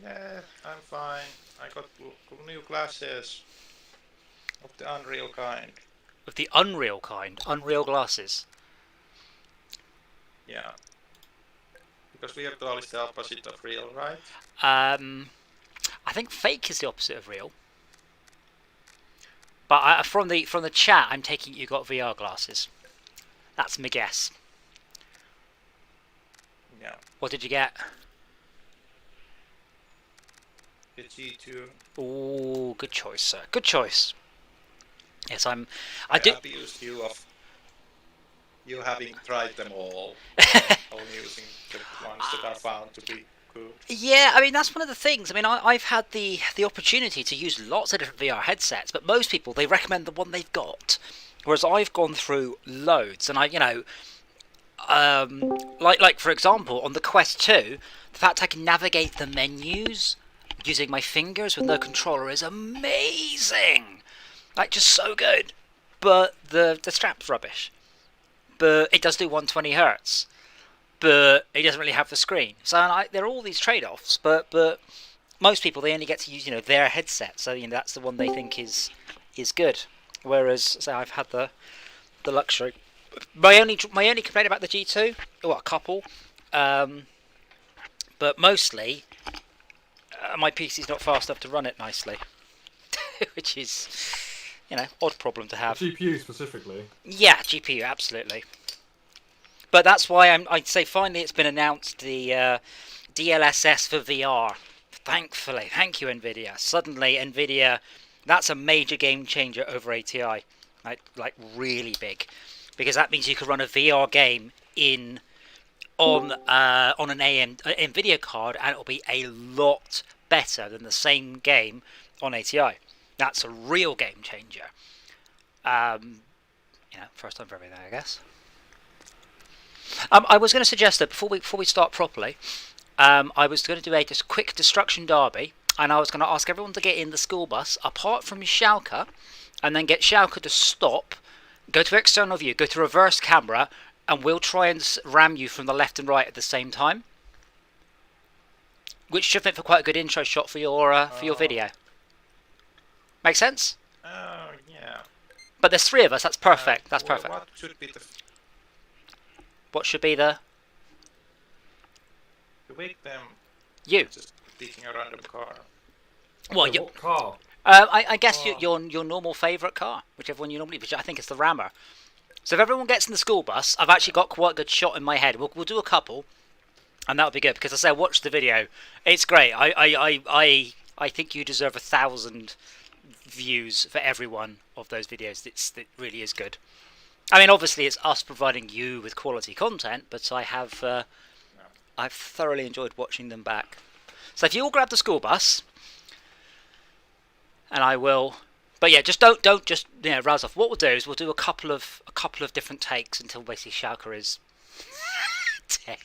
Yeah, I'm fine. I got new glasses of the Unreal kind. With the Unreal kind, Unreal glasses. Yeah, because virtual is the opposite of real, right? Um, I think fake is the opposite of real. But from the chat, I'm taking you got VR glasses. That's my guess. Yeah, What did you get? the G2. Ooh, good choice, sir. Good choice. Yes, I'm. I I do. abused you of you having tried them all and only using the ones that are found to be good. Yeah, I mean that's one of the things. I mean, I've had the opportunity to use lots of different VR headsets, but most people they recommend the one they've got, whereas I've gone through loads, and like for example on the Quest 2, the fact I can navigate the menus using my fingers with no controller is amazing. Like just so good. But the strap's rubbish. But it does do 120 hertz. But it doesn't really have the screen. So there are all these trade-offs. But most people they only get to use their headset. So that's the one they think is good. Whereas say I've had the luxury. My only complaint about the G2, well, a couple, um, but mostly my PC's not fast enough to run it nicely, which is odd problem to The have. GPU specifically. Yeah, GPU absolutely. But that's why I'd say finally it's been announced the DLSS for VR. Thankfully, thank you Nvidia. Suddenly Nvidia, that's a major game changer over ATI, like really big, because that means you could run a VR game in on an Nvidia card, and it'll be a lot better than the same game on ATI. That's a real game changer. Um, first time for everything, I guess. I was going to suggest that before we start properly, I was going to do a just quick destruction derby, and I was going to ask everyone to get in the school bus, apart from Schalke, and then get Schalke to stop, go to external view, go to reverse camera, and we'll try and ram you from the left and right at the same time, which should make for quite a good intro shot for your video. Make sense? Oh yeah. But there's three of us. That's perfect. That's perfect. What should be the What should be the to make them you? just picking a random car? Well, Wait, what car? I guess Oh. your normal favourite car, whichever one you normally, which I think is the Rammer. So if everyone gets in the school bus, I've actually got quite a good shot in my head. We'll do a couple, and that'll be good because I say I watched the video. It's great. I think you deserve 1,000 views for every one of those videos. It really is good. I mean, obviously it's us providing you with quality content, but I've thoroughly enjoyed watching them back. So if you all grab the school bus, and I will. But yeah, just don't just rouse off. What we'll do is we'll do a couple of different takes until basically Schalke is dead.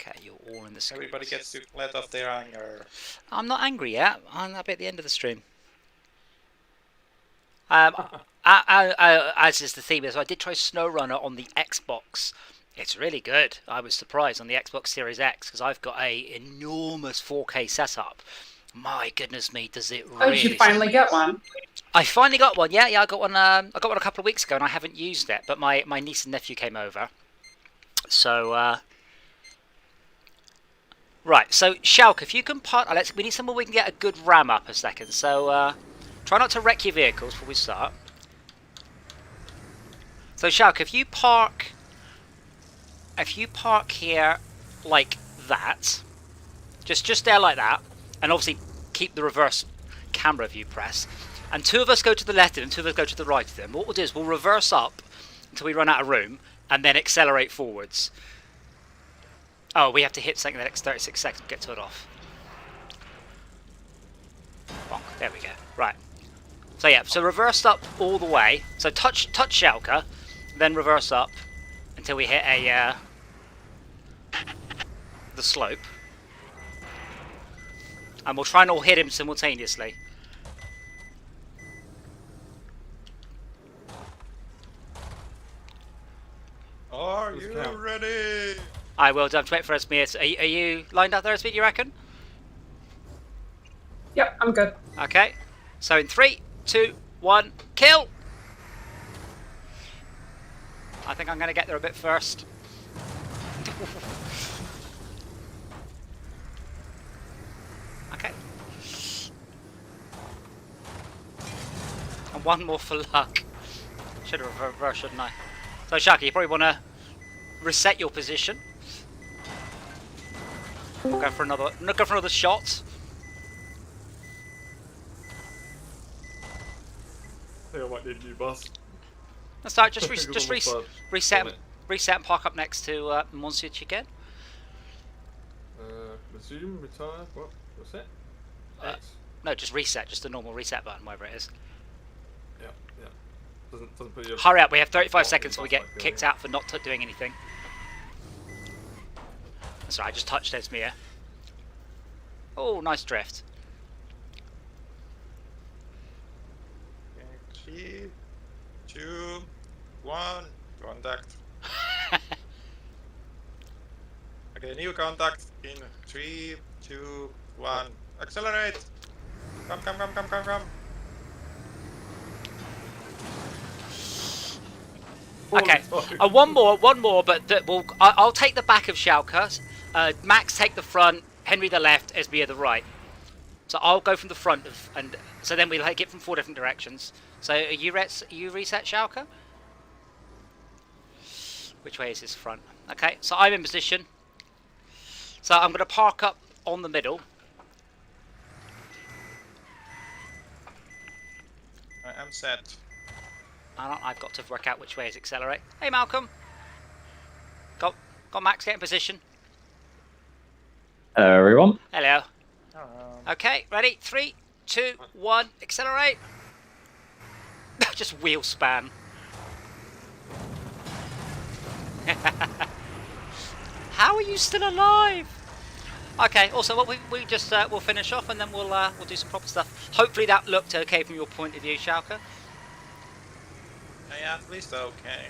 Okay, you're all in the school. Everybody gets to let off their anger. I'm not angry yet. I'm a bit at the end of the stream. As is the theme, so I did try SnowRunner on the Xbox. It's really good. I was surprised on the Xbox Series X because I've got a enormous 4K setup. My goodness me, does it really? Oh, did you finally get one? I finally got one. Yeah, I got one. I got one a couple of weeks ago, and I haven't used it. But my niece and nephew came over, so right. So Schalke, if you can we need somewhere we can get a good ram up a second. So try not to wreck your vehicles before we start. So Schalke, if you park here like that, just there like that, and obviously keep the reverse camera view press, and two of us go to the left of them, two of us go to the right of them. What we'll do is we'll reverse up until we run out of room, and then accelerate forwards. Oh, we have to hit something in the next 36 seconds to get to it off. Bonk, there we go. Right. So yeah, so reverse up all the way. So touch Schalke, then reverse up until we hit the slope. And we'll try and all hit him simultaneously. Are you ready? I will wait for Esmir. Are you lined up there, Esmir, you reckon? Yep, I'm good. Okay. So in 3, 2, 1, kill! I think I'm going to get there a bit first. Okay. And one more for luck. Should have reversed, shouldn't I? So Shaki, you probably want to reset your position. Go for another shot. I think I might need you, boss. Let's start. Just reset and park up next to Monsieur Chicken. Resume, retire, what? What's it? No, just reset. Just a normal reset button, whatever it is. Yeah. Doesn't put you. Hurry up! We have 35 seconds before we get kicked out for not doing anything. That's right. I just touched Esmir. Oh, nice drift. 3, 2, 1, contact. Okay, new contact in 3, 2, 1, accelerate! Come. Okay, one more, but I'll take the back of Schalke. Max take the front, Henry the left, Esmir the right. So I'll go from the front and so then we'll get from 4 different directions. So are you reset Schalke? Which way is his front? Okay, so I'm in position. So I'm going to park up on the middle. I am set. I've got to work out which way is accelerate. Hey Malcolm. Got Max, get in position. Hello everyone. Hello. Okay, ready? 3, 2, 1, accelerate. Just wheel span. How are you still alive? Okay. Also, well, we just we'll finish off and then we'll do some proper stuff. Hopefully that looked okay from your point of view, Schalke. Yeah, at least okay.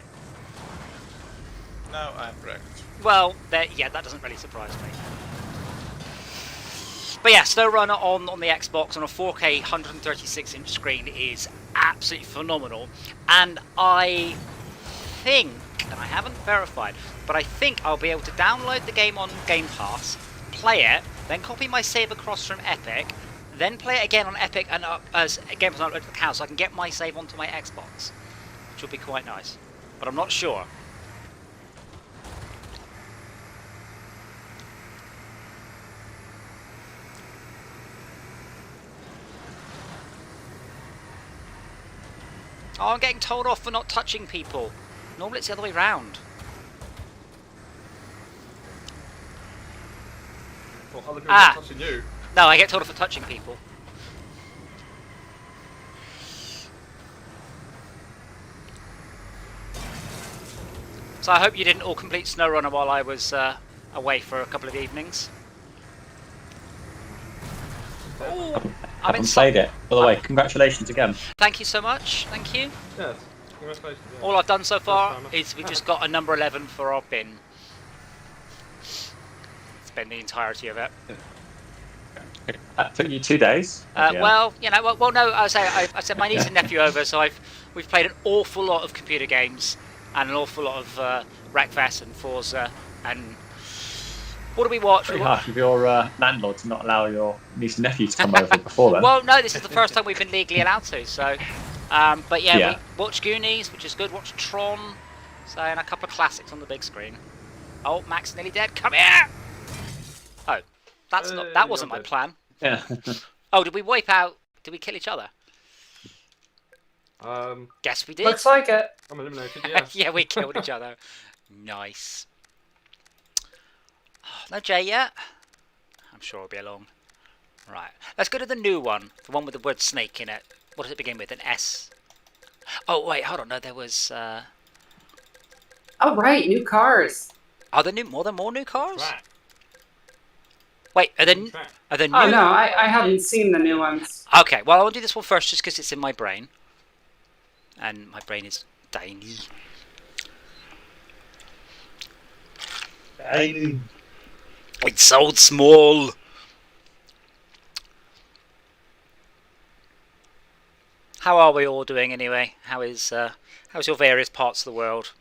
No, I'm wrecked. Well, yeah, that doesn't really surprise me. But yeah, SnowRunner on the Xbox on a 4K 136-inch screen is absolutely phenomenal. And I think, and I haven't verified, but I think I'll be able to download the game on Game Pass, play it, then copy my save across from Epic, then play it again on Epic and as Game Pass upload to the cloud, so I can get my save onto my Xbox, which will be quite nice. But I'm not sure. Oh, I'm getting told off for not touching people. Normally it's the other way round. Well, other people are touching you. No, I get told off for touching people. So I hope you didn't all complete SnowRunner while I was away for a couple of evenings. Ooh, I haven't played it. By the way, congratulations again. Thank you so much. Thank you. Yes. Congratulations. Yeah. All I've done so far is we just got a number 11 for our bin. It's been the entirety of it. That took you 2 days. Yeah. Well, you know, no. I said my niece and nephew over, so we've played an awful lot of computer games and an awful lot of Wreckfest and Forza and. What do we watch? Pretty harsh of your landlord to not allow your niece and nephew to come over before then. Well, no, this is the first time we've been legally allowed to. So, but yeah, we watched Goonies, which is good. Watched Tron, so and a couple of classics on the big screen. Oh, Max nearly dead. Come here! Oh, that wasn't my plan. Yeah. Oh, did we wipe out? Did we kill each other? Guess we did. Looks like it. I'm eliminated, yes. Yeah, we killed each other. Nice. No J yet? I'm sure it'll be along. Right. Let's go to the new one. The one with the word snake in it. What does it begin with? An S? Oh, wait, hold on. No, there was... Oh, right. New cars. Are there more new cars? Track. Wait, are there new... Oh, no. I haven't seen the new ones. Okay, well, I'll do this one first just because it's in my brain. And my brain is tiny. Tiny. It's so small. How are we all doing anyway? How's your various parts of the world?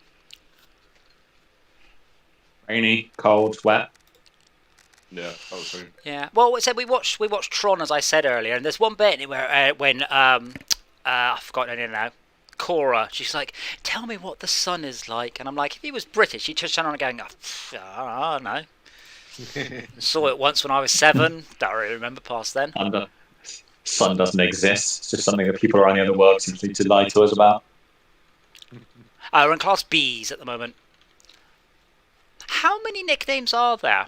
Rainy, cold, wet. Yeah, that was true. Yeah. Well, we watched Tron, as I said earlier, and there's one bit where when I forgot her name now, Cora, she's like, "Tell me what the sun is like," and I'm like, if he was British, he'd just turn on and going, "I don't know." Saw it once when I was 7. Don't really remember past then. Sun doesn't exist. It's just something that people around the other world seem to lie to us about. We're in Class Bs at the moment. How many nicknames are there?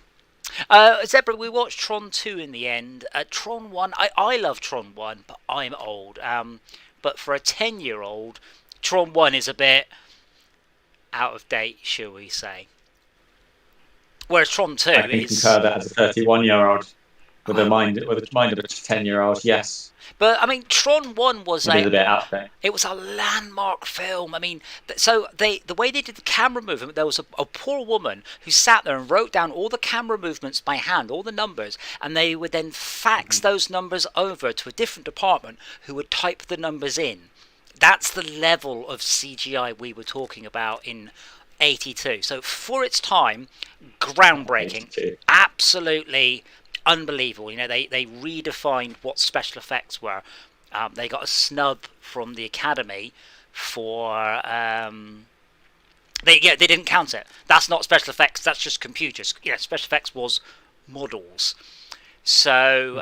Zebra, we watched Tron 2 in the end. Tron 1, I love Tron 1, but I'm old. But for a 10-year-old, Tron 1 is a bit out of date, shall we say. Whereas Tron 2 I can concur that as a 31-year-old with the mind of a 10-year-old. Yes. But I mean, Tron 1 was a bit out there. It was a landmark film. I mean, so the way they did the camera movement, there was a poor woman who sat there and wrote down all the camera movements by hand, all the numbers, and they would then fax those numbers over to a different department who would type the numbers in. That's the level of CGI we were talking about in 82. So for its time, groundbreaking, 82. Absolutely unbelievable. You know, they redefined what special effects were. They got a snub from the Academy for they didn't count it. That's not special effects. That's just computers. Yeah, special effects was models. So,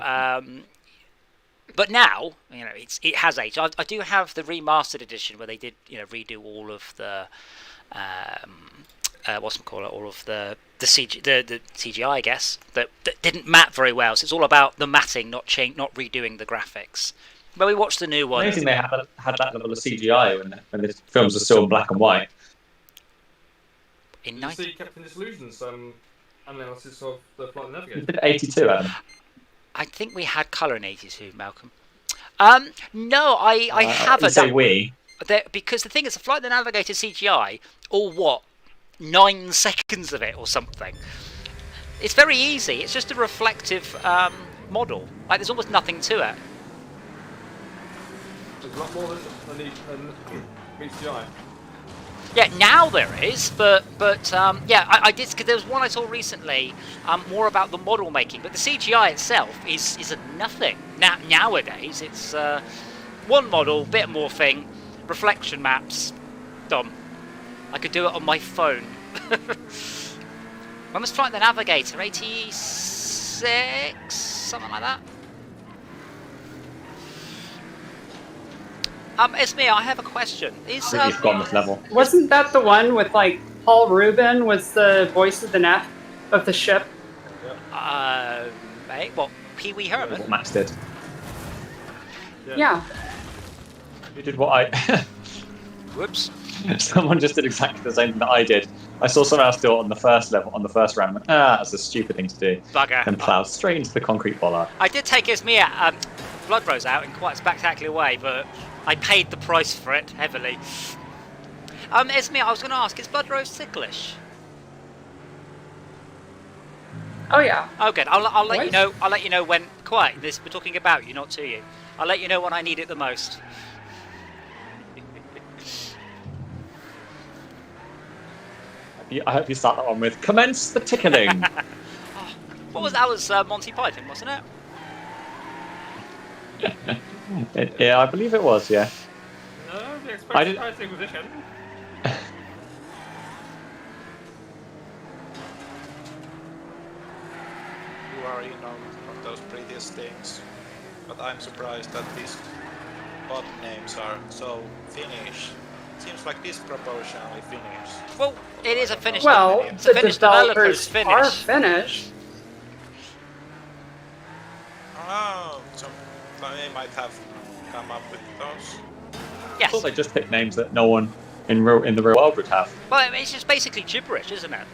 but now you know it has aged. I do have the remastered edition where they did redo all of the all of the CGI, I guess, that didn't map very well. So it's all about the matting, not redoing the graphics. But we watched the new one. Amazing they had that level of CGI when the films were still in black and white. Did you see Captain Disillusion's analysis of the Flight of the Navigator? You did 82, Adam. I think we had colour in 82, Malcolm. No, I haven't. You say we. Because the thing is, the Flight of the Navigator CGI, or what? 9 seconds of it or something. It's very easy. It's just a reflective model. Like there's almost nothing to it. There's a lot more than BCI. Yeah, now there is, but yeah, I did, because there was one I saw recently, more about the model making, but the CGI itself is a nothing. Nowadays, it's one model, bit more thing, reflection maps, done. I could do it on my phone. When was Flight the Navigator? 86? Something like that? Esme, I have a question. You've gone this level. Wasn't that the one with like Paul Rubin was the voice of the ship? Mate, what? Pee Wee Herman? What Max did. Yeah. You did what I... Whoops. Someone just did exactly the same thing that I did. I saw someone else do it on the first level, on the first round. And went, that's a stupid thing to do. Bugger. And plowed straight into the concrete bollard. I did take Esme Blood Rose out in quite a spectacular way, but I paid the price for it heavily. Esme, I was going to ask, is Blood Rose ticklish? Oh yeah. Oh good. I'll let you know. I'll let you know when. Quite. We're talking about you, not to you. I'll let you know when I need it the most. I hope you start that one with commence the tickling. What was that? Was Monty Python, wasn't it? Yeah, I believe it was. Yeah. No, the Express Inquisition. You are on those previous things, but I'm surprised that these bot names are so Finnish. Seems like disproportionately Finnish. Well, it is a Finnish. Well, the the Finnish developers Finnish. are Finnish. Oh, so they might have come up with those. Yes. I thought they just picked names that no one in the real world would have. Well, I mean, it's just basically gibberish, isn't it?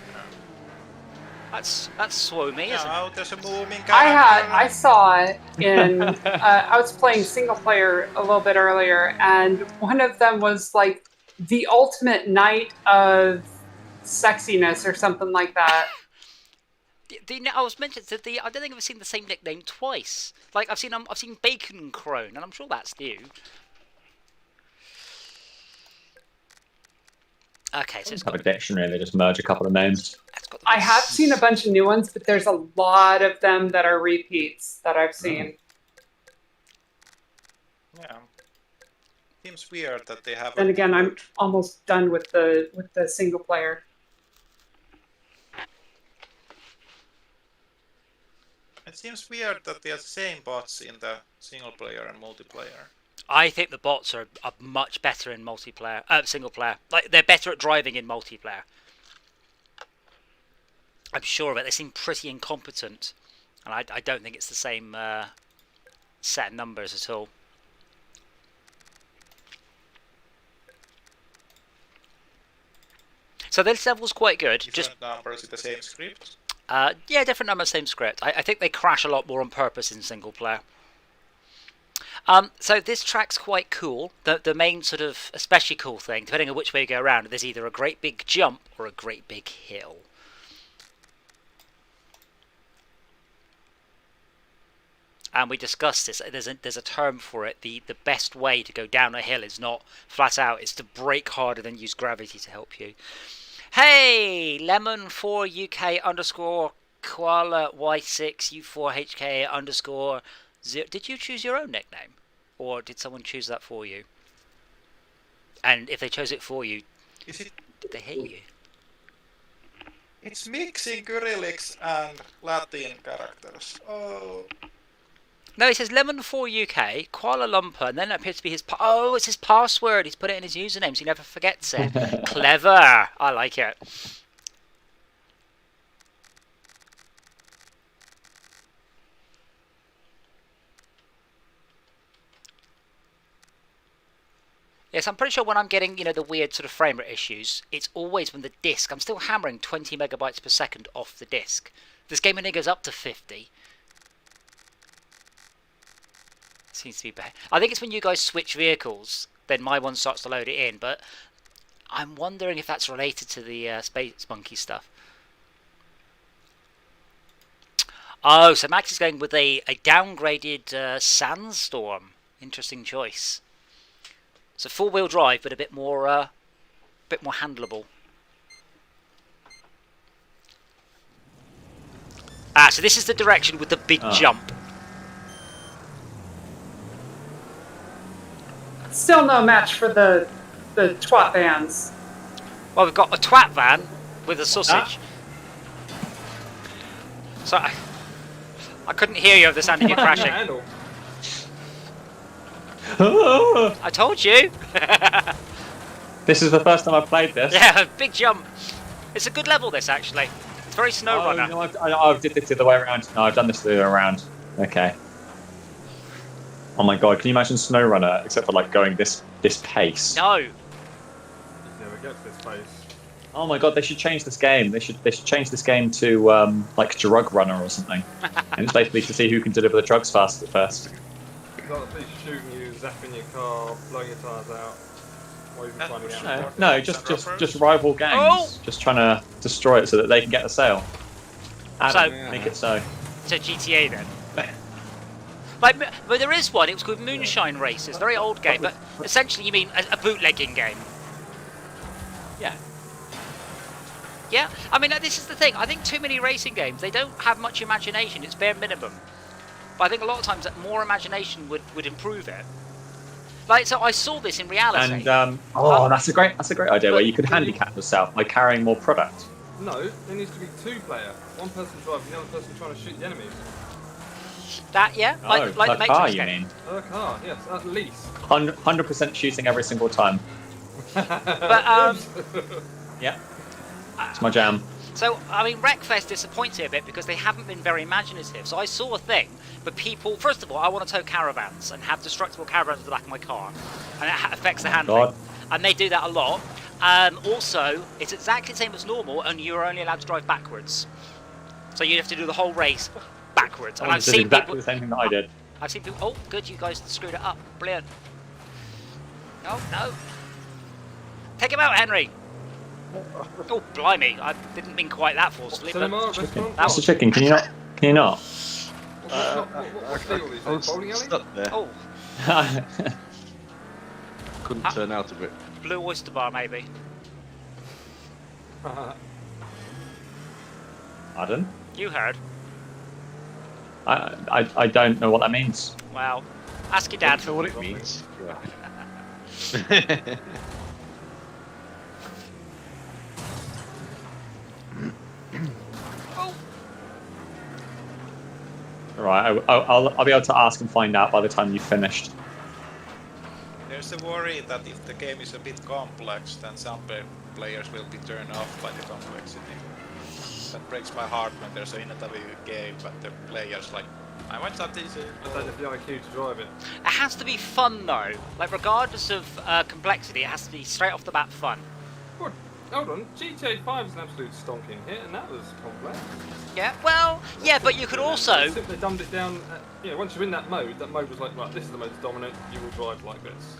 That's Swomy, isn't it? No, there's a moving character. I saw it in. I was playing single player a little bit earlier, and one of them was like the ultimate night of sexiness or something like that. I was mentioned that I don't think I've seen the same nickname twice. Like I've seen Bacon Crone, and I'm sure that's new. Okay, so it's Have got a dictionary. They just merge a couple of names. I have seen a bunch of new ones, but there's a lot of them that are repeats that I've seen. Yeah. Seems weird that they have. And again, I'm almost done with the single player. It seems weird that they have the same bots in the single player and multiplayer. I think the bots are much better in multiplayer, single player. Like they're better at driving in multiplayer. I'm sure of it. They seem pretty incompetent, and I don't think it's the same set of numbers at all. So this level's quite good. Different numbers in the same script. Yeah, different numbers, same script. I think they crash a lot more on purpose in single player. So this track's quite cool. The main sort of especially cool thing, depending on which way you go around, there's either a great big jump or a great big hill. And we discussed this. There's a term for it. The best way to go down a hill is not flat out. It's to brake harder than use gravity to help you. Hey, Lemon4UK _ Koala Y6 U4 HK _ 0. Did you choose your own nickname, or did someone choose that for you? And if they chose it for you, did they hate you? It's mixing Cyrillics and Latin characters. Oh. No, it says Lemon4UK, Kuala Lumpur, and then it appears to be his... Oh, it's his password. He's put it in his username, so he never forgets it. Clever. I like it. Yes, I'm pretty sure when I'm getting, the weird sort of frame rate issues, it's always when the disc... I'm still hammering 20 megabytes per second off the disc. This game only goes up to 50. Seems to be bad. I think it's when you guys switch vehicles, then my one starts to load it in, but I'm wondering if that's related to the Space Monkey stuff. Oh, so Max is going with a downgraded Sandstorm. Interesting choice. So four-wheel drive, but a bit more handleable. Ah, so this is the direction with the big jump. Still no match for the twat vans. Well, we've got a twat van with a sausage. So I couldn't hear you over the sound of you crashing. I told you. This is the first time I've played this. Yeah, big jump. It's a good level, this, actually. It's very SnowRunner. No, I did this the other way around. No, I've done this the other way around. Okay. Oh my god, can you imagine SnowRunner except for like going this pace? No. Never gets this pace. Oh my god, they should change this game. They should change this game to like Drug Runner or something. And it's basically to see who can deliver the drugs fast at first. It's not the police shooting you, zapping your car, blowing your tyres out. Or even finding out. No, just rival gangs. Just trying to destroy it so that they can get the sale. Make it so. So GTA then. But there is one. It was called Moonshine Races. Very old game, but essentially you mean a bootlegging game. Yeah. Yeah. I mean, this is the thing. I think too many racing games, they don't have much imagination. It's bare minimum. But I think a lot of times that more imagination would improve it. Like, so I saw this in reality. And that's a great idea where you could handicap yourself by carrying more product. No, there needs to be two player. One person driving, the other person trying to shoot the enemies. That, yeah? Like the Matrix car, you game. mean? A car, yes, at least. 100% shooting every single time. But, Yeah. It's my jam. So, I mean, Wreckfest disappoints me a bit because they haven't been very imaginative. So I saw a thing, but people... First of all, I want to tow caravans and have destructible caravans at the back of my car. And it affects the handling. God. And they do that a lot. Also, it's exactly the same as normal, and you're only allowed to drive backwards. So you have to do the whole race backwards. And I've seen exactly people... the same thing that I did. I've seen people... Oh, good, you guys screwed it up. Brilliant. No. Take him out, Henry. Oh, blimey! I didn't mean quite that forcefully, but Cinema, restaurant. That's the chicken. Can you not? Can you not? What's the deal these I days? was Bowling alley? stuck there. oh, Couldn't Ah. turn out of it. Blue Oyster Bar maybe. Pardon? You heard. I don't know what that means. Well, ask your I dad. don't know what it means. Oh, Right, I'll be able to ask and find out by the time you've finished. There's a worry that if the game is a bit complex, then some players will be turned off by the complexity. That breaks my heart when there's an innovative game, but the players like, I want something easy. I don't have the IQ to drive it. it has to be fun though. Like regardless of complexity, it has to be straight off the bat fun. What? Hold on, GTA 5 is an absolute stonking hit, and that was complex. Yeah. Well, yeah, but you could also. They simply dumbed it down. Once you're in that mode was like, right, this is the most dominant. You will drive like this,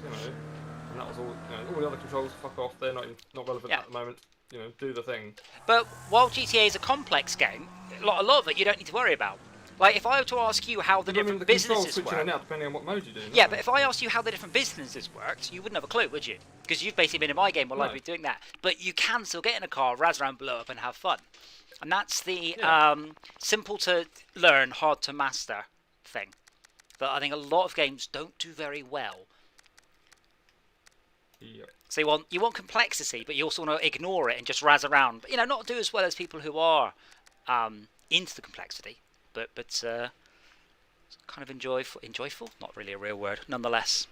And that was all. All the other controls, fuck off. They're not relevant Yeah. at the moment. Do the thing. But while GTA is a complex game, a lot of it you don't need to worry about. Like if I were to ask you how the different the controls businesses switch in work. and out depending on what mode you're doing. Yeah, but if I asked you how the different businesses worked, you wouldn't have a clue, would you? Because you've basically been in my game while I've No. been doing that. But you can still get in a car, razz around, blow up, and have fun. And that's the simple to learn, hard to master thing that I think a lot of games don't do very well. Yep. So you want complexity, but you also want to ignore it and just razz around. But, not do as well as people who are into the complexity, but kind of enjoyful. Not really a real word, nonetheless.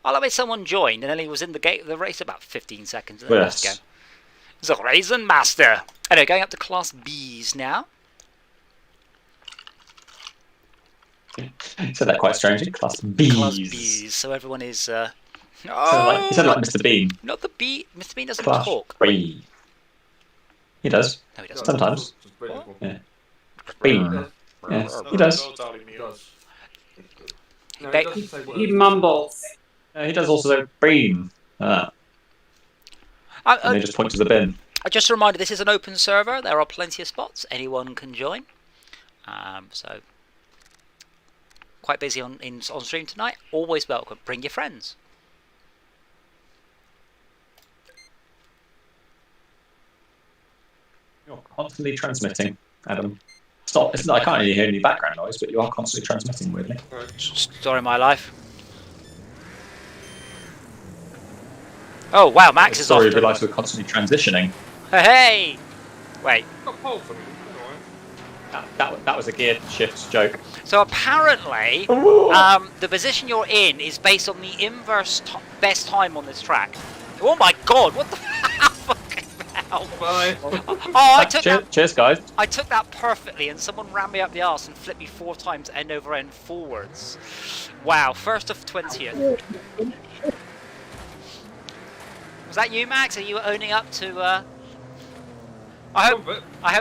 I love it. Someone joined, and then he was in the race about 15 seconds. And then Yes. let's go. The Raisin Master. Anyway, going up to Class B's now. You said that quite strangely. Class B's. Class B's. So everyone is. You said like Mr. Bean. Not the B. Mr. Bean doesn't Class talk. B. He does. No, he doesn't. Sometimes. Just beautiful. Yeah. Bean. Yes, he does. Totally He mute. does. No, Ba- he doesn't say words. He mumbles. He does also Bean. And they just point to the bin. Just a reminder, this is an open server. There are plenty of spots. Anyone can join. So quite busy on stream tonight. Always welcome. Bring your friends. You're constantly transmitting, Adam. Stop. I can't really hear any background noise, but you are constantly transmitting weirdly. Story of my life. Oh wow, Max is off. Sorry, but like we're constantly transitioning. Hey! Wait. Got pole for me. Alright. That was a gear shift joke. So apparently, the position you're in is based on the inverse best time on this track. Oh my god! What the fucking hell? Bye. Oh, I took that. Cheers, guys. I took that perfectly, and someone ran me up the arse and flipped me 4 times end over end forwards. Wow, first of 20th. Was that you, Max? Are you owning up to? I hope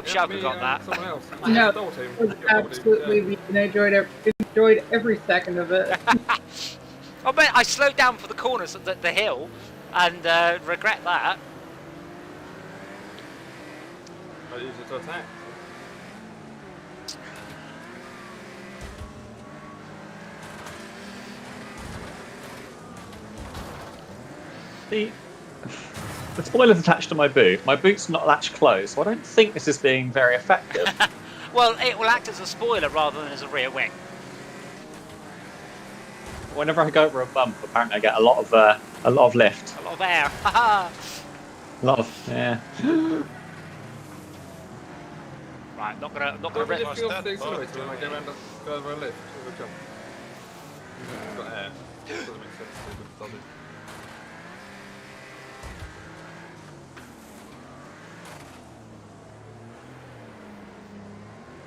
Shouka got that. Someone else. No, Double team. it was absolutely, and I enjoyed every second of it. I bet I slowed down for the corners of the hill, and regret that. I use it to attack. The spoiler's attached to my boot. My boot's not latched closed, so I don't think this is being very effective. Well, it will act as a spoiler rather than as a rear wing. Whenever I go over a bump, apparently I get a lot of lift. A lot of air. Haha. A lot of Right, not gonna Don't rip. just feel that the bug accelerator when I go around go over a lift. Over a jump. It's got air. It doesn't make sense to do, but it does it.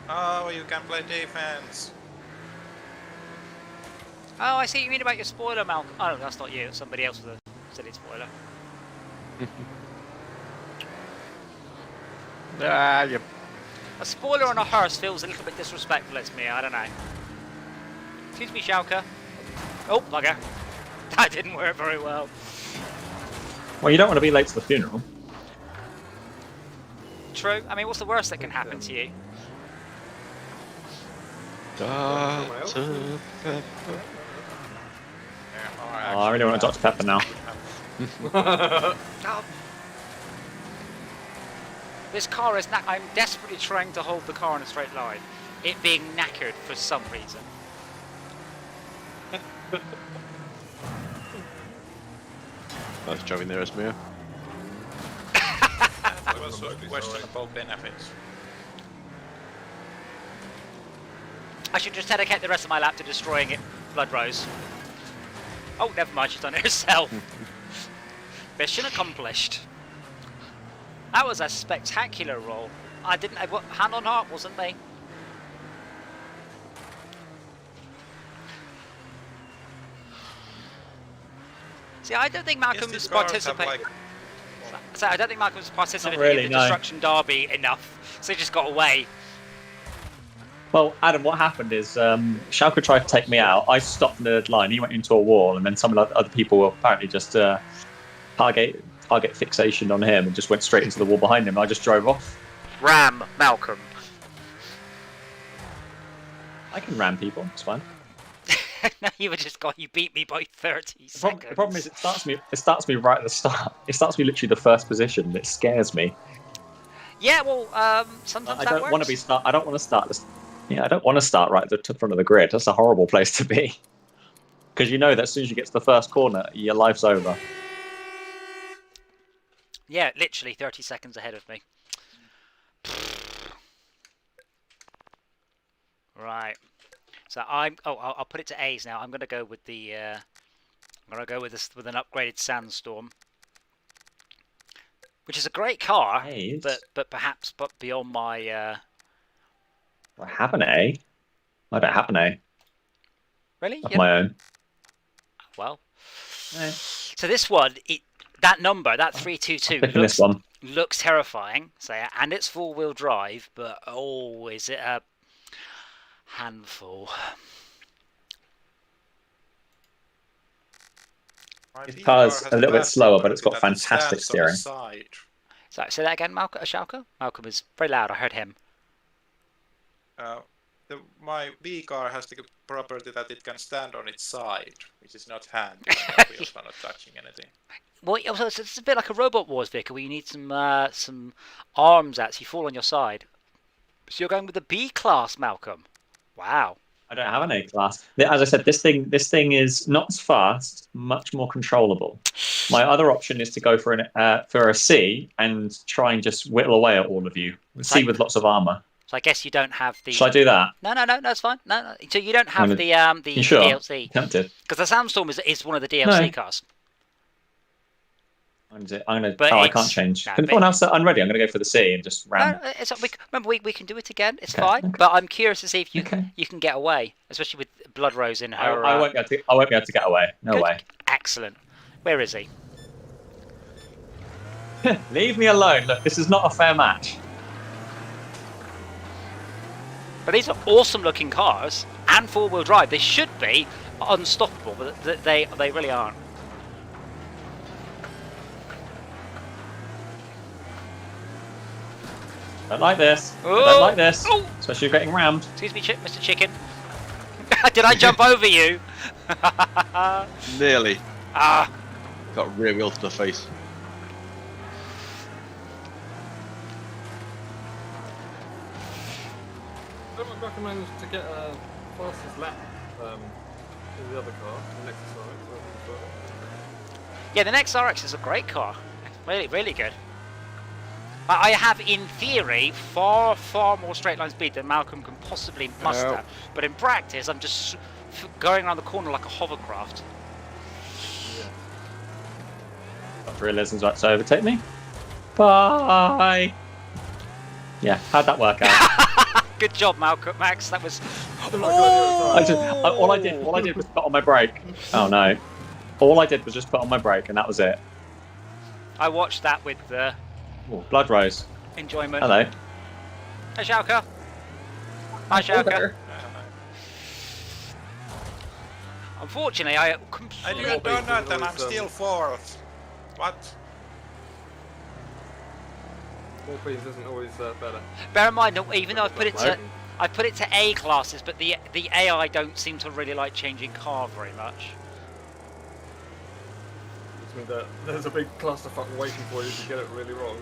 Oh, you can play defense. Oh, I see what you mean about your spoiler, Malcolm. Oh, no, that's not you. It's somebody else with a silly spoiler. Yeah. A spoiler on a hearse feels a little bit disrespectful to me. I don't know. Excuse me, Shouka. Oh, bugger. That didn't work very well. Well, you don't want to be late to the funeral. true. I mean, what's the worst that can happen to you? Dr. Pepper. Oh, I really want a Dr. Pepper now. Oh. This car is I'm desperately trying to hold the car in a straight line. It being knackered for some reason. Nice jogging there, Esmir. That was a questionable benefits. I should just dedicate the rest of my lap to destroying it. Blood Rose. Oh, never mind, she's done it herself. Mission accomplished. That was a spectacular roll. I didn't have hand on heart, wasn't they? See, I don't think Malcolm's participating. So I don't think Malcolm's participating really, in the no. Destruction Derby enough, so he just got away. Well, Adam, what happened is Schalke tried to take me out. I stopped in the line. He went into a wall, and then some of the other people were apparently just target fixation on him and just went straight into the wall behind him. I just drove off. Ram Malcolm. I can ram people. It's fine. No, you beat me by 30 The seconds. problem is it starts me right at the start. It starts me literally the first position. It scares me. Yeah, well, sometimes I that don't works. want to be start. I don't want to start this. Yeah, I don't want to start right at the front of the grid. That's a horrible place to be. Because you know that as soon as you get to the first corner, your life's over. Yeah, literally 30 seconds ahead of me. Right. So I'll put it to A's now. I'm going to go with the I'm going to go with this with an upgraded Sandstorm, which is a great car, A's? but perhaps beyond my I have an A. I don't have an A really of yeah. my own. Well, Eh. so this one, that number, that 322 Picking this one. looks terrifying. So and it's 4-wheel drive, but oh, is it a handful? This car's a little bit slower, but it's got fantastic steering. So say that again, Malcolm. Schalke? Malcolm is very loud. I heard him. My B car has the property that it can stand on its side, which is not handy. The wheels are not touching anything. Well, so it's a bit like a Robot Wars vehicle where you need some arms out so you fall on your side. So you're going with the B class, Malcolm. Wow. I don't have an A class. As I said, this thing is not as fast, much more controllable. My other option is to go for a C and try and just whittle away at all of you. C with lots of armor. So I guess you don't have the. Shall I do that? No, it's fine. No. So you don't have the You sure? DLC. Tempted. Because the Sandstorm is one of the DLC cars. I can't change. Can everyone else? I'm ready. I'm going to go for the C and just ram. No, remember we can do it again. It's fine. Okay. But I'm curious to see if you can get away, especially with Blood Rose in her. I won't be able to get away. No way. Excellent. Where is he? Leave me alone. Look, this is not a fair match. But these are awesome-looking cars and 4-wheel drive. They should be unstoppable, but they really aren't. Don't like this. Oh. I don't like this. Oh. Especially getting rammed. Excuse me, Mr. Chicken. Did I jump over you? Nearly. Ah. Got rear wheel to the face. I would recommend to get a fastest lap in the other car, the next SRX. Yeah, the next RX is a great car. Really, really good. I have, in theory, far more straight line speed than Malcolm can possibly muster. But in practice, I'm just going around the corner like a hovercraft. Yeah. Dr. Realism's about to overtake me. Bye. Yeah, how'd that work out? Good job, Max. That was. All I did was put on my brake. Oh no! All I did was just put on my brake, and that was it. I watched that with Blood Rose. enjoyment. Hello. Hey, Schalke. Hi, Schalke. Unfortunately, I I didn't do that, and I'm still fourth. What? More beans isn't always better. Bear in mind, even though Right. I put it to A classes, but the AI don't seem to really like changing car very much. Which means that there's a big clusterfuck waiting for you if you get it really wrong.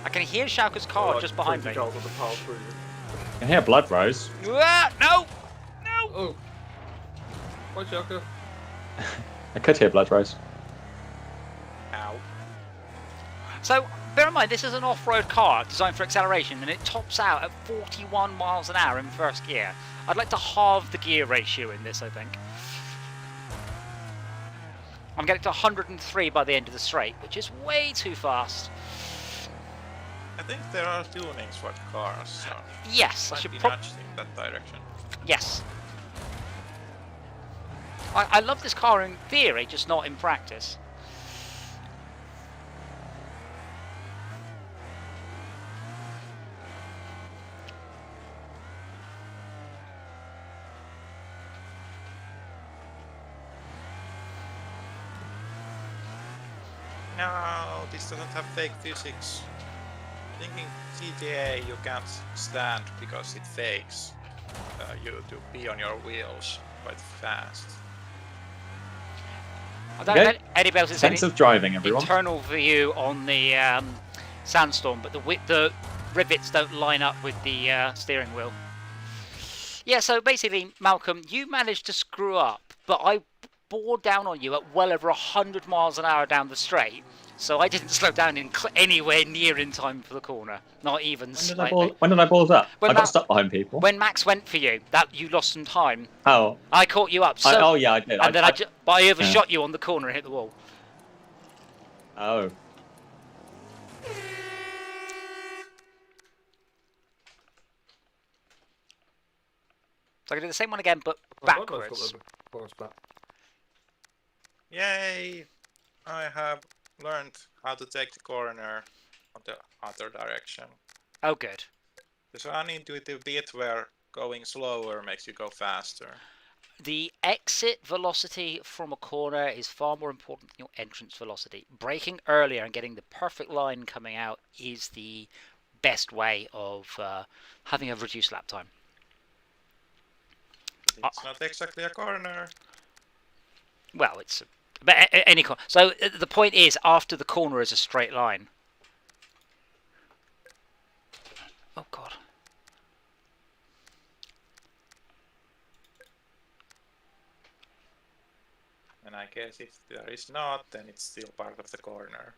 I can hear Shauka's car Like just behind 20 me. cars have to pass through you. I can hear blood rose. Ah, no! No! Oh. Bye, Shaka. I could hear blood rose. Ow. So, bear in mind, this is an off-road car designed for acceleration, and it tops out at 41 miles an hour in first gear. I'd like to halve the gear ratio in this, I think. I'm getting to 103 by the end of the straight, which is way too fast. I think there are tunings for the cars, so Yes, I might should be probably... nudged in that direction. Yes. I love this car in theory, just not in practice. No, this doesn't have fake physics. Thinking GTA you can't stand because it fakes you to be on your wheels quite fast. I don't know Okay. if anybody else has Sense any of driving, everyone. internal view on the Sandstorm, but the rivets don't line up with the steering wheel. Yeah, so basically, Malcolm, you managed to screw up, but I bore down on you at well over 100 miles an hour down the straight, so I didn't slow down anywhere near in time for the corner, not even slightly. When did I balls up? When I got that- stuck behind people. When Max went for you, that you lost some time. Oh, I caught you up, so, oh yeah, I did. and then but I overshot you on the corner and hit the wall. Oh, So I can do the same one again, but Oh, God, backwards. that's got the forest back. Yay! I have learned how to take the corner on the other direction. Oh, good. There's an unintuitive bit where going slower makes you go faster. The exit velocity from a corner is far more important than your entrance velocity. Braking earlier and getting the perfect line coming out is the best way of having a reduced lap time. It's not exactly a corner. Well, it's but any corner. So the point is, after the corner is a straight line. Oh God. And I guess if there is not, then it's still part of the corner.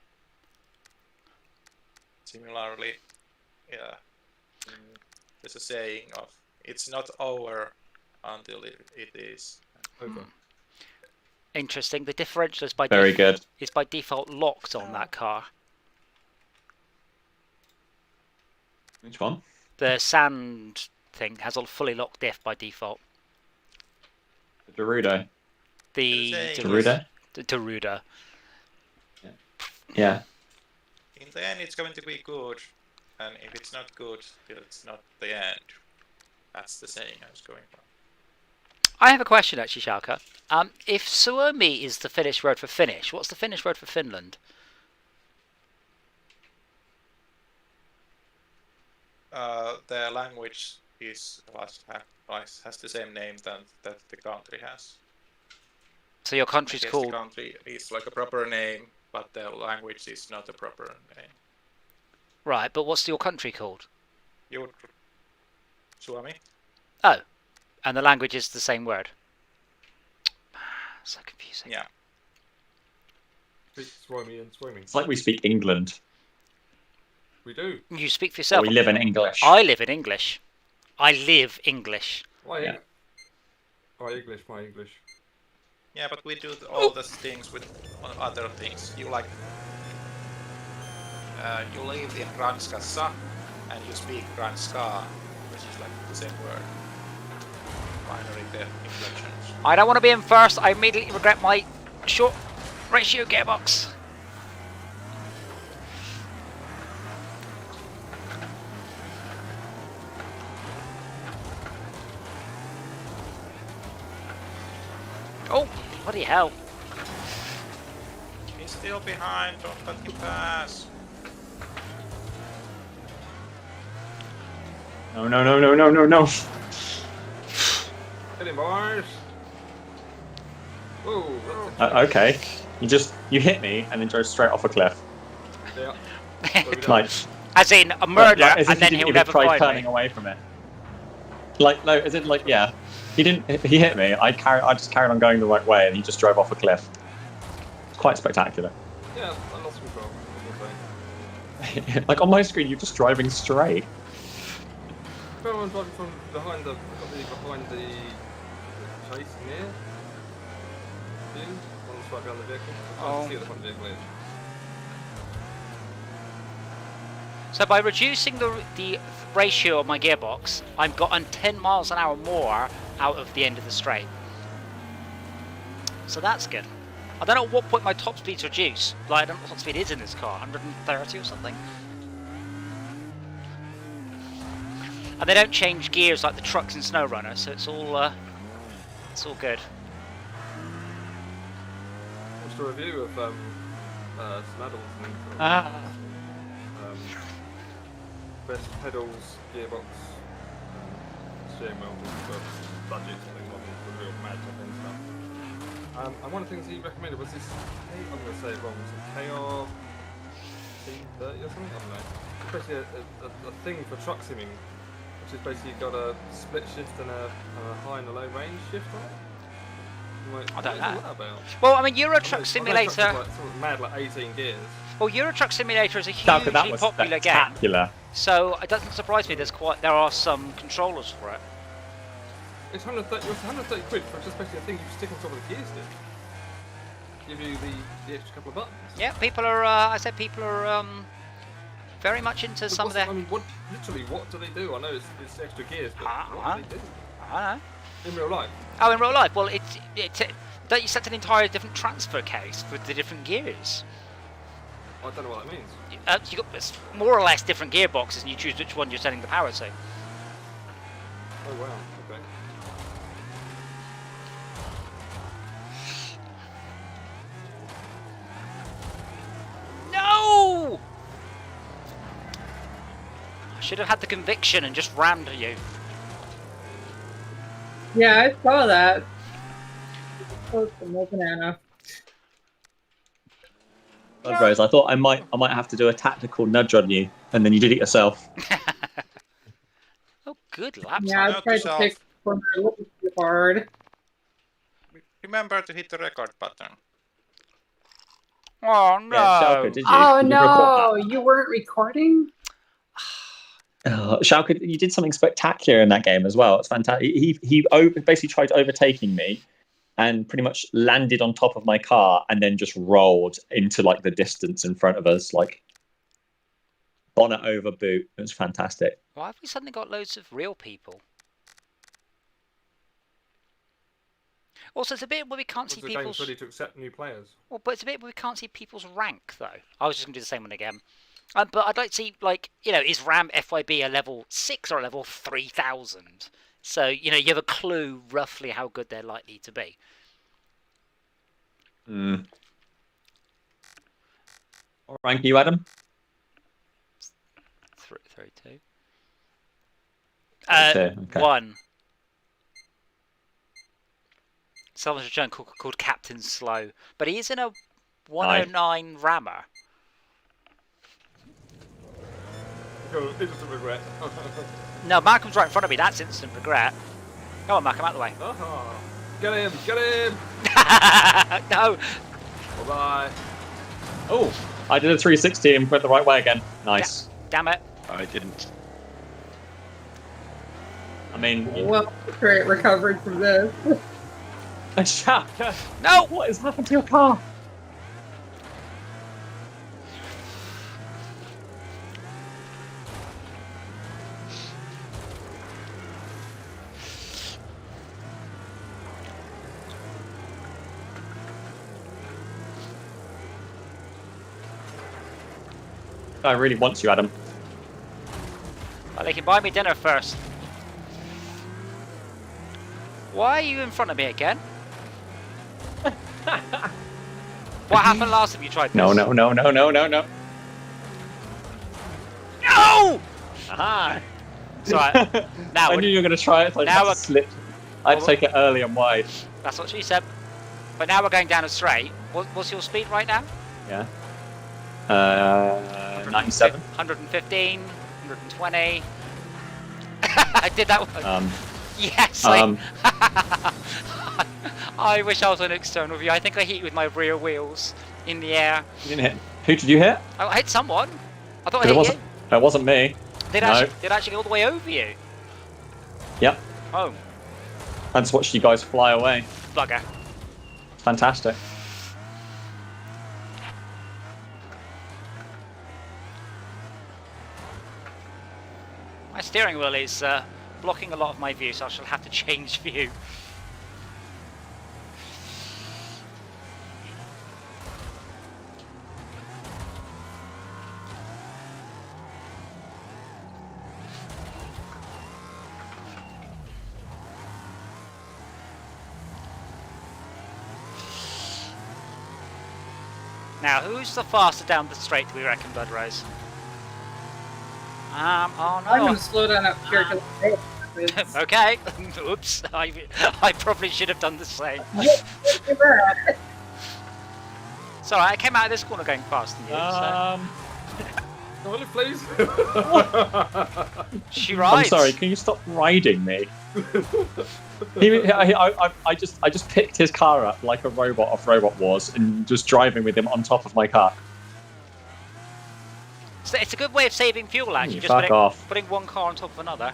Similarly, yeah, there's a saying of it's not over until it is. Over. Interesting. The differential is by very good. is by default locked on that car. Which one? The sand thing has a fully locked diff by default. The Gerudo. The There's a- Gerudo? the Daruda. Yeah. In the end, it's going to be good, and if it's not good, till it's not the end. That's the saying I was going for. I have a question actually, Shalka. If Suomi is the Finnish word for Finnish, what's the Finnish word for Finland? The language has the same name that the country has. So your country's I guess called the country is like a proper name, but the language is not a proper name. right, but what's your country called? Suomi? Oh, and the language is the same word. So confusing. Yeah. Speak Swimey and swimming. It's like we speak England. We do. You speak for Or yourself. we live in English. I live in English. I live English. My Yeah. My English, my English. Yeah, but we do all the things with other things. You like, you live in Ranskassa and you speak Ranska, which is like the same word. Minor in the inflections. I don't want to be in first. I immediately regret my short ratio gearbox. Oh, bloody hell. He's still behind, don't let him pass. No, no, no, no, no, no, no. Get him, boys. Whoa, that's Okay. You hit me and then drove straight off a cliff. yeah. Like, As in a murder, like, as if and then you he'll didn't even never try find turning me. away from it. Like, no, as in, like, yeah. He hit me. I just carried on going the right way, and he just drove off a cliff. It's quite spectacular. Yeah, I lost control. That's what I'm saying. Like on my screen, you're just driving straight. Everyone's driving from behind the chase near you. One's right behind the vehicle. I can't see what the front vehicle is. So by reducing the ratio of my gearbox, I've gotten 10 miles an hour more out of the end of the straight. So that's good. I don't know at what point my top speed's reduced. Like, I don't know what top speed is in this car, 130 or something. And they don't change gears like the trucks in SnowRunner, so it's all good. Just a review of Smaddles and best pedals, gearbox, steering wheel for budget, I think, for real mad top end stuff. And one of the things he recommended was this, I'm going to say it wrong, was it KR T30 or something? I don't know. It's basically a thing for truck simming, which is basically got a split shift and a high and a low range shift on it. Like, I don't what is all know. that about? Well, I mean, Euro I Truck know Simulator. trucks are like, sort of mad, like 18 gears. Well, Euro Truck Simulator is a That hugely was popular game, spectacular. so it doesn't surprise me. There are some controllers for it. It's 130 quid for just basically a thing you stick on top of the gear stick. Give you the extra couple of buttons. Yeah, people are. I said people are very much into But some of their. I mean, what do they do? I know it's extra gears, but Uh-huh. what do they do I don't know. in real life? Oh, in real life, well, don't you set an entire different transfer case with the different gears? I don't know what that means. You got it's more or less different gearboxes, and you choose which one you're sending the power to. Oh wow, okay. No! I should have had the conviction and just rammed you. Yeah, I saw that. Close to no banana. God, Rose, I thought I might have to do a tactical nudge on you, and then you did it yourself. Oh, good laps. Yeah, I Note tried to to self. pick corner a little too hard. Remember to hit the record button. Oh no! Yeah, Schalke, did you? Oh Did you record no, that? you weren't recording? Schalke, you did something spectacular in that game as well. It's fantastic. He basically tried overtaking me, and pretty much landed on top of my car, and then just rolled into like the distance in front of us, like bonnet over boot. It was fantastic. Why have we suddenly got loads of real people? Also, it's a bit where we can't see The game's people's. ready to accept new players. Well, but it's a bit where we can't see people's rank, though. I was just going to do the same one again. But I'd like to see, like, is RAM FYB a level 6 or a level 3000? So, you have a clue roughly how good they're likely to be. What rank are you, Adam? 32. 32, okay. 1. Someone's return called Captain Slow. But he is in a 109 rammer. Instant regret. No, Malcolm's right in front of me. That's instant regret. Come on, Malcolm, out of the way. Get him! Get him! No. Bye-bye. Oh, I did a 360 and went the right way again. Nice. Damn it. I didn't. I mean, Well, great, recovered from this. Schalke, No! what has happened to your car? I really want you, Adam. Well, they can buy me dinner first. Why are you in front of me again? What happened last time you tried this? No. No! Aha! It's alright. Now, I knew you were going to try it, so I now had to we're- slip. I had to take it early and wide. that's what she said. But now we're going down a straight. What's your speed right now? Yeah. 97. 115, 120. I did that one. Yes. I wish I was an external view. I think I hit you with my rear wheels in the air. You didn't hit. Who did you hit? I hit someone. I thought I It hit wasn't. you. It wasn't me. Did No. actually go all the way over you? Yep. Oh, I just watched you guys fly away. bugger. Fantastic. My steering wheel is blocking a lot of my view, so I shall have to change view. Now, who's the faster down the straight, do we reckon, Bud Rose? Oh I'm no. going to slow down up here. 'cause it's- Okay. Oops. I probably should have done the same. Sorry, I came out of this corner going faster than you. Toilet, please. She I'm rides. sorry. Can you stop riding me? I just picked his car up like a robot off Robot Wars and just driving with him on top of my car. So it's a good way of saving fuel, actually. You Just fuck off. putting one car on top of another.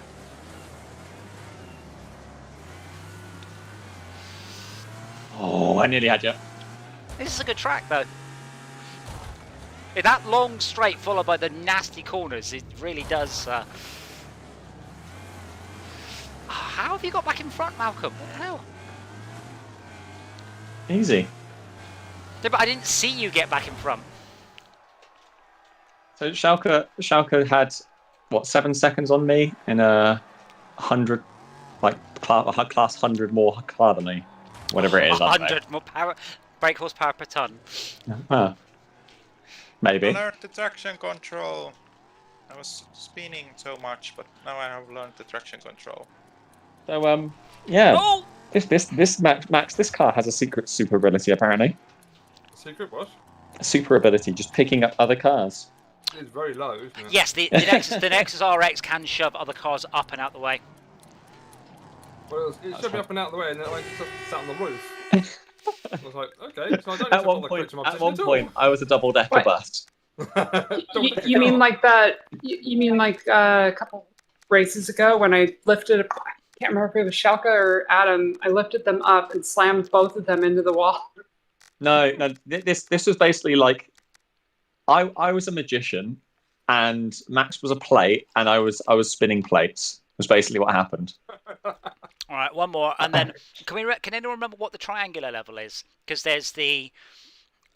Oh, I nearly had you. This is a good track, though. That long straight followed by the nasty corners, it really does. How have you got back in front, Malcolm? What the hell? Easy. No, but I didn't see you get back in front. So Schalke had what 7 seconds on me in a 100, like class 100 more car than me, whatever it is. I don't know. 100 more power, brake horsepower per ton. Maybe. I learned the traction control. I was spinning so much, but now I have learned the traction control. So yeah. Oh! This Max, this car has a secret super ability apparently. Secret what? A super ability, just picking up other cars. It's very low, isn't it? Yes, the Nexus RX can shove other cars up and out the way. Well, it should be up and out of the way, and then I just sat on the roof. I was like, okay, so I don't At one point, I was a double decker What? bus. You mean like that? You mean like a couple races ago when I lifted? I can't remember if it was Schalke or Adam. I lifted them up and slammed both of them into the wall. No. This was basically like I was a magician, and Max was a plate, and I was spinning plates. Was basically what happened. All right, one more, and then can anyone remember what the triangular level is? Because there's the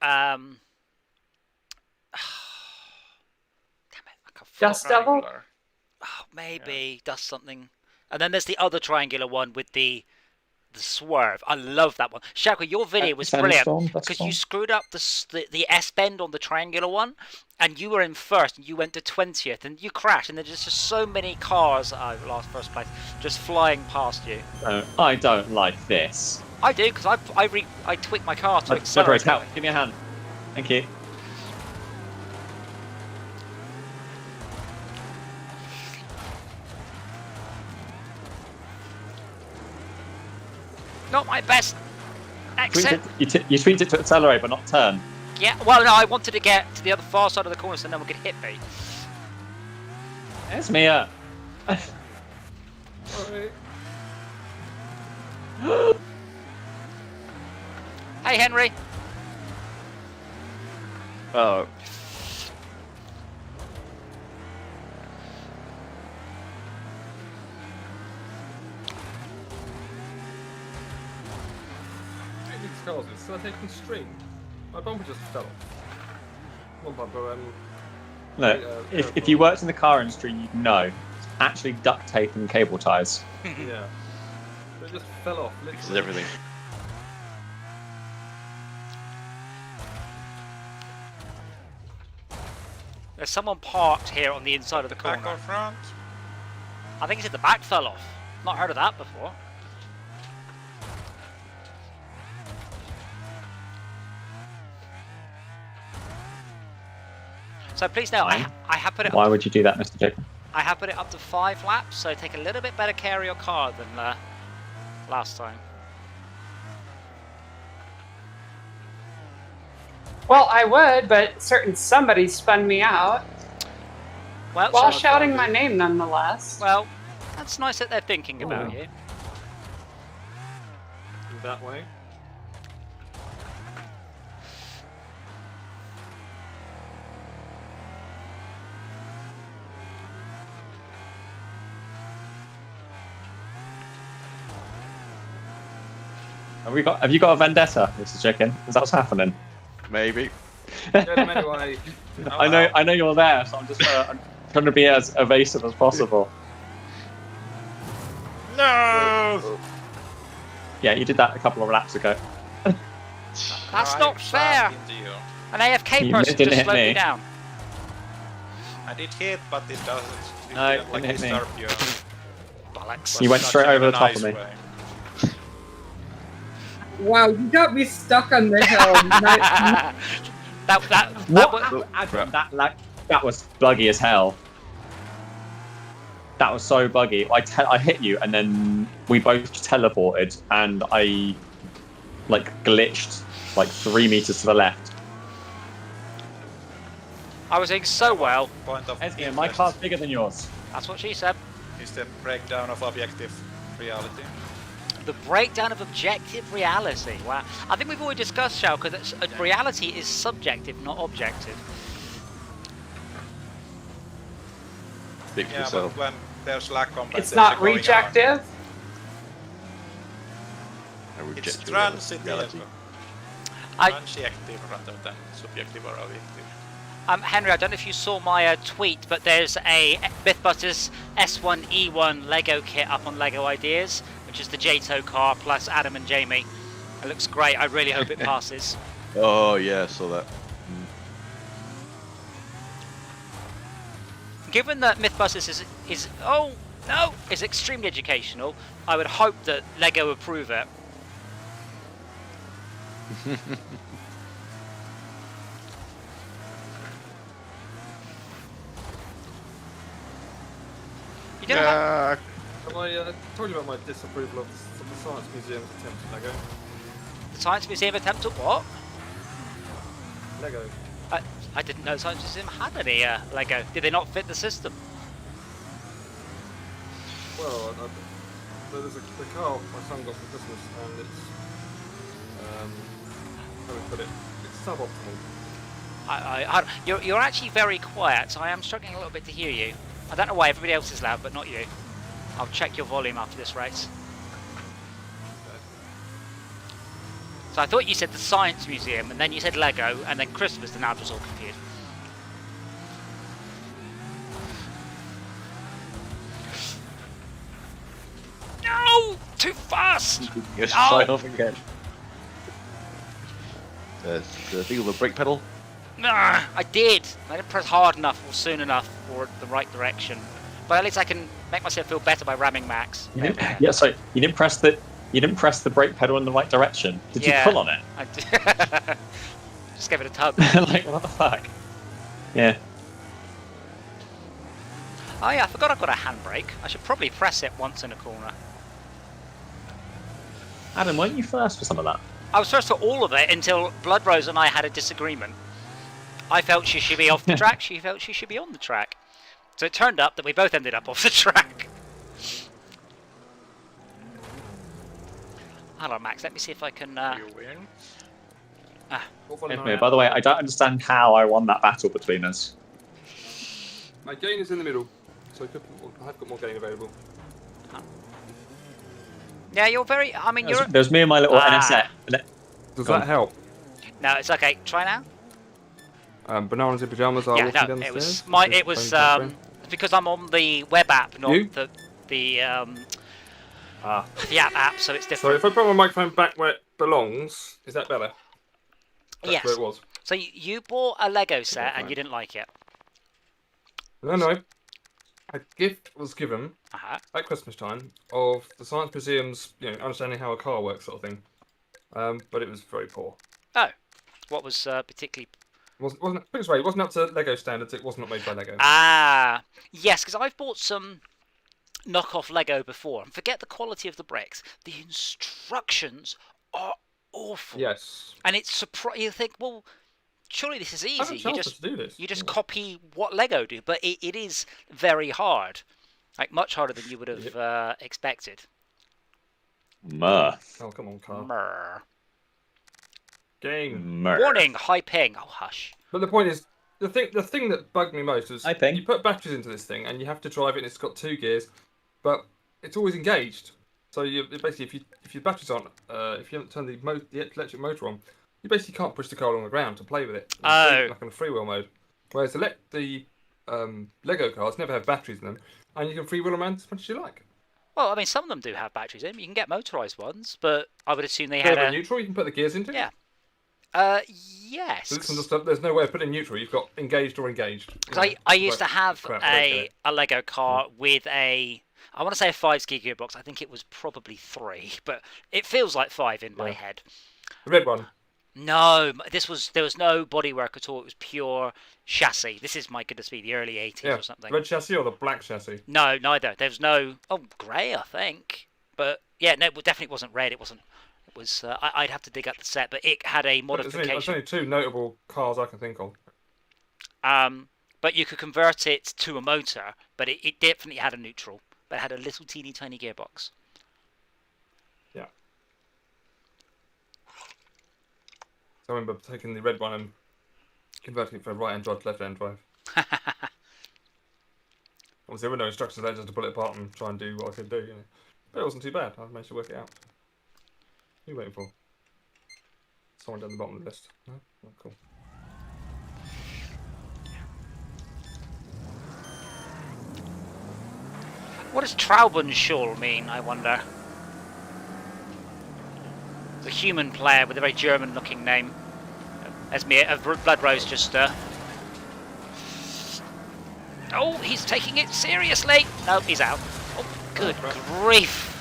damn it, I can't Dust Devil? Triangular. Oh, maybe Dust something, and then there's the other triangular one with the swerve. I love that one. Shaka, your video was brilliant because you screwed up the S bend on the triangular one, and you were in first, and you went to 20th, and you crashed, and there's just so many cars. Lost first place, just flying past you. No, I don't like this. I do because I tweaked my car to Bud accelerate. Rose, help! Give me a hand. Thank you. Not my best exit. You tweaked it to accelerate, but not turn. Yeah, well, no, I wanted to get to the other far side of the corner so no one could hit me. There's Mia. Alright. Hey, Henry. Oh, These cars is still taking stream. My bumper just fell off. One bumper, No, if you worked in the car industry, you'd know. It's actually duct tape and cable ties. yeah. It just fell off, fixes literally. everything. There's someone parked here on the inside of the Back corner. or front? I think he said the back fell off. Not heard of that before. So please note, I have put it. Why would you do that, Mr. Jacob? I have put it up to 5 laps, so take a little bit better care of your car than last time. Well, I would, but certain somebody spun me out Well, while so- shouting my name nonetheless. well, that's nice that they're thinking about you. That way. Have you got a vendetta, Mr. Chicken? Is that what's happening? Maybe. Get him anyway. I know you're there, so I'm just I'm trying to be as evasive as possible. No! Yeah, you did that a couple of laps ago. That's I not fair. slammed into you. An AFK You person didn't just hit slowed me me. down. I did hit, but it doesn't. It No, didn't, like, it hit me. disturb you. Bollocks. You went Not straight in over a the top nice of me. way. Wow, you got me stuck on the hill. Adam, that was buggy as hell. That was so buggy. I hit you, and then we both teleported, and I glitched 3 meters to the left. I was doing so well. Point of Esme, my interest car's bigger than yours. That's what she said. is the breakdown of objective reality. The breakdown of objective reality. Wow. I think we've already discussed, Schalke, that reality is subjective, not objective. Speak for Yeah, but yourself. when there's lack compensation It's not going on, rejective. I reject it's your transitive. reality. Transjective rather than subjective or objective. Henry, I don't know if you saw my tweet, but there's a Mythbusters S1E1 Lego kit up on Lego Ideas, which is the Jato car plus Adam and Jamie. It looks great. I really hope it passes. Oh yeah, I saw that. Given that Mythbusters is extremely educational, I would hope that Lego approve it. You don't have, Have I told you about my disapproval of the Science Museum's attempt at Lego? the Science Museum attempt at what? Lego. I didn't know the Science Museum had any Lego. Did they not fit the system? Well, there's the car my son got for Christmas, and it's how do I put it? It's suboptimal. You're actually very quiet, so I am struggling a little bit to hear you. I don't know why everybody else is loud, but not you. I'll check your volume after this race. So I thought you said the Science Museum, and then you said Lego, and then Christmas, and now I'm just all confused. No! Too fast! Yes, No! fly off again. The thing with the brake pedal. Nah, I did. I didn't press hard enough or soon enough or the right direction. But at least I can make myself feel better by ramming max. Yeah, sorry, you didn't press the brake pedal in the right direction. Did Yeah. you pull on it? I did. Just give it a tug. Like, what the fuck? Yeah. Oh yeah, I forgot I've got a handbrake. I should probably press it once in a corner. Adam, weren't you first for some of that? I was first for all of it until Blood Rose and I had a disagreement. I felt she should be off the track, she felt she should be on the track. So it turned up that we both ended up off the track. Hold on, Max, let me see if I can... You win. Esme, by the way, I don't understand how I won that battle between us. My gain is in the middle, so I have got more gain available. Yeah, you're very... I mean, you're... There's me and my little NSX. Does Go on. that help? No, it's okay. Try now. Bananas in pajamas are Yeah, walking no, down the it was stairs? my... Just It was phone because I'm on the web app, not You? the app, so it's So different. if I put my microphone back where it belongs, is that better? That's Yes. where it was. So you bought a Lego set and fine. you didn't like it. No. a gift was given at Christmas time of the Science Museum's, understanding how a car works sort of thing. But it was very poor. Oh, what was particularly? It wasn't up to Lego standards. It was not made by Lego. Ah, yes, because I've bought some knockoff Lego before, and forget the quality of the bricks. The instructions are awful. Yes. And it's surprising. You think, well, surely this is easy. You just copy what Lego do, but it is very hard, like much harder than you would have expected. Murr. Oh, come on, car. Murr. Game. Murr. Warning, high ping. Oh, hush. But the point is, the thing that bugged me most was I think. you put batteries into this thing and you have to drive it. And it's got 2 gears, but it's always engaged. So basically, if your batteries aren't, if you haven't turned the electric motor on, you basically can't push the car along the ground to play with it. Like on a freewheel mode. Whereas the Lego cars never have batteries in them, and you can freewheel them around as much as you like. Well, I mean, some of them do have batteries in them. You can get motorised ones, but I would assume they had a neutral. You can put the gears into. Yeah. Yes. So there's no way of putting neutral. You've got engaged or engaged. I used to have a Lego car with I want to say a 5-ski gearbox. I think it was probably 3, but it feels like 5 in my head. The red one. No, there was no bodywork at all. It was pure chassis. This is, my goodness me, the early 80s or something. Red chassis or the black chassis? No, neither. There was no grey, I think. But yeah, no, it definitely wasn't red. It wasn't. It was. I'd have to dig up the set, but it had a modification. There's only 2 notable cars I can think of. But you could convert it to a motor, but it definitely had a neutral, but it had a little teeny tiny gearbox. Yeah. So I remember taking the red one and converting it from right-hand drive to left-hand drive. Obviously, there were no instructions there, just to pull it apart and try and do what I could do. But it wasn't too bad. I managed to work it out. Who are you waiting for? Someone down the bottom of the list. No? Oh, cool. What does Traubenschul mean, I wonder? It's a human player with a very German-looking name. As Blood Rose just... Oh, he's taking it seriously! No, he's out. Oh, good grief!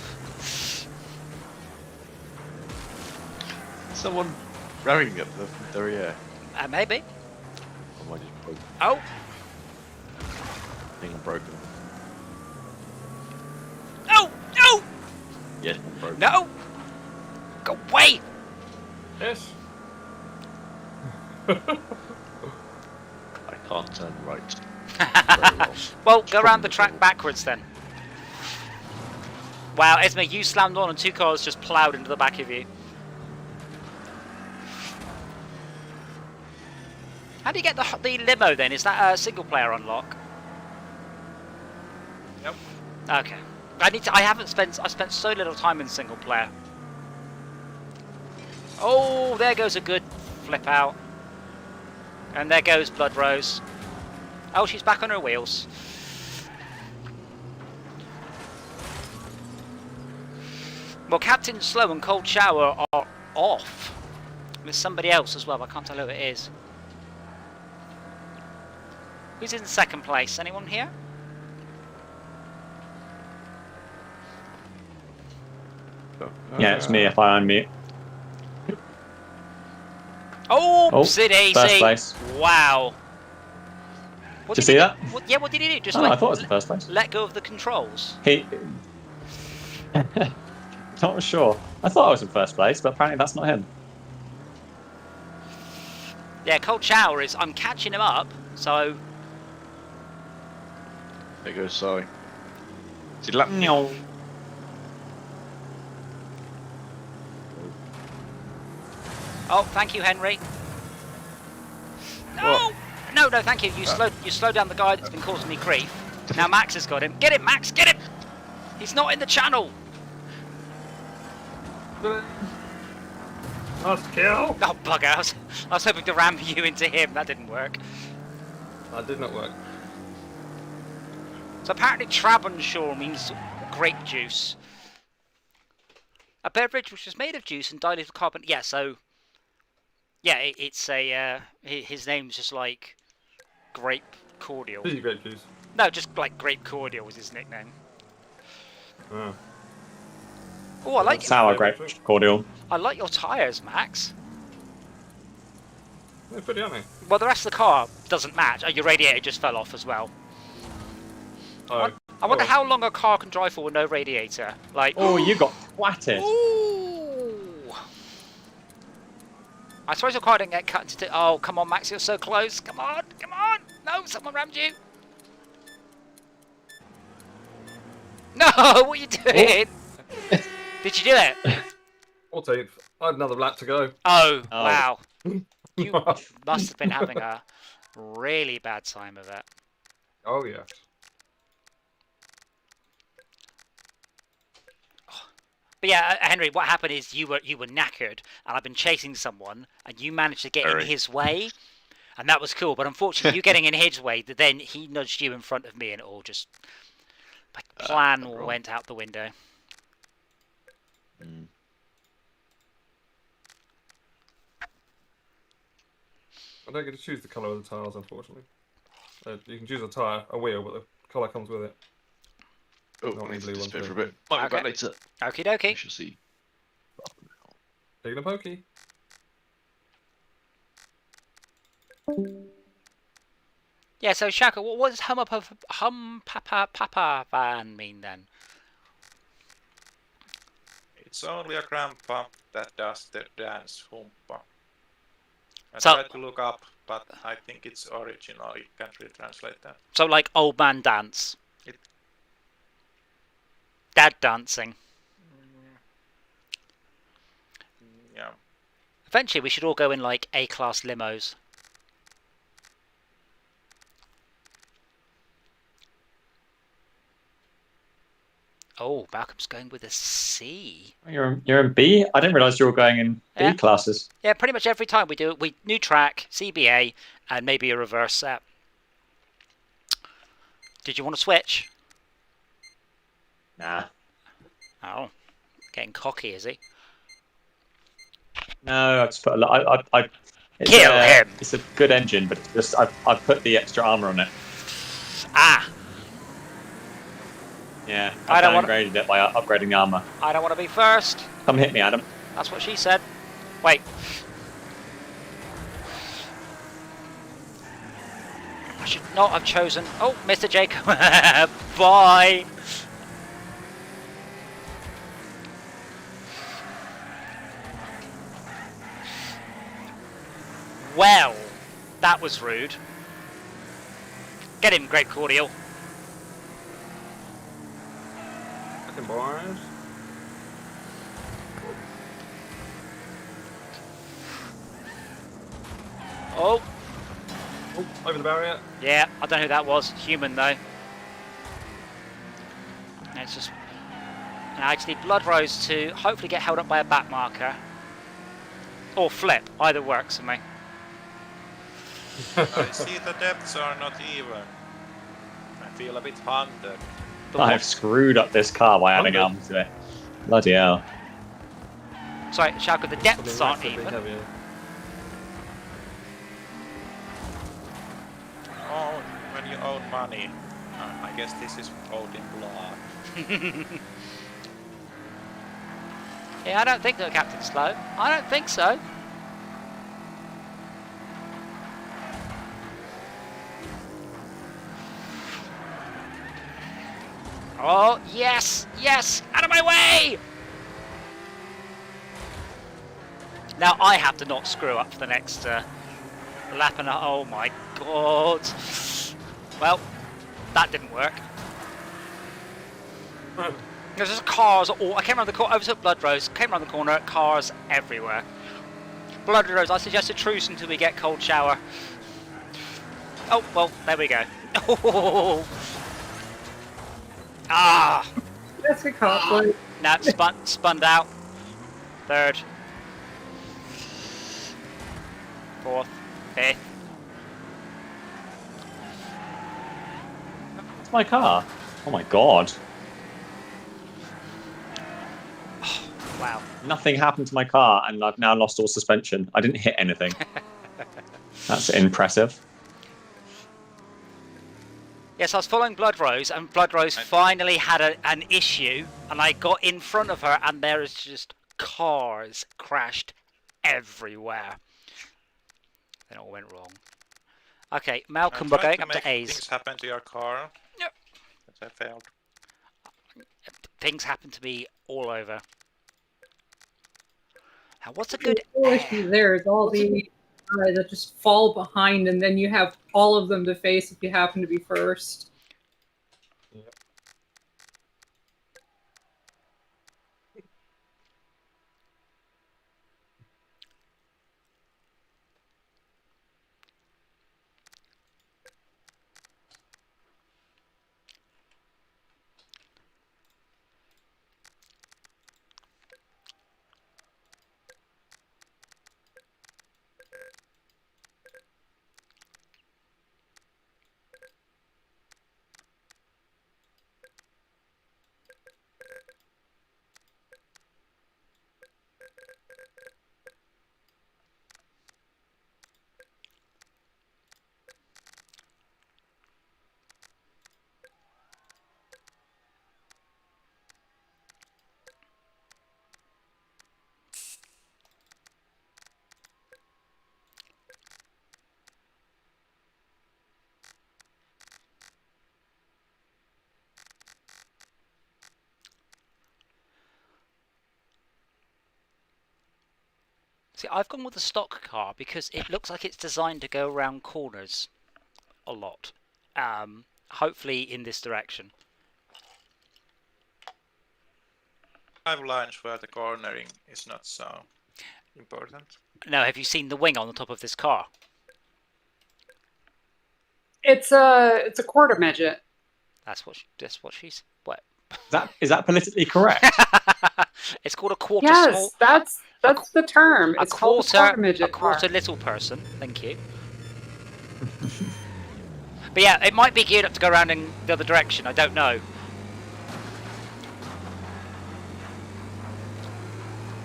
Someone ramming up the rear. Maybe. Or am I just broken? Oh! I think I'm broken. No! No! Yes, I'm broken. No! Go away! Yes. I can't turn right. Very well. Well, go around the track backwards then. Wow, Esme, you slammed on and 2 cars just ploughed into the back of you. How do you get the limo then? Is that a single player unlock? Yep. Okay. I spent so little time in single player. Oh, there goes a good flip out. And there goes Blood Rose. Oh, she's back on her wheels. Well, Captain Slow and Cold Shower are off. There's somebody else as well, I can't tell who it is. Who's in 2nd place? Anyone here? Yeah, it's me if I unmute. Oh, Sid AC. First place. Wow. Did you see that? What did he do? Just I thought it was the first place. let go of the controls. He... Not sure. I thought I was in first place, but apparently that's not him. Yeah, Cold Shower is... I'm catching him up, so... There goes Sorry. Is he lapping? No. Oh, thank you, Henry. No! What? No, thank you. You slowed down the guy that's been causing me grief. Now Max has got him. Get him, Max! Get him! He's not in the channel! Last kill! Oh, bugger. I was hoping to ram you into him. That didn't work. That did not work. So apparently Traubenschul means grape juice. A beverage which is made of juice and diluted carbon... Yeah, so... Yeah, it's a... his name's just like... Grape cordial. Fizzy grape juice. No, just like Grape Cordial was his nickname. Oh. Oh, I like Sour grape cordial. I like your tyres, Max. They're pretty, aren't they? Well, the rest of the car doesn't match. Oh, your radiator just fell off as well. Oh. I wonder Oh. how long a car can drive for with no radiator. Like, Oh, you got twatted. ooh. I suppose your car didn't get cut into. Oh, come on, Max, you're so close. Come on, come on. No, someone rammed you. No, what are you doing? Did you do it? 14th. I had another lap to go. Oh, Oh. wow. You must have been having a really bad time of it. Oh, yeah. But yeah, Henry, what happened is you were knackered, and I've been chasing someone, and you managed to get in his way, and that was cool. But unfortunately, you getting in his way, then he nudged you in front of me, and it all just plan went out the window. Mm. I don't get to choose the colour of the tyres, unfortunately. You can choose a wheel, but the colour comes with it. Oh, Not I need the blue to one, disappear for a sorry. bit. Might be Okay. back later. Okie We dokie. shall see. Taking a pokey. Yeah, so Shaka, what does hum papa van mean then? It's only a grandpa that does the dance humpa. I So- tried to look up, but I think it's original. You can't really translate that. So like old man dance. It- Dad dancing. Yeah. Eventually, we should all go in like A-class limos. Oh, Malcolm's going with a C. You're in B? I didn't realise you were going in Yeah. B classes. Yeah, pretty much every time we do it, new track, CBA, and maybe a reverse set. Did you want to switch? Nah. Oh, getting cocky, is he? No, I just put a lot. It's Kill him! It's a good engine, but it's just I've put the extra armour on it. Ah, Yeah, I I don't wanna- downgraded it by upgrading the armour. I don't want to be first. Come hit me, Adam. That's what she said. Wait. I should not have chosen. Oh, Mr. Jacob. Bye. Well, that was rude. Get him, Great Cordial. Fucking boys. Oh, Oh, over the barrier. yeah, I don't know who that was. Human, though. It's just... Now I just need Blood Rose to hopefully get held up by a back marker. Or flip. Either works for me. I see the depths are not even. I feel a bit haunted. The I've screwed up this car by adding Hundred. arms to it. Bloody hell. Sorry, Shalka, the depths aren't Massively even. heavier. Oh, when you own money. I guess this is owed in blood. Yeah, I don't think that Captain's slow. I don't think so. Oh, yes! Yes! Out of my way! Now I have to not screw up for the next lap and a... Oh my god! Well, that didn't work. There's just cars all... I came around the corner, overtook Blood Rose, came around the corner, cars everywhere. Blood Rose, I suggest a truce until we get cold shower. Oh, well, there we go. Ah! That's a cop. Now spun out. Third. Fourth. Fifth. It's my car. Oh my god. Wow. Nothing happened to my car, and I've now lost all suspension. I didn't hit anything. That's impressive. Yes, I was following Blood Rose, and Blood Rose finally had an issue, and I got in front of her, and there is just cars crashed everywhere. Then it all went wrong. Okay, Malcolm, we're going up to A's. Things happen to your car. Yep. But I failed. Things happen to me all over. Now, what's a good The issue there is all the that just fall behind, and then you have all of them to face if you happen to be first. Yep. See, I've gone with the stock car because it looks like it's designed to go around corners a lot. Hopefully in this direction. I have lines where the cornering is not so important. Now, have you seen the wing on the top of this car? It's a quarter midget. That's what she's. What? Is that politically correct? It's called a quarter Yes, small. that's the term. A It's called a quarter midget car. little person. Thank you. But yeah, it might be geared up to go around in the other direction. I don't know.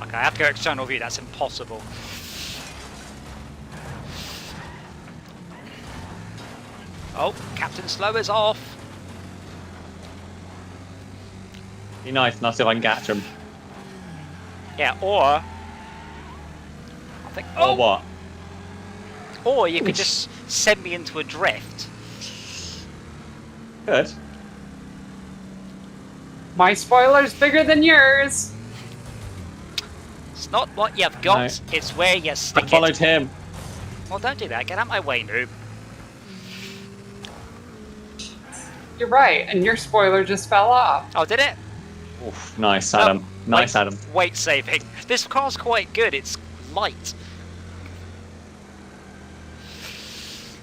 Okay, I have to go external view. That's impossible. Oh, Captain Slow is off. Be nice, and I'll see if I can catch him. Yeah, or I think. Or what? Or you could just send me into a drift. Good. My spoiler's bigger than yours. It's not what you've got, No. it's where you stick I followed it. him. Well, don't do that. Get out my way, noob. You're right, and your spoiler just fell off. Oh, did it? Oof, nice, Adam. Nice, Adam. Weight saving. This car's quite good. It's light.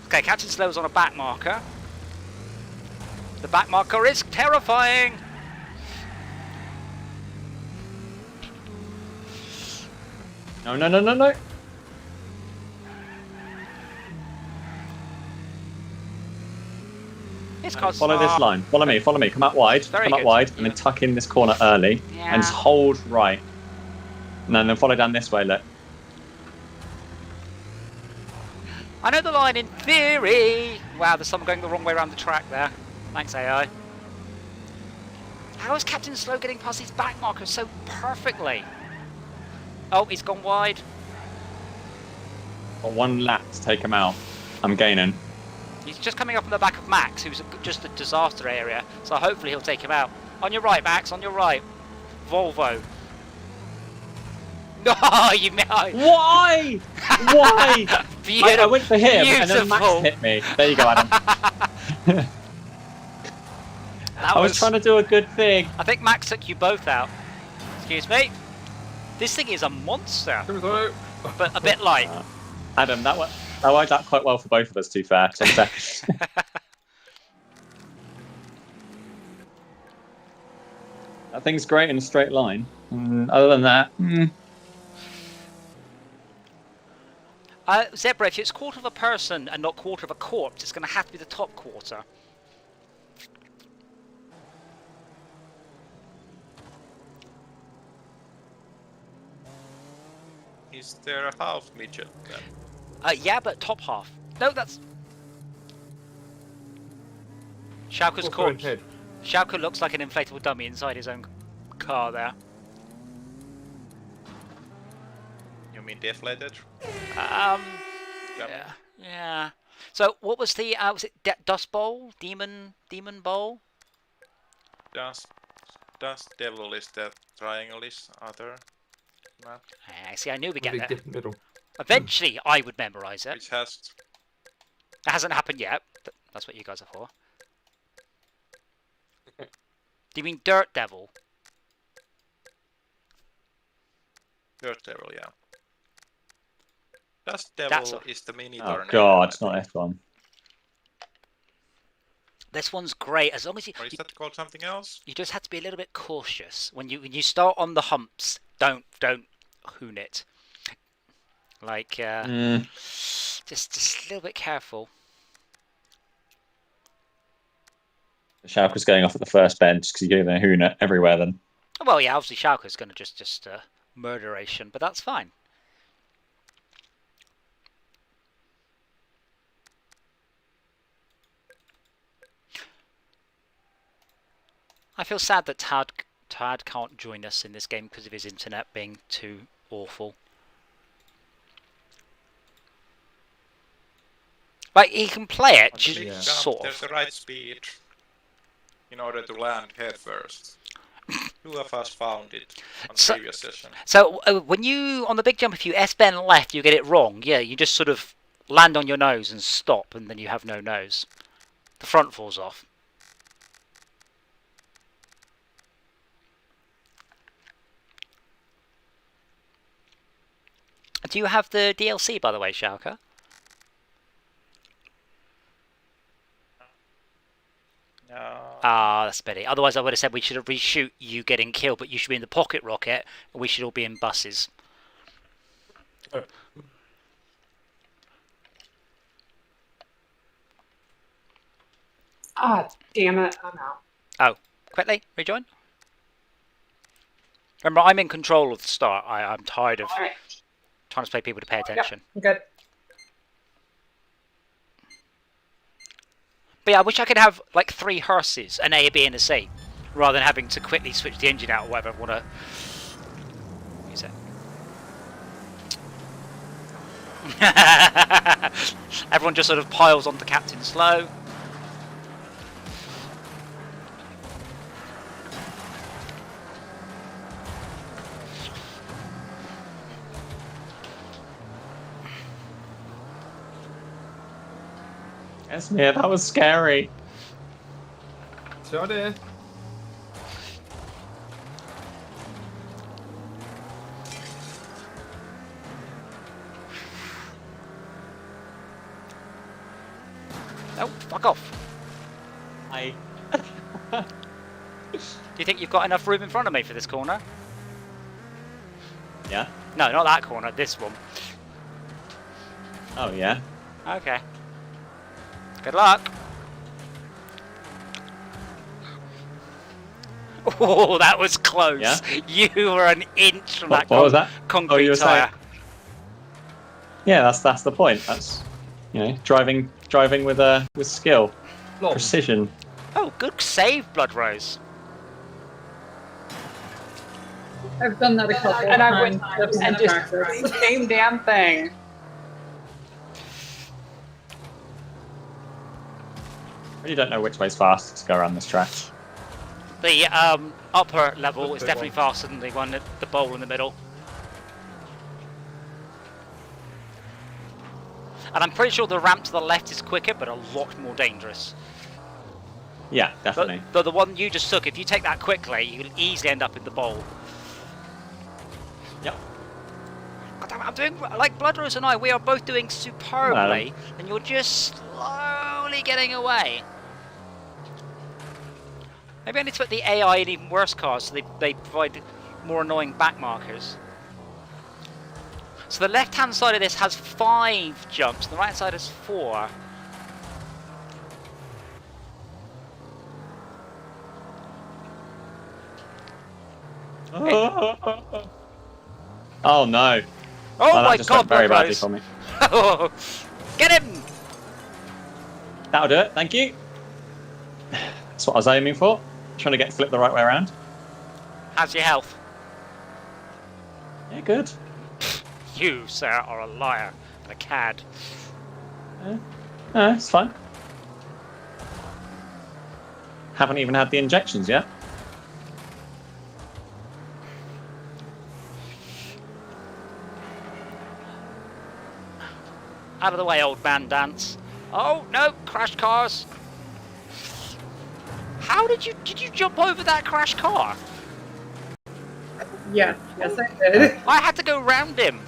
Okay, Captain Slow's on a back marker. The back marker is terrifying. No, no, no, no, no. This car's Follow this line. Follow me. Follow me. Come out wide. Very Come out good. wide, and then tuck in this corner early, Yeah. and just hold right. And then follow down this way. Look. I know the line in theory. Wow, there's someone going the wrong way around the track there. Thanks, AI. How is Captain Slow getting past his back marker so perfectly? Oh, he's gone wide. Got one lap to take him out. I'm gaining. He's just coming up on the back of Max, who's just a disaster area. So hopefully he'll take him out. On your right, Max. On your right. Volvo. No, you know. Why? Why? I went for him, and then Max Beautiful. hit me. There you go, Adam. I was trying to do a good thing. I think Max took you both out. Excuse me. This thing is a monster, Come on. but a bit light. Adam, that worked out quite well for both of us, to be fair. 'Cause I'm second. That thing's great in a straight line. Other than that, Zebra, if it's quarter of a person and not quarter of a corpse, it's going to have to be the top quarter. Is there a half midget then? Yeah, but top half. No, that's... Schalke's Or corpse. head. Schalke looks like an inflatable dummy inside his own car there. You mean deflated? Yeah. Yeah. So what was the was it Dust Bowl? Demon Bowl? Dust Devil is the triangle-ish other map, See, I knew we'd get Really there. dip middle. Eventually, I would memorise it. which has It hasn't happened yet. But that's what you guys are for. Do you mean Dirt Devil? Dirt Devil, yeah. Dust That's Devil is the mini Oh tornado. God, I it's not think. F1. This one's great as long as Or is that called something else? you just have to be a little bit cautious when you start on the humps. Don't hoon it. Like just a little bit careful. Schalke's going off at the first bench because you're going to hoon it everywhere then. Well, yeah, obviously Schalke's going to just murderation, but that's fine. I feel sad that Tad can't join us in this game because of his internet being too awful. Like, he can play it, On the just big jump, sort there's of. the right speed in order to land head first. Two of us found it on the So- previous session. So, when you, on the big jump, if you S-bend left, you get it wrong. Yeah, you just sort of land on your nose and stop, and then you have no nose. The front falls off. Do you have the DLC, by the way, Schalke? No. Ah, that's a pity. Otherwise, I would have said we should have reshoot you getting killed, but you should be in the pocket rocket, and we should all be in buses. Ah, damn it! I'm out. Oh, quickly, rejoin. Remember, I'm in control of the start. I'm tired of All right. trying to persuade people to pay attention. I'm good. But yeah, I wish I could have like 3 hearses, an A, a B, and a C, rather than having to quickly switch the engine out or whatever I want to use it. Everyone just sort of piles onto Captain Slow. Yes, yeah, that was scary. Shot it. Oh, fuck off. I. Do you think you've got enough room in front of me for this corner? Yeah. No, not that corner, this one. Oh yeah. Okay. Good luck. Oh, that was close. Yeah? You were an inch from that What was that? concrete Oh, you were saying- tyre. Yeah, that's the point. That's driving with skill, Long. precision. Oh, good save, Blood Rose. I've done that a couple and I went and just the same damn thing. I really don't know which way's fastest to go around this track. The upper level is Just definitely big faster than the one at the bowl in the middle. And I'm pretty sure the ramp to the left is quicker, but a lot more dangerous. Yeah, definitely. But the one you just took, if you take that quickly, you'll easily end up in the bowl. Yep. God damn it, I'm doing, like Blood Rose and I, we are both doing superbly, and you're just slowly getting away. Maybe I need to put the AI in even worse cars so they provide more annoying back markers. So the left-hand side of this has 5 jumps, and the right side has 4. Oh no! Oh that my just god, went very Blood badly Rose. for me. Get him! That'll do it. Thank you. what I was aiming for. Trying to get flipped the right way around. How's your health? Yeah, good. You, sir, are a liar and a cad. It's fine. Haven't even had the injections yet. Out of the way, old man dance. Oh, no, crash cars. How did you jump over that crash car? Yes, I did. I had to go round him.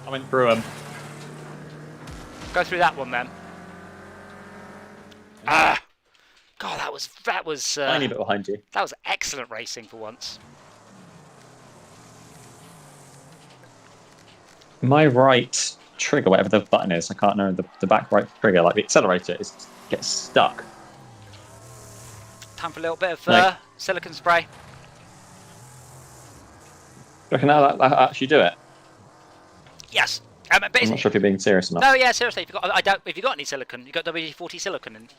I went through them. Go through that one then. Ah, God, that was Tiny bit behind you. that was excellent racing for once. My right trigger, whatever the button is, I can't remember the back right trigger, like the accelerator, gets stuck. Time for a little bit of Like- silicon spray. Do you reckon that'll actually do it? Yes. I'm not sure if you're being serious or not. No, yeah, seriously. If you got any silicon, you got WD-40 silicon, and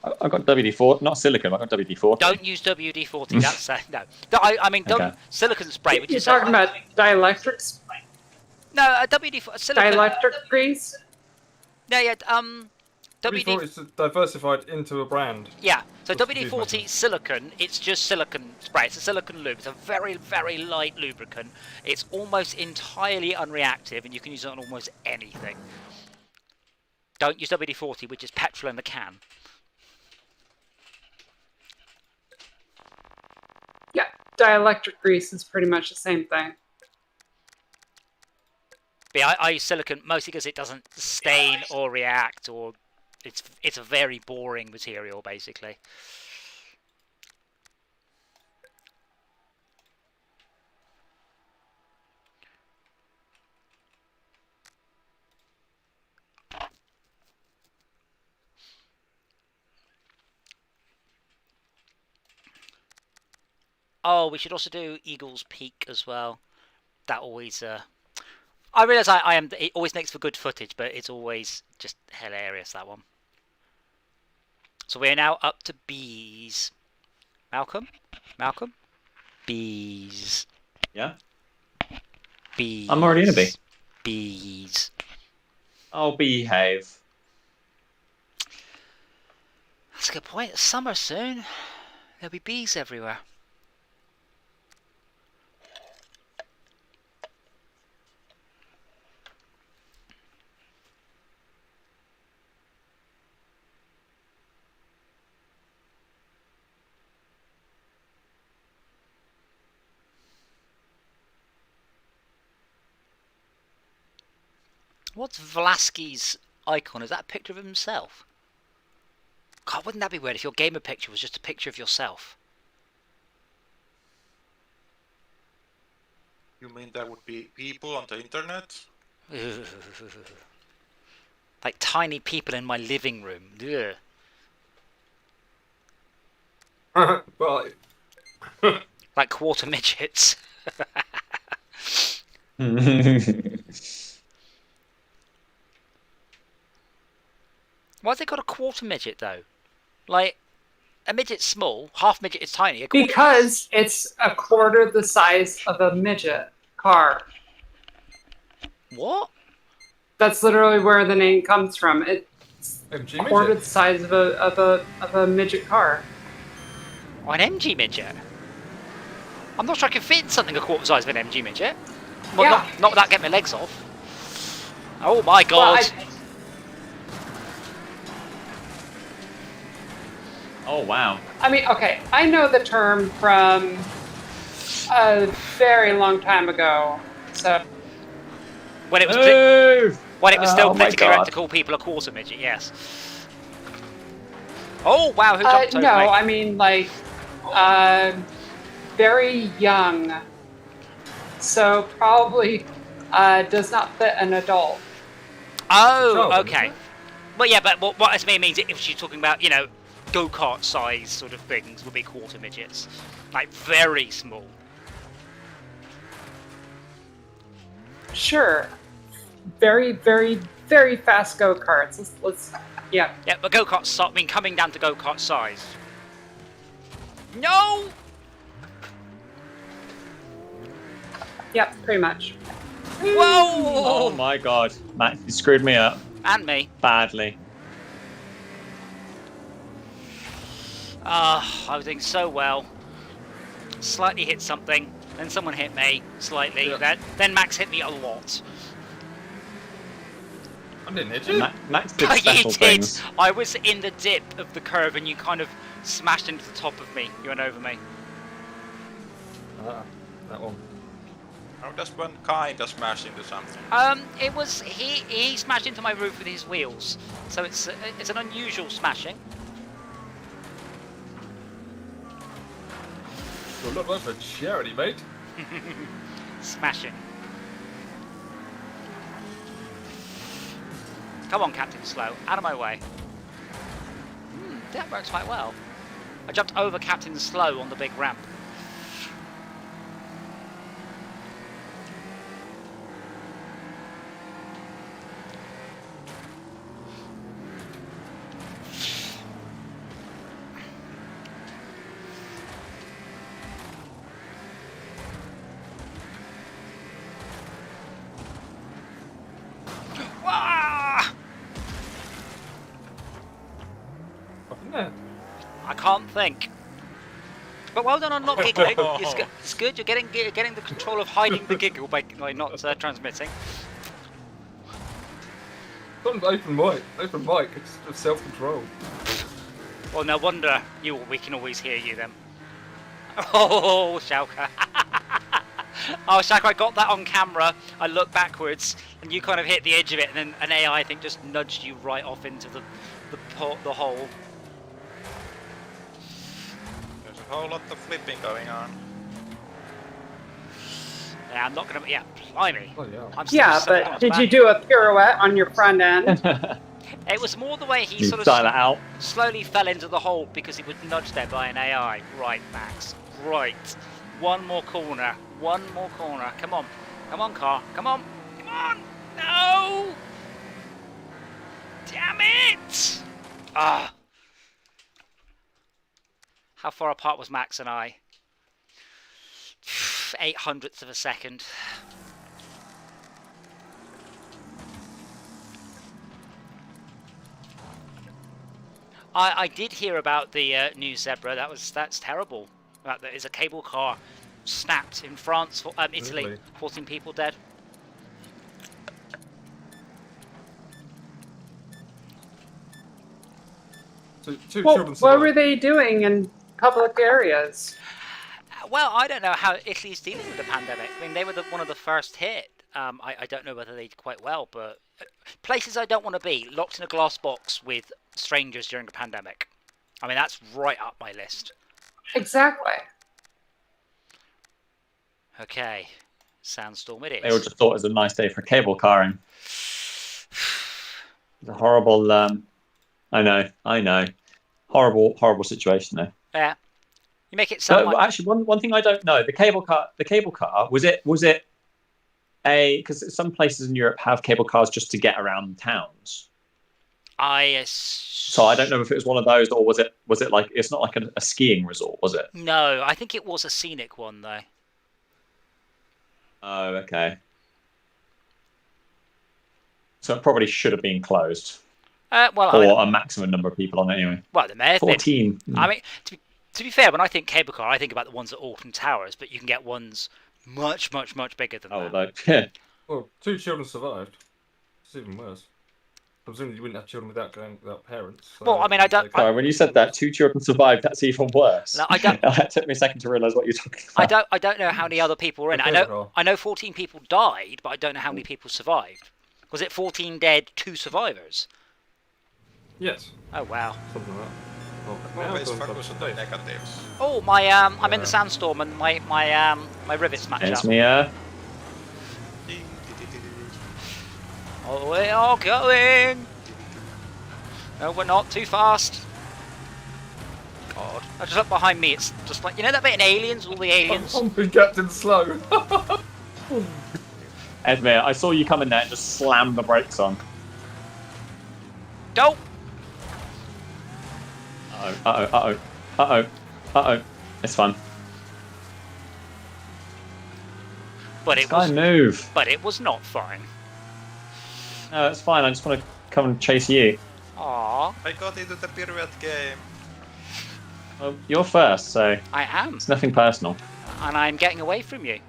I've got WD-4, not silicon, I've got WD-4. don't use WD-40. That's no. I mean, don't Okay. silicon spray. Which You're is talking about dielectrics? no WD-40 silicon. Dielectric grease? No, yeah. WD-40 is diversified into a brand. Yeah. So What's the difference? WD-40 silicon, it's just silicon spray. It's a silicon lube. It's a very, very light lubricant. It's almost entirely unreactive, and you can use it on almost anything. Don't use WD-40, which is petrol in a can. Yeah, dielectric grease is pretty much the same thing. But yeah, I use silicon mostly because it doesn't stain or react, or it's a very boring material, basically. Oh, we should also do Eagle's Peak as well. That always I realise it always makes for good footage, but it's always just hilarious, that one. So we're now up to bees. Malcolm? Bees. Yeah? Bees. I'm already in a bee. Bees. Oh, behave. That's a good point. It's summer soon. There'll be bees everywhere. What's Vlasky's icon? Is that a picture of himself? God, wouldn't that be weird if your gamer picture was just a picture of yourself? You mean there would be people on the internet? Like tiny people in my living room. Ugh. Well, Like quarter midgets. Why's it got a quarter midget though? Like, a midget's small, half midget is tiny. A quarter... Because it's a quarter the size of a midget car. What? That's literally where the name comes from. It's MG a quarter midget. the size of a midget car. Oh, an MG midget? I'm not sure I can fit in something a quarter size of an MG midget. Well, Yeah. not without getting my legs off. Oh my god. Well, Oh, wow. I mean, okay, I know the term from a very long time ago. So, When it was Move! when it was still Oh my politically correct God. to call people a quarter midget, yes. Oh wow, who jumped over no, me? I mean, like, very young. So, probably does not fit an adult. Oh, Child, okay. isn't it? Well, yeah, but what Esme means if she's talking about, you know, go-kart size sort of things would be quarter midgets. Like, very small. Sure. Very, very, very fast go-karts. Let's yeah. Yeah, but go-kart I mean, coming down to go-kart size. No! Yep, pretty much. Whoa! Oh my god, Matt, you screwed me up And me. badly. I was doing so well. Slightly hit something, then someone hit me slightly. Yeah. Then Max hit me a lot. I didn't hit you. Max did You special did. things. I was in the dip of the curve, and you kind of smashed into the top of me. You went over me. Ah, that one. How does one kind of smash into something? It was he smashed into my roof with his wheels, so it's an unusual smashing. Well, not much for charity, mate. Smashing. Come on, Captain Slow, out of my way. That works quite well. I jumped over Captain Slow on the big ramp. Ah! Nothing there. I can't think. But well done on not giggling. It's good. You're getting the control of hiding the giggle by not transmitting. Got an open mic. Open mic. It's just self-control. Well, no wonder we can always hear you then. Oh, Schalke. Oh, Schalke, I got that on camera. I looked backwards, and you kind of hit the edge of it, and then an AI, I think, just nudged you right off into the hole. There's a whole lot of flipping going on. Yeah, I'm not gonna. Yeah, blimey. Oh yeah. I'm still Yeah, 7 but miles did you back. do a pirouette on your front end? It was more the way he You sort of style it out. slowly fell into the hole because he was nudged there by an AI. Right, Max. Right. One more corner. One more corner. Come on. Come on, car. Come on. Come on. No! Damn it! Ah. How far apart was Max and I? 0.08 of a second. I did hear about the new Zebra. That's terrible. There's a cable car snapped in France, Italy. Really? 14 people dead. So two What children were survived. they doing in public areas? Well, I don't know how Italy's dealing with the pandemic. I mean, they were one of the first hit. I don't know whether they did quite well, but places I don't want to be, locked in a glass box with strangers during a pandemic. I mean, that's right up my list. Exactly. Okay, sandstorm it is. They all just thought it was a nice day for cable carring. It's a horrible. I know. Horrible situation though. Yeah, you make it sound But like... actually, one thing I don't know: the cable car was it a, because some places in Europe have cable cars just to get around towns. So I don't know if it was one of those, or was it like, it's not like a skiing resort, was it? No, I think it was a scenic one though. Oh, okay. So it probably should have been closed, Well, or I mean, a maximum number of people on it anyway. well, there may have been. 14. I mean, to be fair, when I think cable car, I think about the ones at Alton Towers, but you can get ones much bigger than Oh, that. yeah. Well, 2 children survived. It's even worse. Presumably you wouldn't have children without parents. So Well, I mean, I don't- Sorry, when you said that 2 children survived, that's even worse. No, I don't- It took me a second to realise what you're talking about. I don't know how many other people were in it. Okay, I know 14 people died, but I don't know how many people survived. Was it 14 dead, 2 survivors? Yes. Oh wow. Something like that. Well, Always now focus on the negatives. Oh my I'm in the sandstorm and my rivets match It's up. me, Oh, we are going. No, we're not too fast. God, I just look behind me. It's just like, you know that bit in Aliens, all the aliens. I'm Captain Slow. Edmure, I saw you come in there and just slam the brakes on. Don't. Uh-oh. It's fun. But This it guy was. move. But it was not fine. No, it's fine. I just want to come and chase you. Aww. I got into the pirouette game. Well, you're first, so I am, it's nothing personal. and I'm getting away from you.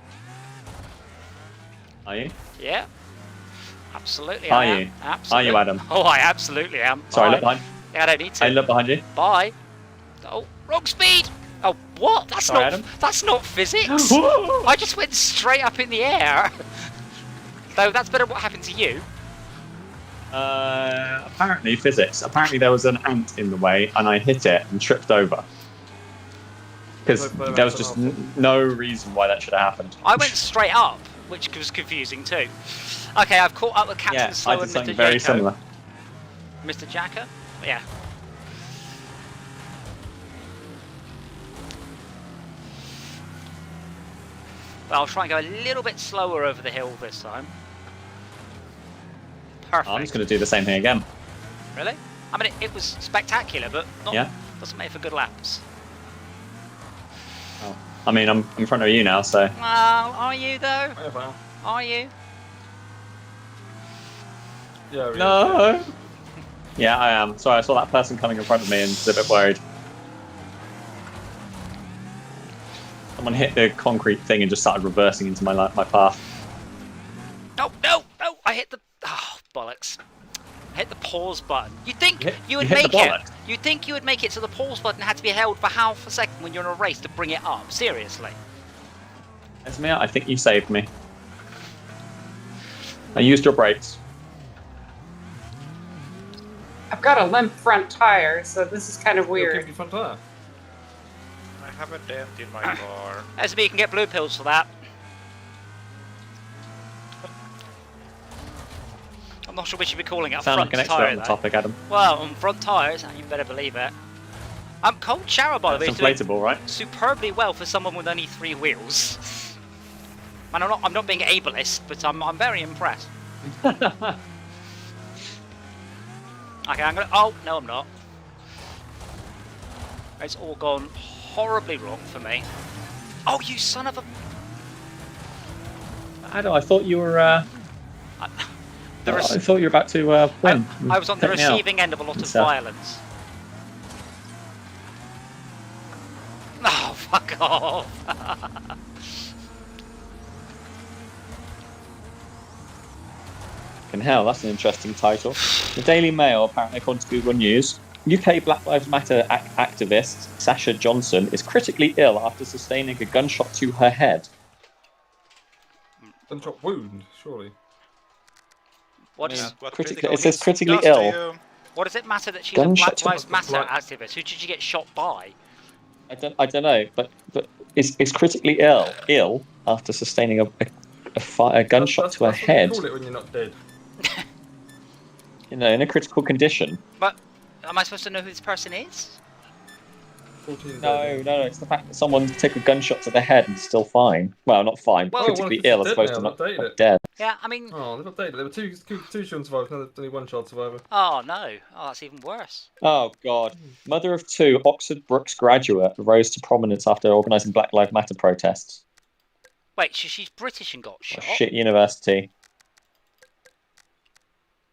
Are you? Yeah. Absolutely. Are I am. you? Absolutely. Are you, Adam? Oh, I absolutely am. Sorry, Bye. look behind. Yeah, I don't need to. I look behind you. Bye. Oh, wrong speed. Oh, what? That's Sorry, not. Adam. That's not physics. Whoa! I just went straight up in the air. Though that's better. What happened to you? Apparently physics. Apparently there was an ant in the way, and I hit it and tripped over. Because there was just no reason why that should have happened. I went straight up, which was confusing too. Okay, I've caught up with Captain Yeah, Slow I did and something Mr. very Jaco. similar. Mr. Jacker? Yeah. Well, I'll try and go a little bit slower over the hill this time. Perfect. I'm just going to do the same thing again. Really? I mean, it was spectacular, but not, Yeah. doesn't make for good laps. Oh. I mean, I'm in front of you now, so... Well, are you though? Whatever. Are you? Yeah, really. No! Yeah, I am. Sorry, I saw that person coming in front of me and was a bit worried. Someone hit the concrete thing and just started reversing into my path. No, no, no! I hit the... Oh, bollocks. I hit the pause button. You'd think you would hit make the it. bollocks? You'd think you would make it so the pause button had to be held for half a second when you're in a race to bring it up. Seriously. Esme, I think you saved me. I used your brakes. I've got a limp front tire, so this is kind of You'll weird. keep your front tire. I have a dent in my car. SB, you can get blue pills for that. I'm not sure we should be calling it a Sound front like an expert tyre, on the though. topic, Adam. Well, on front tyres, you better believe it. Cold shower, by the way, It's is doing inflatable, right? superbly well for someone with only 3 wheels. And I'm not being ableist, but I'm very impressed. Okay, I'm gonna. Oh no, I'm not. It's all gone horribly wrong for me. Oh, you son of a! Adam, I thought you were. I thought you were about to win. I was on the Take me out. receiving end of a lot of So- violence. Oh, fuck off! Fucking hell, that's an interesting title. The Daily Mail, apparently according to Google News, UK Black Lives Matter activist Sasha Johnson is critically ill after sustaining a gunshot to her head. Gunshot wound, surely. What I mean, is? What critically, it says hits critically does to ill. you. What does it matter that she's Gunshot a Black Lives Matter Black- activist? Who did she get shot by? I don't know, but is critically ill after sustaining a gunshot to her That's head. what you call it when you're not dead. You know, in a critical condition. But am I supposed to know who this person is? 14 No, dead. it's the fact that someone took a gunshot to the head and is still fine. Well, not fine, Well, critically well, ill it's as opposed dead to now, not they've updated it. dead. Yeah, I mean, Oh, they've updated it. There were two children survived, now there's only one child survivor. oh no, oh that's even worse. Oh, God. Mother of 2, Oxford Brookes graduate, rose to prominence after organising Black Lives Matter protests. Wait, she's British and got What shot. a shit university.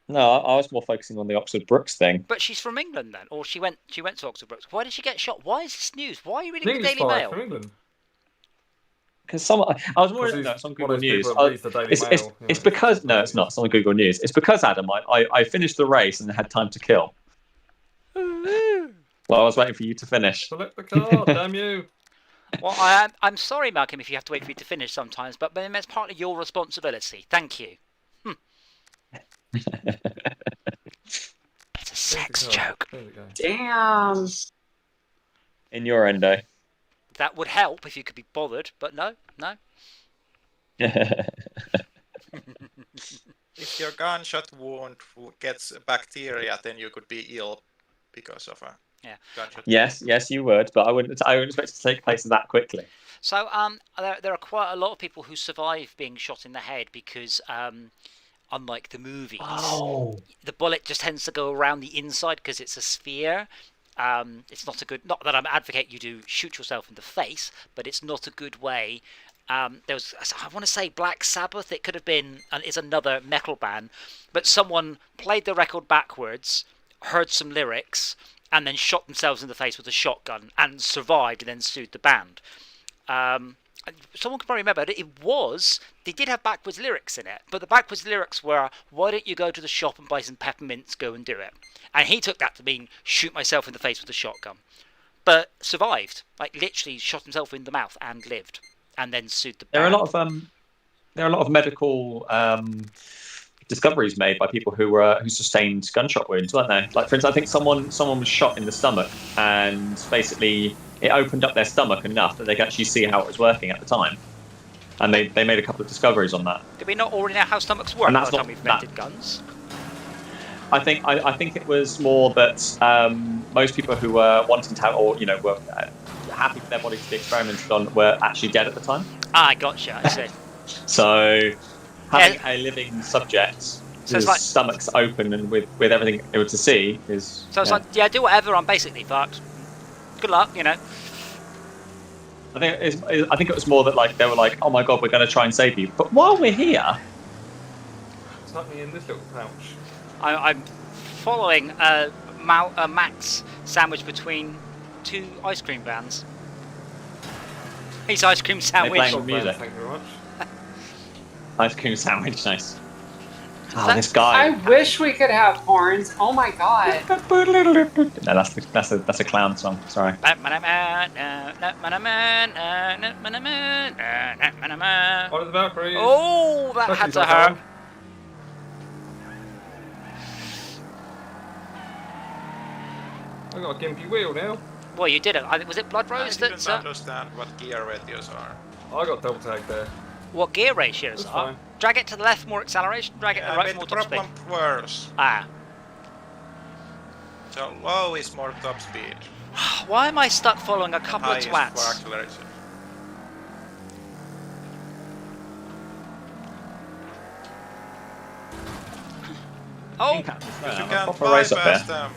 No, I was more focusing on the Oxford Brookes thing. But she's from England then, or she went to Oxford Brookes. Why did she get shot? Why is this news? Why are you reading the English Daily spy Mail? from England. Because I was more... Because No, it's on one Google of those News. people that reads the Daily It's Mail, it's yeah. because... No, it's not. It's on Google News. It's because, Adam, I finished the race and had time to kill. Well, I was waiting for you to finish. Select the car, damn you. Well, I'm sorry, Malcolm, if you have to wait for me to finish sometimes, but then it's partly your responsibility. Thank you. It's a sex joke. There we go. Damn. Innuendo. That would help if you could be bothered, but no. If your gunshot wound gets bacteria, then you could be ill because of a gunshot. Yes, you would, but I wouldn't expect it to take place that quickly. So there are quite a lot of people who survive being shot in the head because unlike the movies. Oh. The bullet just tends to go around the inside because it's a sphere. It's not a good. Not that I'm advocate you do shoot yourself in the face, but it's not a good way. There was, I want to say, Black Sabbath. It could have been, and is another metal band, but someone played the record backwards, heard some lyrics, and then shot themselves in the face with a shotgun and survived, and then sued the band. Someone could probably remember they did have backwards lyrics in it, but the backwards lyrics were, why don't you go to the shop and buy some peppermints, go and do it. And he took that to mean shoot myself in the face with a shotgun, but survived, like literally shot himself in the mouth and lived, and then sued the band. There are a lot of medical discoveries made by people who sustained gunshot wounds, weren't there? Like, for instance, I think someone was shot in the stomach, and basically it opened up their stomach enough that they could actually see how it was working at the time. And they made a couple of discoveries on that. Did we not already know how stomachs work And by that's the not- time we've invented guns? I think it was more that most people who were wanting to have, or were happy for their body to be experimented on, were actually dead at the time. Ah, gotcha. I see. So having a living subject So it's whose like- stomach's open and with everything it was to see is. So it's like, yeah, do whatever. I'm basically fucked. Good luck, I think it was more that like they were like, oh my god, we're going to try and save you. But while we're here, Tuck me in this little pouch. I'm following a Max sandwich between two ice cream vans. He's ice cream sandwich. playing- Dog music. band, thank you very much. ice cream sandwich, nice. Oh, that- this guy. I wish we could have horns. Oh my god. No, that's a clown song. Sorry. Oh, the Valkyries. Oh, that had to hurt. I got a gimpy wheel now. Well, you did it. Was it Blood I Rose didn't that? understand what gear radios are. I got double tagged there. What gear ratios That's are? fine. Drag it to the left, more acceleration. Drag it to the right, but more the top speed. problem worse. Ah. So low is more top speed. Why am I stuck following a couple High of is for twats? acceleration. Oh, You Proper can't race up bypass there. them.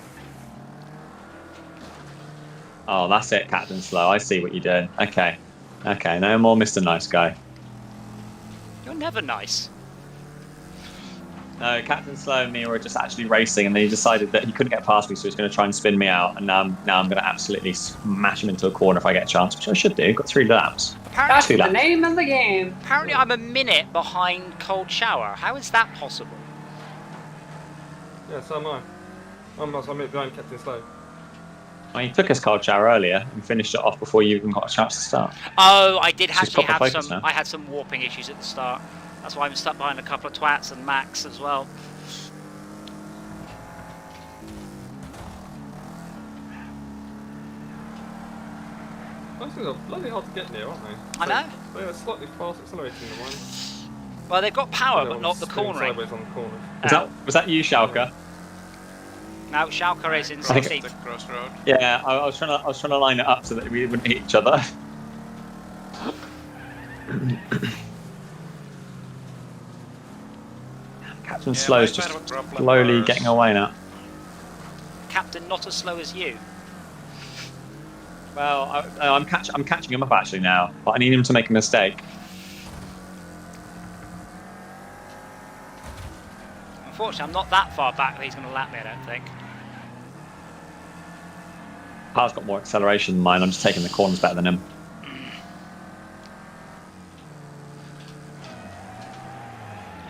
Oh, that's it, Captain Slow. I see what you're doing. Okay, no more Mr. Nice Guy. you're never nice. No, Captain Slow and me were just actually racing, and then he decided that he couldn't get past me, so he was going to try and spin me out. And now I'm going to absolutely smash him into a corner if I get a chance, which I should do. Got 3 laps. Apparently, That's Two the laps. name of the game. apparently I'm a minute behind Cold Shower. How is that possible? Yeah, so am I. I'm a minute behind Captain Slow. Well, he took his cold shower earlier and finished it off before you even got a chance to start. Oh, I did She's actually proper have focused some. now. I had some warping issues at the start. That's why I'm stuck behind a couple of twats and Max as well. Those things are bloody hard to get near, aren't they? I know. They're slightly fast accelerating in the one. Well, they've got power, but not the cornering. Sideways on the corner. Was that you, Schalke? No, Schalke is in Cross 16th. the crossroad. Yeah, I was trying to line it up so that we wouldn't hit each other. Captain Yeah, Slow's my just kind of a problem slowly was- getting away now. Captain, not as slow as you. Well, I'm catching him up actually now, but I need him to make a mistake. Unfortunately, I'm not that far back that he's going to lap me, I don't think. Car's got more acceleration than mine. I'm just taking the corners better than him.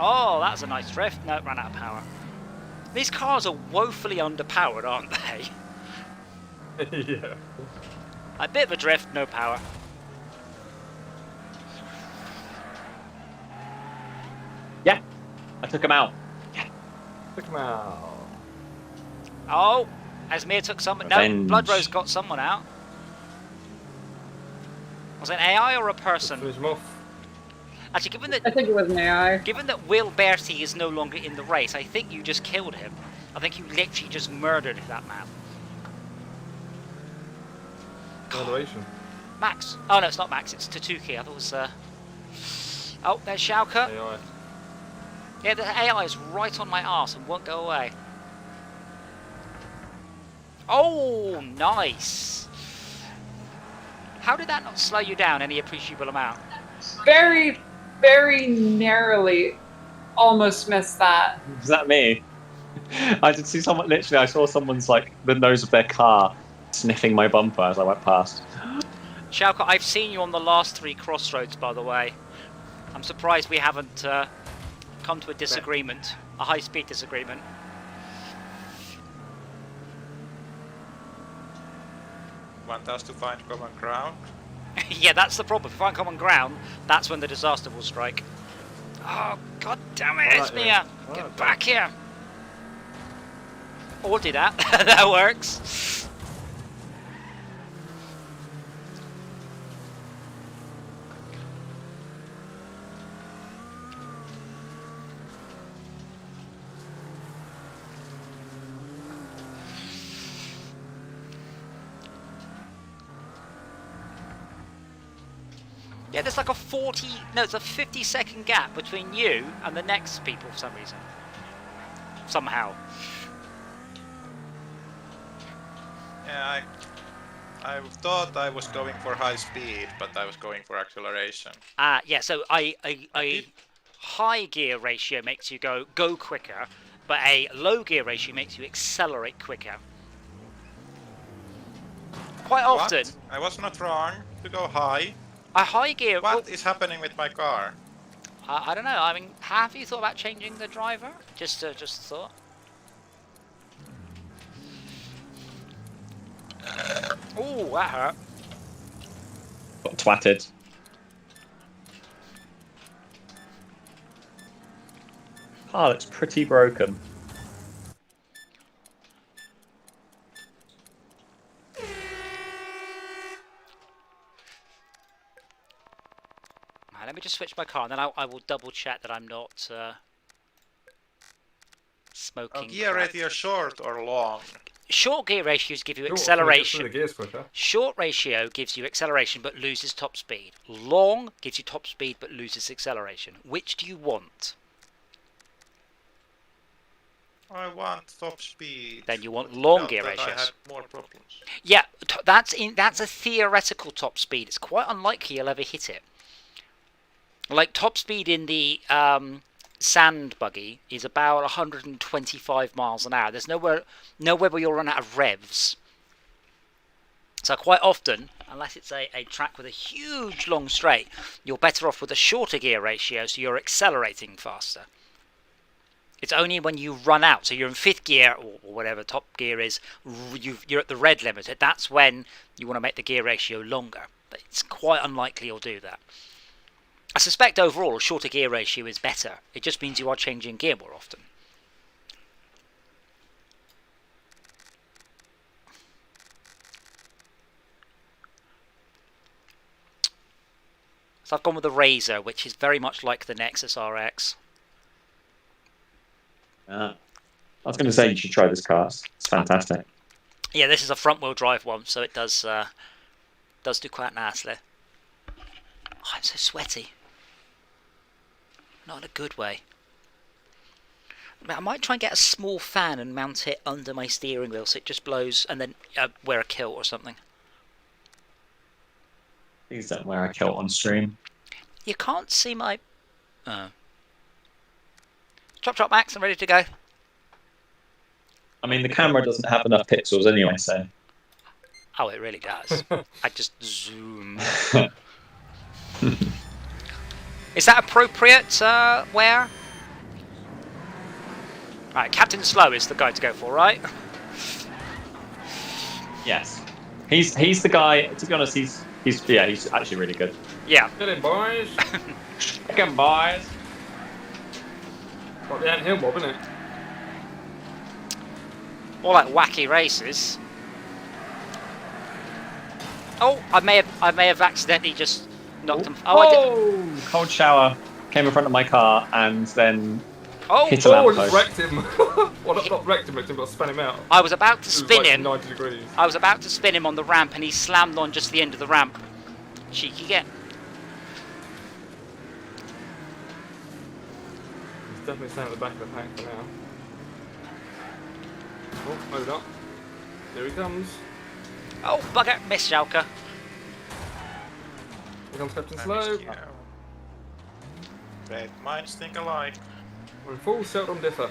Oh, that's a nice drift. No, ran out of power. These cars are woefully underpowered, aren't they? Yeah. A bit of a drift, no power. Yeah, I took him out. Look him out. Oh, Asmir took someone. No, Revenge. Blood Rose got someone out. Was it an AI or a person? Finish him off. Actually, I think it was an AI. given that Will Bertie is no longer in the race, I think you just killed him. I think you literally just murdered that man. Moderation. Max. Oh no, it's not Max. It's Tatuki. I thought it was. Oh, there's Schalke. AI. Yeah, the AI is right on my arse and won't go away. Oh, nice. How did that not slow you down any appreciable amount? Very, very narrowly almost missed that. Is that me? I did see someone. Literally, I saw someone's like the nose of their car sniffing my bumper as I went past. Shalka, I've seen you on the last 3 crossroads, by the way. I'm surprised we haven't come to a disagreement, a high-speed disagreement. Want us to find common ground? Yeah, that's the problem. If we find common ground, that's when the disaster will strike. Oh, god damn it, it's Mia! Get back here! Or do that. That works. Yeah, there's like a 50-second gap between you and the next people for some reason. Somehow. Yeah, I thought I was going for high speed, but I was going for acceleration. Yeah, so a high gear ratio makes you go quicker, but a low gear ratio makes you accelerate quicker. Quite often. What? I was not wrong to go high. A high gear... What is happening with my car? I don't know. I mean, have you thought about changing the driver? Just thought. Oh, that hurt. Got twatted. Car looks pretty broken. Let me just switch my car, and then I will double check that I'm not smoking. Gear ratio short or long? Short gear ratios give you Short, acceleration. the gears quicker. Short ratio gives you acceleration but loses top speed. Long gives you top speed but loses acceleration. Which do you want? I want top speed. Then you want long Felt gear that I ratios. had more problems. Yeah, that's a theoretical top speed. It's quite unlikely you'll ever hit it. Like top speed in the sand buggy is about 125 miles an hour. There's nowhere where you'll run out of revs. So quite often, unless it's a track with a huge long straight, you're better off with a shorter gear ratio, so you're accelerating faster. It's only when you run out, so you're in 5th gear, or whatever top gear is, you're at the red limit. That's when you want to make the gear ratio longer. But it's quite unlikely you'll do that. I suspect overall a shorter gear ratio is better. It just means you are changing gear more often. So I've gone with the Razor, which is very much like the Nexus RX. I was going to say you should try this car. It's fantastic. Yeah, this is a front-wheel drive one, so it does do quite nicely. Oh, I'm so sweaty. Not in a good way. I might try and get a small fan and mount it under my steering wheel so it just blows, and then wear a kilt or something. Please don't wear a kilt on stream. You can't see my... Chop, Max, I'm ready to go. I mean, the camera doesn't have enough pixels anyway, so... Oh, it really does. I just zoom. Is that appropriate wear? Right, Captain Slow is the guy to go for, right? Yes. He's the guy, to be honest, he's actually really good. Yeah. Get in, boys. Come boys. Got the anthill mob, isn't it? More like wacky races. Oh, I may have accidentally just knocked him. Oh, I did. Cold shower came in front of my car and then hit a Oh, lamppost. just wrecked him. Well, not wrecked him, but spun him out. I was about to It was spin like him. 90 degrees. I was about to spin him on the ramp, and he slammed on just the end of the ramp. Cheeky get. definitely staying at the back of the pack for now. Oh, hold up. Here he comes. Oh, bugger! Miss Schalke. Here comes Captain I Slow. missed you. Great minds think alike. We're in full seldom differ.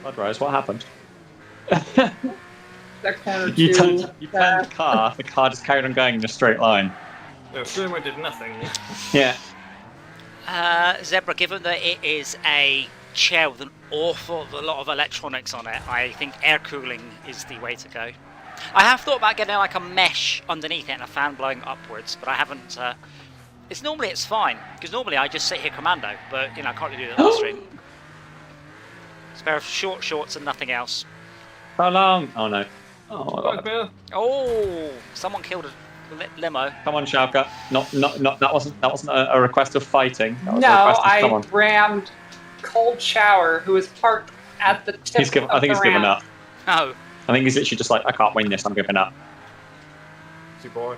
Bloodrose, what happened? That corner You too. turned the car just carried on going in a straight line. Yeah, Steering wheel did nothing. Yeah. Zebra, given that it is a chair with an awful lot of electronics on it, I think air cooling is the way to go. I have thought about getting like a mesh underneath it and a fan blowing upwards, but I haven't. It's fine because normally I just sit here commando, but you know I can't really do that on the stream. It's a pair of short shorts and nothing else. How long? Oh no. Oh, Right, Bear. Oh, someone killed a limo. come on, Schalke. Not. That wasn't a request of fighting. That was a No, request of, come I on. rammed Cold Shower, who was parked at the tip I of think the he's given ramp. up. Oh, I think he's literally just like, I can't win this. I'm giving up. See, boy.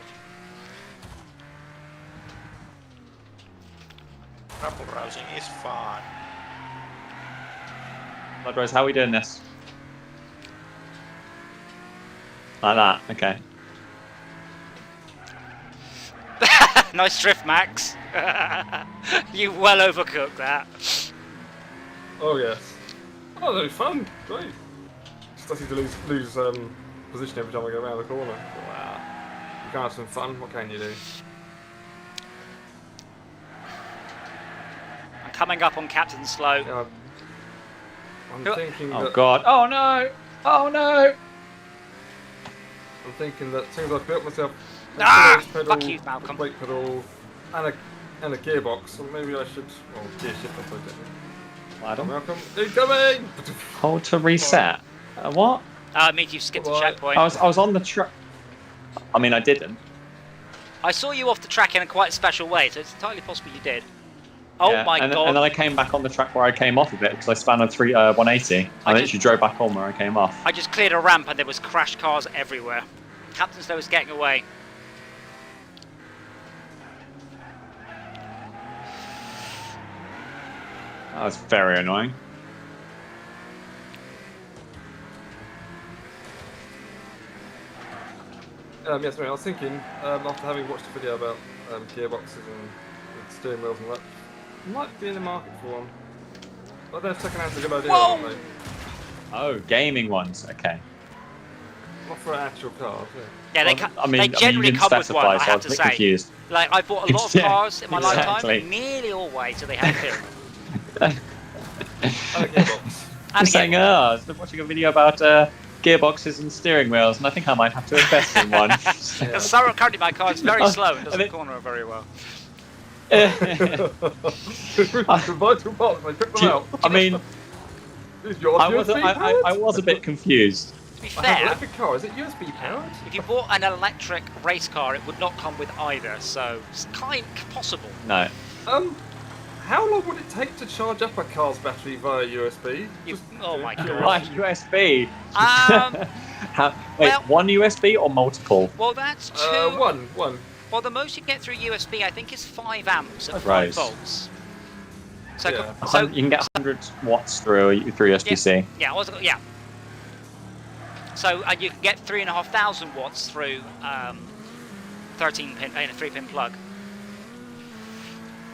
Rabble rousing is fun. Bloodrose, how are we doing this? Like that. Okay. nice drift, Max. You well overcooked that. Oh, yes. Oh, that was fun. Great. Just doesn't need to lose position every time I go around the corner. Wow. You can have some fun. What can you do? I'm coming up on Captain Slow. Yeah, I'm Who- thinking Oh that. god. Oh no. Oh no. I'm thinking that since I've built myself a Ah! clutch pedal, Fuck you, a Malcolm. brake pedal, and a gearbox, so maybe I should. Well, gear shift, I suppose. Adam, Malcolm, incoming! hold to reset. What? It means you've skipped the Goodbye. checkpoint. I was on the track. I mean, I didn't. I saw you off the track in a quite special way, so it's entirely possible you did. Oh Yeah, my and god. then I came back on the track where I came off of it because I spun on 180. I literally drove back on where I came off. I just cleared a ramp and there was crashed cars everywhere. Captain Slow was getting away. That was very annoying. Yes, I was thinking, after having watched a video about gearboxes and steering wheels and that, might be in the market for one. But they're second-hand's a good idea, Whoa! aren't they? Oh, gaming ones. Okay. Not for actual cars, yeah. Yeah, they, Well, they generally you didn't come with specify, one, I so have was to a bit say. confused. Like, I bought a lot of Yeah, cars in my exactly. lifetime, nearly always, so they have two. And a gearbox. And Just saying, again, I was watching a video about gearboxes and steering wheels, and I think I might have to invest in one. so currently my car is very Oh, slow and doesn't and it- corner very well. Vital parts, they pick them out. I mean, Is yours I was USB powered? I was a bit confused. To be I have an fair, electric car, is it USB powered? if you bought an electric race car, it would not come with either, so it's kind of possible. No. How long would it take to charge up a car's battery via USB? Oh my God. Right, USB. Wait, well- one USB or multiple? Well, that's two. One. Well, the most you can get through USB, I think, is 5 amps at 5 Right. volts. So, Yeah. so You can get 100 watts through USB-C. yeah. So you can get 3,500 watts through 13 pin, a 3-pin plug.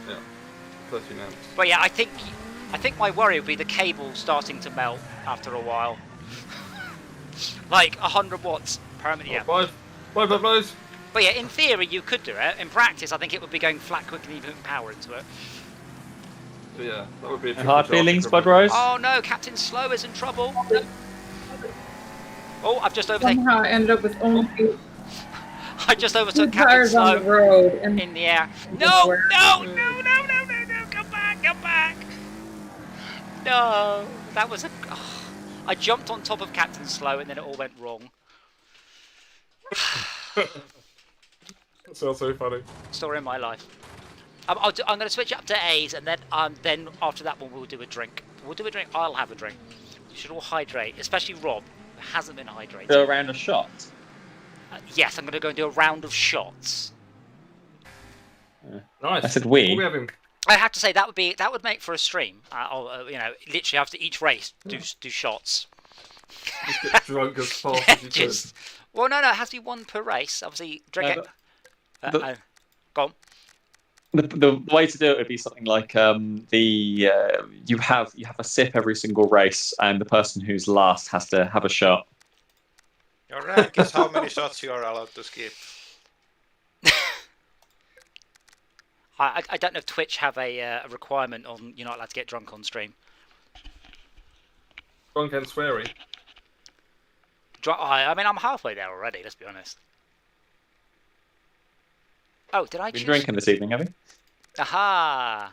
Yeah. 13 amps. But yeah, I think my worry would be the cable starting to melt after a while. Like 100 watts per minute. Yeah. Bye, Bubbles. But yeah, in theory you could do it. In practice, I think it would be going flat quickly and putting power into it. Yeah, that would be a tricky Hard charge feelings, equipment. Bud Rose? Oh no, Captain Slow is in trouble. Oh, I've just overtaken. Somehow I ended up with only I just two overtook Captain tires on the Slow road. And in the air. No, Where? no, come back. No, that was a. Oh, I jumped on top of Captain Slow and then it all went wrong. That's also funny. Story of my life. I'm going to switch up to A's and then after that one we'll do a drink. We'll do a drink. I'll have a drink. You should all hydrate, especially Rob, who hasn't been hydrated. Go around a shot. Yes, I'm going to go and do a round of shots. Nice. I said we. We have him. I have to say that would make for a stream. Literally after each race, do shots. Just get drunk as fast as you could. Well, no, it has to be one per race. Obviously, drink No, it. Go on. The way to do it would be something like you have a sip every single race, and the person who's last has to have a shot. Your rank is how many shots you are allowed to skip. I don't know if Twitch have a requirement on you're not allowed to get drunk on stream. Drunk and sweary. I mean, I'm halfway there already. Let's be honest. Oh, did I Been choose? drinking this evening, have you? Aha!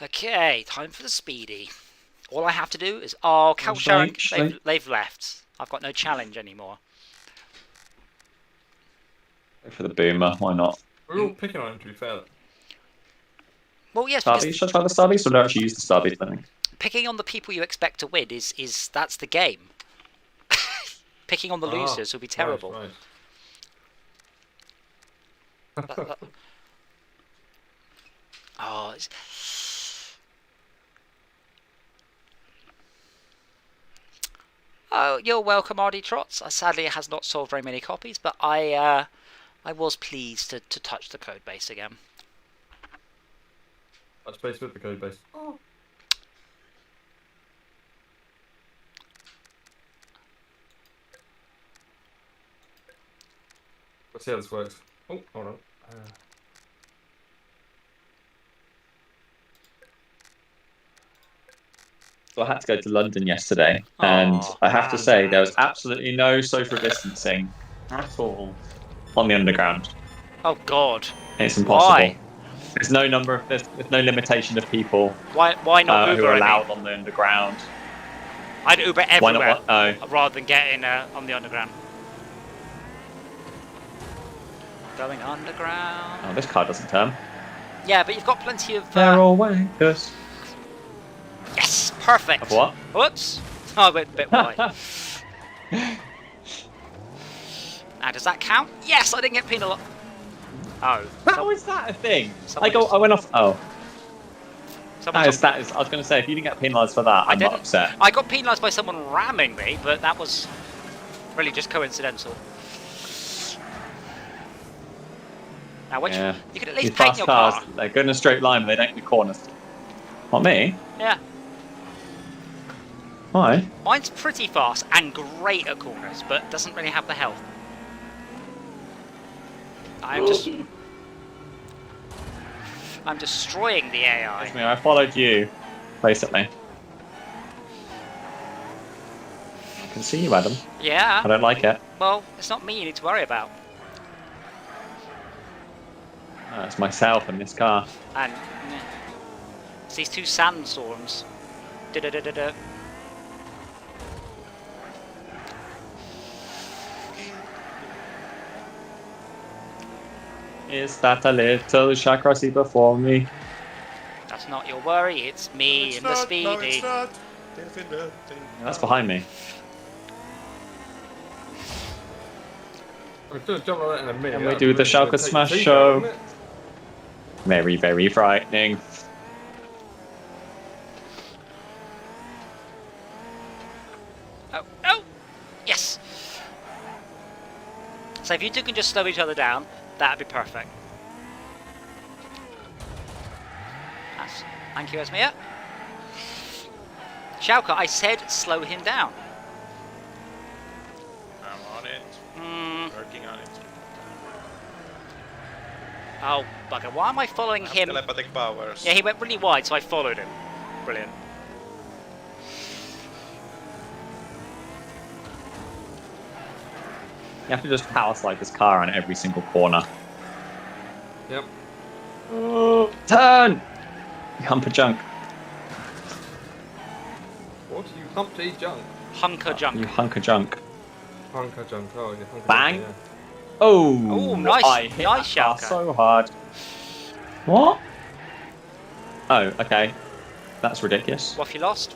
Okay, time for the speedy. All I have to do is Cal Sharon, they've left. I've got no challenge anymore. Go for the boomer. Why not? We're all picking on him, to be fair. Well, yes, Starbase? because Should I try the Starbase, or do I actually use the Starbase? I think. picking on the people you expect to win is that's the game. Picking on the losers will be terrible. Right. Oh, you're welcome, RD Trots. Sadly, it has not sold very many copies, but I was pleased to touch the code base again. Touch base with the code base. Oh. Let's see how this works. Oh, hold on. So I had to go to London yesterday, and I have to say there was absolutely no social distancing at all on the underground. Oh God! It's impossible. Why? There's no no limitation of people. Why not Uber? Who are allowed on the underground? I'd Uber everywhere Why not? rather than getting on the underground. Going underground. Oh, this car doesn't turn. Yeah, but you've got plenty of. They're all wankers. Yes, perfect. Of what? Whoops! Oh, I went a bit wide. Now, does that count? Yes, I didn't get penalised. Oh. How is that a thing? Someone I went off. Oh. Someone That is. I was going to say, if you didn't get penalised for that, I'm not upset. I got penalised by someone ramming me, but that was really just coincidental. Now, you could at least These paint fast your cars, car. they're good in a straight line, but they don't do corners. Not me. Yeah. Why? Mine's pretty fast and great at corners, but doesn't really have the health. I'm destroying the AI. I followed you, basically. I can see you, Adam. Yeah. I don't like it. Well, it's not me you need to worry about. It's myself in this car. And it's these two sandstorms. Da-da-da-da-da. Is that a little shack I see before me? That's not your worry, it's me and the speedy. No, it's not. Definitely. Yeah, that's behind me. We're going to jump on it in a minute. And we do the Schalke Smash show. Very, very frightening. Oh, no! Yes! So if you two can just slow each other down, that'd be perfect. Thank you, Esmea. Schalke, I said slow him down. I'm on it. Working on it. Oh, bugger. Why am I following him? Telepathic powers. Yeah, he went really wide, so I followed him. Brilliant. You have to just power slide this car on every single corner. Yep. Oh, turn! You hump a junk. What? You humpty junk? Hunker junk. You hunk a junk. Hunker junk. Oh, you hunker Bang! junk, Oh! Oh, nice. I hit Nice, that car Schalke. so hard. What? Oh, okay. That's ridiculous. What have you lost?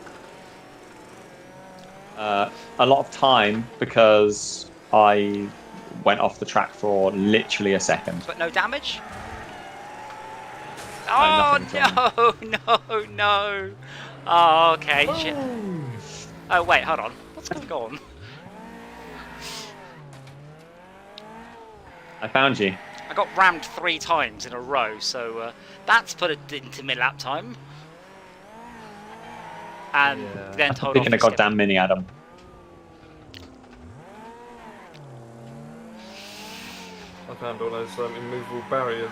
A lot of time because I went off the track for literally a second. But no damage? No, Oh, nothing's no, no. Oh, okay. Shit. Oh. Oh, wait, hold on. What's going on? I found you. I got rammed 3 times in a row, so that's put a dent in my lap time. And Yeah. then I'm told picking a off for goddamn mini, Adam. I found all those immovable barriers.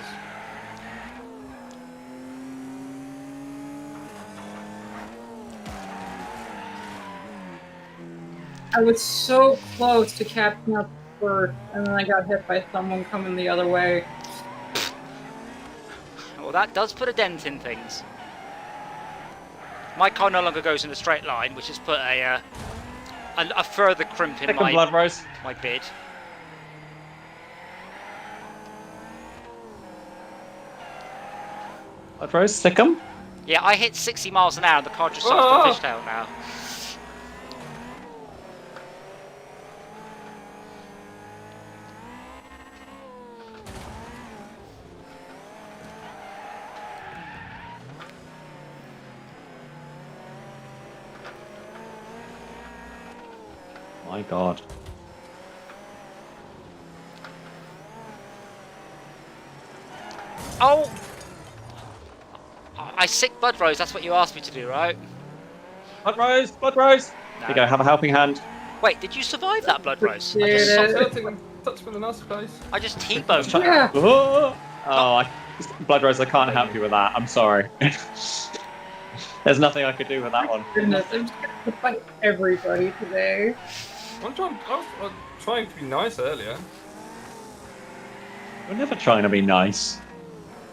I was so close to catching up first, and then I got hit by someone coming the other way. Well, that does put a dent in things. My car no longer goes in a straight line, which has put a further crimp in Pick 'em, Blood Rose. my bid. Blood Rose, stick 'em. Yeah, I hit 60 miles an hour and the car just starts to fishtail now. My God. Oh! I sick Blood Rose, that's what you asked me to do, right? Blood Rose, Blood Rose. There you go, have a helping hand. Wait, did you survive that Blood Rose? I Yeah. just, Touch from the nice place. I just T-boned Try- you. Yeah. Oh, Blood Rose, I can't help you with that. I'm sorry. There's nothing I could do with that one. Goodness, I'm just gonna fight everybody today. I was trying to be nice earlier. We're never trying to be nice.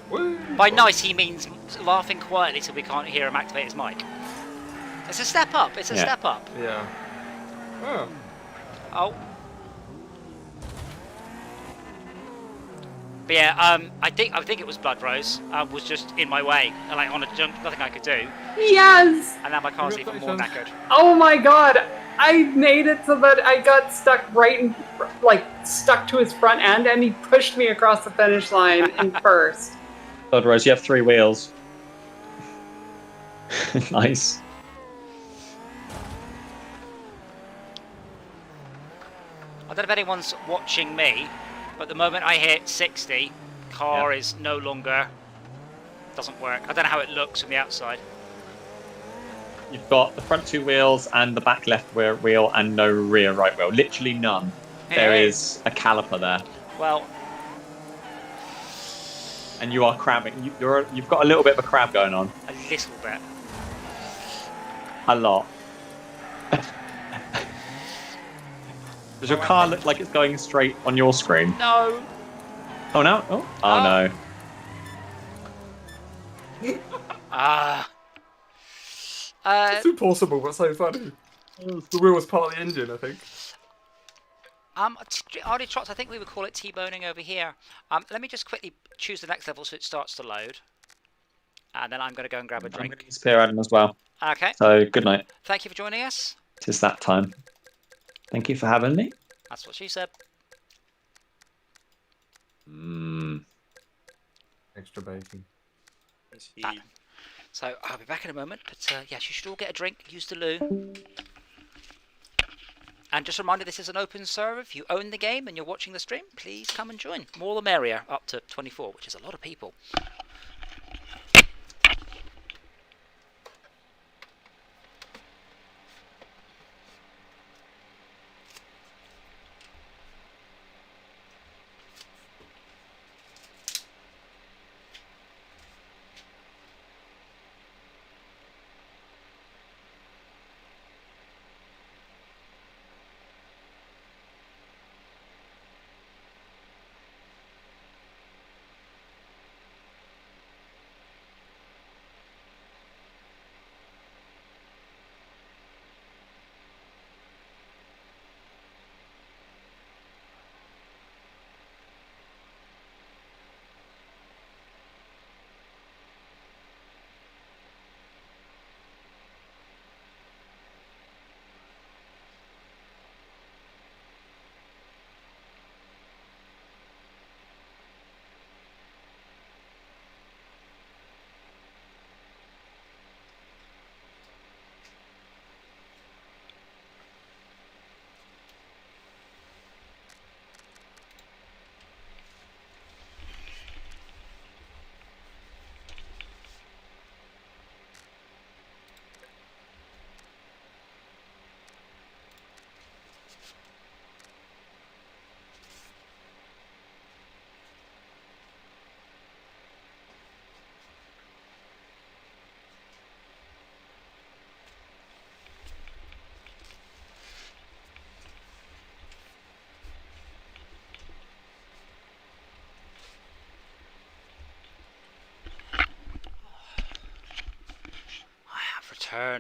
Woo. By nice, he means laughing quietly so we can't hear him activate his mic. It's a step up, it's a Yeah. step up. Yeah. Oh. Oh. But yeah, I think it was Blood Rose. Was just in my way, like on a jump, nothing I could do, Yes! and now my car's even more knackered. Oh my god! I made it so that I got stuck right in, like, stuck to his front end, and he pushed me across the finish line in first. Blood Rose, you have 3 wheels. Nice. I don't know if anyone's watching me, but the moment I hit 60, car is no longer, doesn't work. I don't know how it looks from the outside. You've got the front 2 wheels and the back left wheel and no rear right wheel. Literally none. There Hey. is a caliper there. Well, And you are crabbing. You've got a little bit of a crab going on. a little bit. A lot. Does your car look like it's going straight on your screen? No. Oh no! Oh no! Ah. It's impossible, but so funny. The wheel was part of the engine, I think. RD Trots, I think we would call it T-boning over here. Let me just quickly choose the next level so it starts to load. And then I'm going to go and grab a I'm going to drink. disappear, Adam, as well. Okay. So good night. Thank you for joining us. Tis that time. Thank you for having me. That's what she said. Extra bacon. So I'll be back in a moment. But yes, you should all get a drink. Use the loo. And just a reminder, this is an open server. If you own the game and you're watching the stream, please come and join. More the merrier, up to 24, which is a lot of people.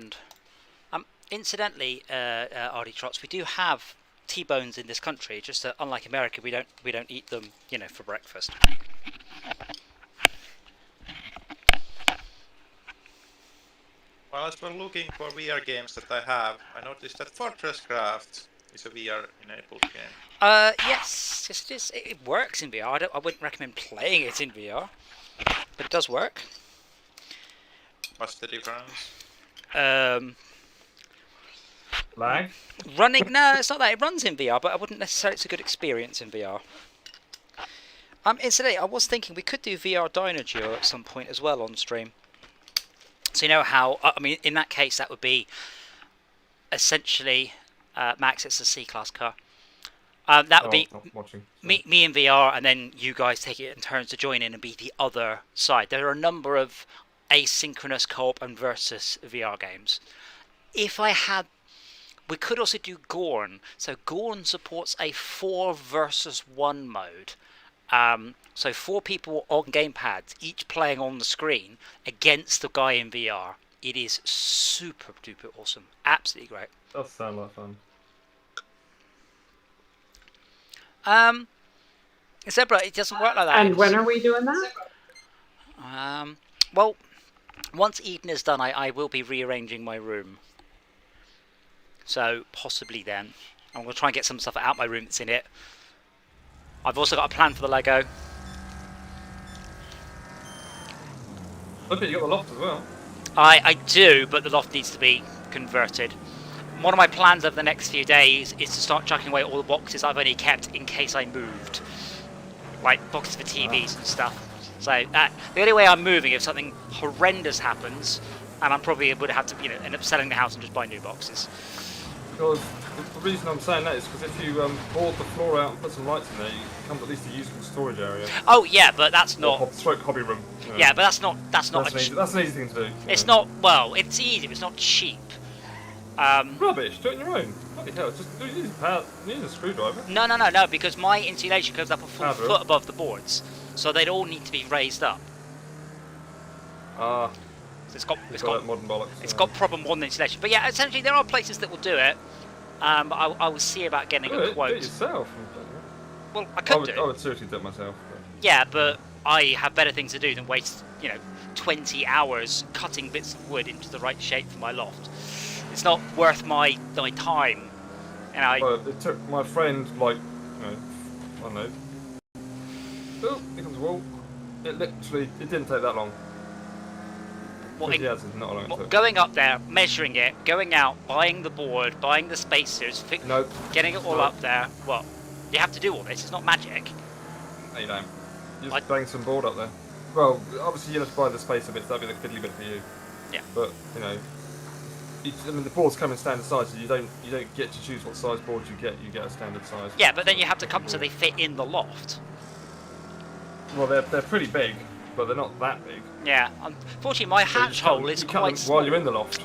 learned. Incidentally, Artie Trots, we do have T-bones in this country. Just that, unlike America, we don't eat them, for breakfast. Well, as we're looking for VR games that I have, I noticed that Fortress Craft is a VR-enabled game. Yes, it is. It works in VR. I wouldn't recommend playing it in VR, but it does work. What's the difference? Lag? Running? No, it's not that. It runs in VR, but I wouldn't necessarily. It's a good experience in VR. Incidentally, I was thinking we could do VR Dynageo at some point as well on stream. So you know how? I mean, in that case, that would be essentially Max. It's a C-class car. That would be me in VR, and then you guys take it in turns to join in and be the other side. There are a number of asynchronous co-op and versus VR games. If I had, we could also do Gorn. So Gorn supports a 4 versus 1 mode. So 4 people on gamepads, each playing on the screen against the guy in VR. It is super duper awesome. Absolutely great. Does sound like fun. Zebra, it doesn't work like that. And when are we doing that? Well, once Eden is done, I will be rearranging my room. So possibly then. I'm going to try and get some stuff out my room that's in it. I've also got a plan for the Lego. Look, you got the loft as well. I do, but the loft needs to be converted. One of my plans over the next few days is to start chucking away all the boxes I've only kept in case I moved. Like boxes for TVs and stuff. So the only way I'm moving if something horrendous happens, and I probably would have to end up selling the house and just buy new boxes. Because the reason I'm saying that is because if you board the floor out and put some lights in there, you come to at least a usable storage area. Oh yeah, but that's not. Stroke hobby room. Yeah, but that's not. That's an easy thing to do. It's not. Well, it's easy. But it's not cheap. Rubbish. Do it on your own. Bloody hell! Just use a screwdriver. No. Because my insulation goes up a full foot above the boards, so they'd all need to be raised up. So it's got modern bollocks. It's got proper modern insulation. But yeah, essentially there are places that will do it. But I will see about getting a quote. Do it yourself. Well, I could do it. I would seriously do it myself. But... Yeah, but I have better things to do than waste 20 hours cutting bits of wood into the right shape for my loft. It's not worth my time. Well, it took my friend I don't know. Oh, here comes a wall. It didn't take that long. Going up there, measuring it, going out, buying the board, buying the spacers, getting it all up there. What? You have to do all this. It's not magic. No, you don't. You just bang some board up there. Well, obviously you have to buy the spacer bits. That'd be the fiddly bit for you. Yeah. But the boards come in standard sizes. You don't get to choose what size board you get. You get a standard size. Yeah, but then you have to come so they fit in the loft. Well, they're pretty big, but they're not that big. Yeah, unfortunately my hatch hole is quite small. While you're in the loft.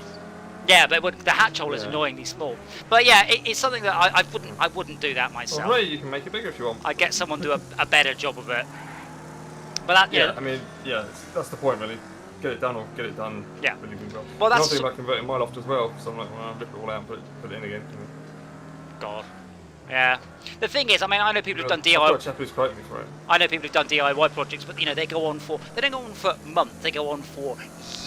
Yeah, but the hatch hole is annoyingly small. But yeah, it's something that I wouldn't do that myself. Well, you can make it bigger if you want. I'd get someone to do a better job of it. But that, I mean, that's the point really. Get it done or get it done. Yeah. Really well. Well, that's. I'm thinking about converting my loft as well, so I'm like, well, I'll rip it all out and put it in again. God. Yeah. The thing is, I mean, I know people who've done DIY. I've got a chap who's quoting me for it. I know people who've done DIY projects, but they don't go on for months. They go on for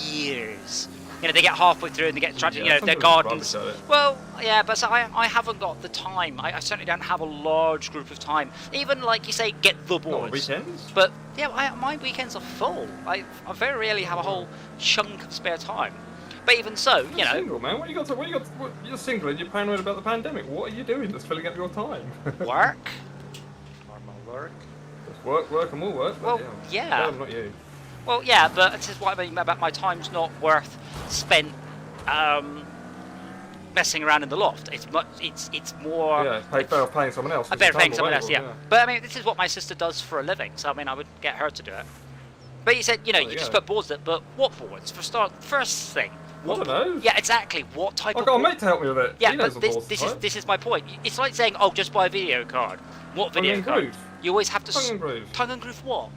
years. They get halfway through and they get tragic. Their gardens. Well, yeah, but I haven't got the time. I certainly don't have a large group of time. Even like you say, get the boards. Not weekends. But yeah, my weekends are full. I very rarely have a whole chunk of spare time. But even so, you're single, man. You're single and you're paranoid about the pandemic. What are you doing that's filling up your time? Work. Normal work. Just work and more work. Well, yeah. No, not you. Well, yeah, but this is what I mean about my time's not worth spent messing around in the loft. It's more. Yeah, better off paying someone else. I better paying someone else. Yeah. But I mean, this is what my sister does for a living, so I mean, I would get her to do it. But you said, you just put boards there, but what boards? First thing. I don't know. Yeah, exactly. What type of I've got a mate to help me with it. Yeah, but this is my point. It's like saying, oh, just buy a video card. What video card? You always have to... Tongue and groove. Tongue and groove what?